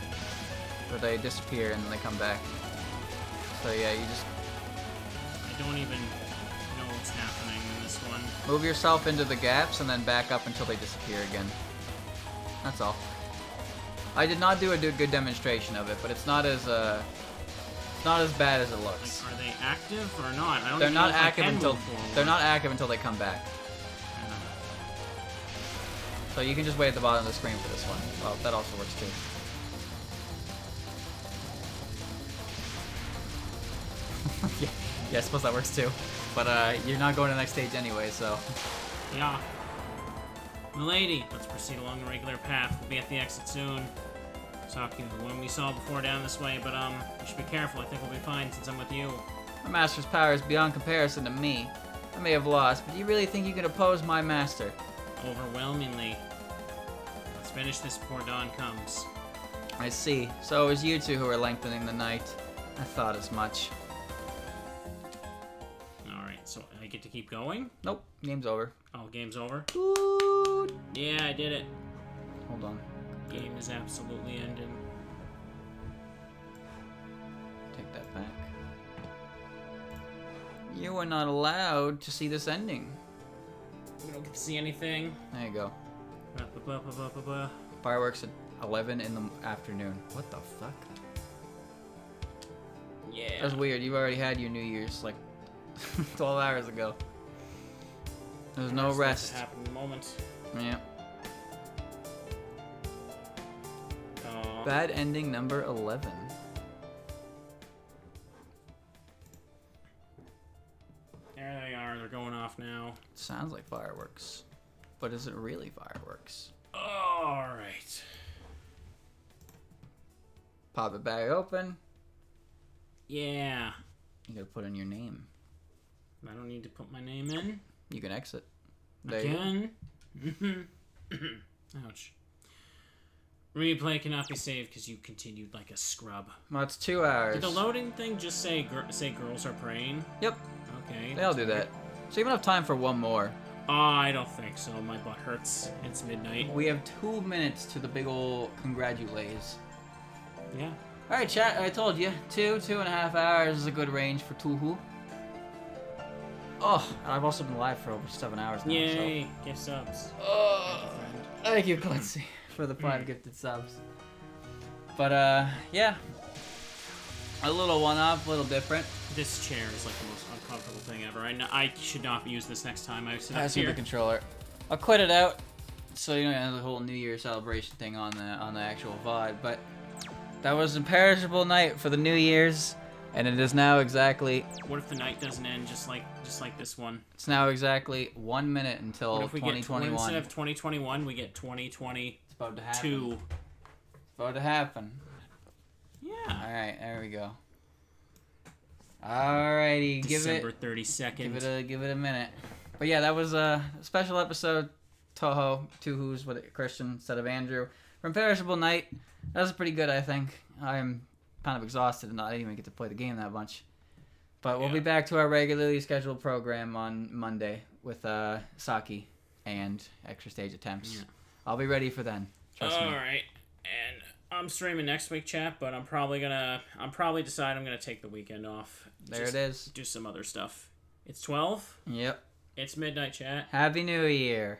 Where they disappear and then they come back. So yeah, you just I don't even know what's happening in this one. move yourself into the gaps and then back up until they disappear again. That's all. I did not do a good demonstration of it, but it's not as bad as it looks. Like, are they active or not? I don't They're even not know if I active can until move forward. they're not active until they come back. So you can just wait at the bottom of the screen for this one. Well, that also works too. yeah, I suppose that works too. But you're not going to the next stage anyway, so. Yeah. Milady, let's proceed along the regular path. We'll be at the exit soon. Talking to the one we saw before down this way, but we should be careful. I think we'll be fine since I'm with you. My master's power is beyond comparison to me. I may have lost, but do you really think you can oppose my master? Overwhelmingly. Let's finish this before dawn comes. I see. So it was you two who were lengthening the night. I thought as much. Alright, so I get to keep going? Nope, game's over. Oh, game's over? Ooh. Yeah, I did it. Hold on. Game is absolutely ended. Take that back. You were not allowed to see this ending. We don't get to see anything. There you go. Ba-ba-ba-ba-ba-ba. Fireworks at 11 in the afternoon. What the fuck? Yeah. That's weird. You've already had your New Year's like 12 hours ago. There's no rest. Happen in a moment. Yeah. Oh. Bad ending number 11. There they are. They're going off now. Sounds like fireworks. But is it really fireworks? Alright. Pop it back open. Yeah. You gotta put in your name. I don't need to put my name in. You can exit. There you go. Again? Ouch. Replay cannot be saved because you continued like a scrub. Well, it's 2 hours. Did the loading thing just say girls are praying? Yep. Okay. They all do that. So you have enough time for one more. I don't think so. My butt hurts. It's midnight. We have 2 minutes to the big ol' congratulations. Yeah. Alright, chat, I told you. 2.5 hours is a good range for Touhou. Oh, I've also been live for over 7 hours now. Yay. Gift subs. So. Thank you, Clancy, for the 5 gifted subs. But, yeah. A little one-off, a little different. This chair is like the most uncomfortable thing ever. I should not use this next time I sit up Pass me here. the controller. I'll quit it out, so you don't have the whole New Year celebration thing on the actual VOD. But that was an imperishable night for the New Year's, and it is now exactly. What if the night doesn't end just like this one? It's now exactly 1 minute until What if we get 2021. instead of 2021, we get 2022? It's about to happen. It's about to happen. Yeah. All right, there we go. Alrighty, December 32nd. give it a minute. But yeah, that was a special episode. Touhou's with Christian instead of Andrew. For Imperishable Night, that was pretty good, I think. I'm kind of exhausted and I didn't even get to play the game that much. But we'll be back to our regularly scheduled program on Monday with Saki and extra stage attempts. Yeah. I'll be ready for then. Trust me. Alright. And I'm streaming next week, chat, but I'm probably decide I'm gonna take the weekend off. There Just it is. Do some other stuff. It's 12. Yep. It's midnight, chat. Happy New Year.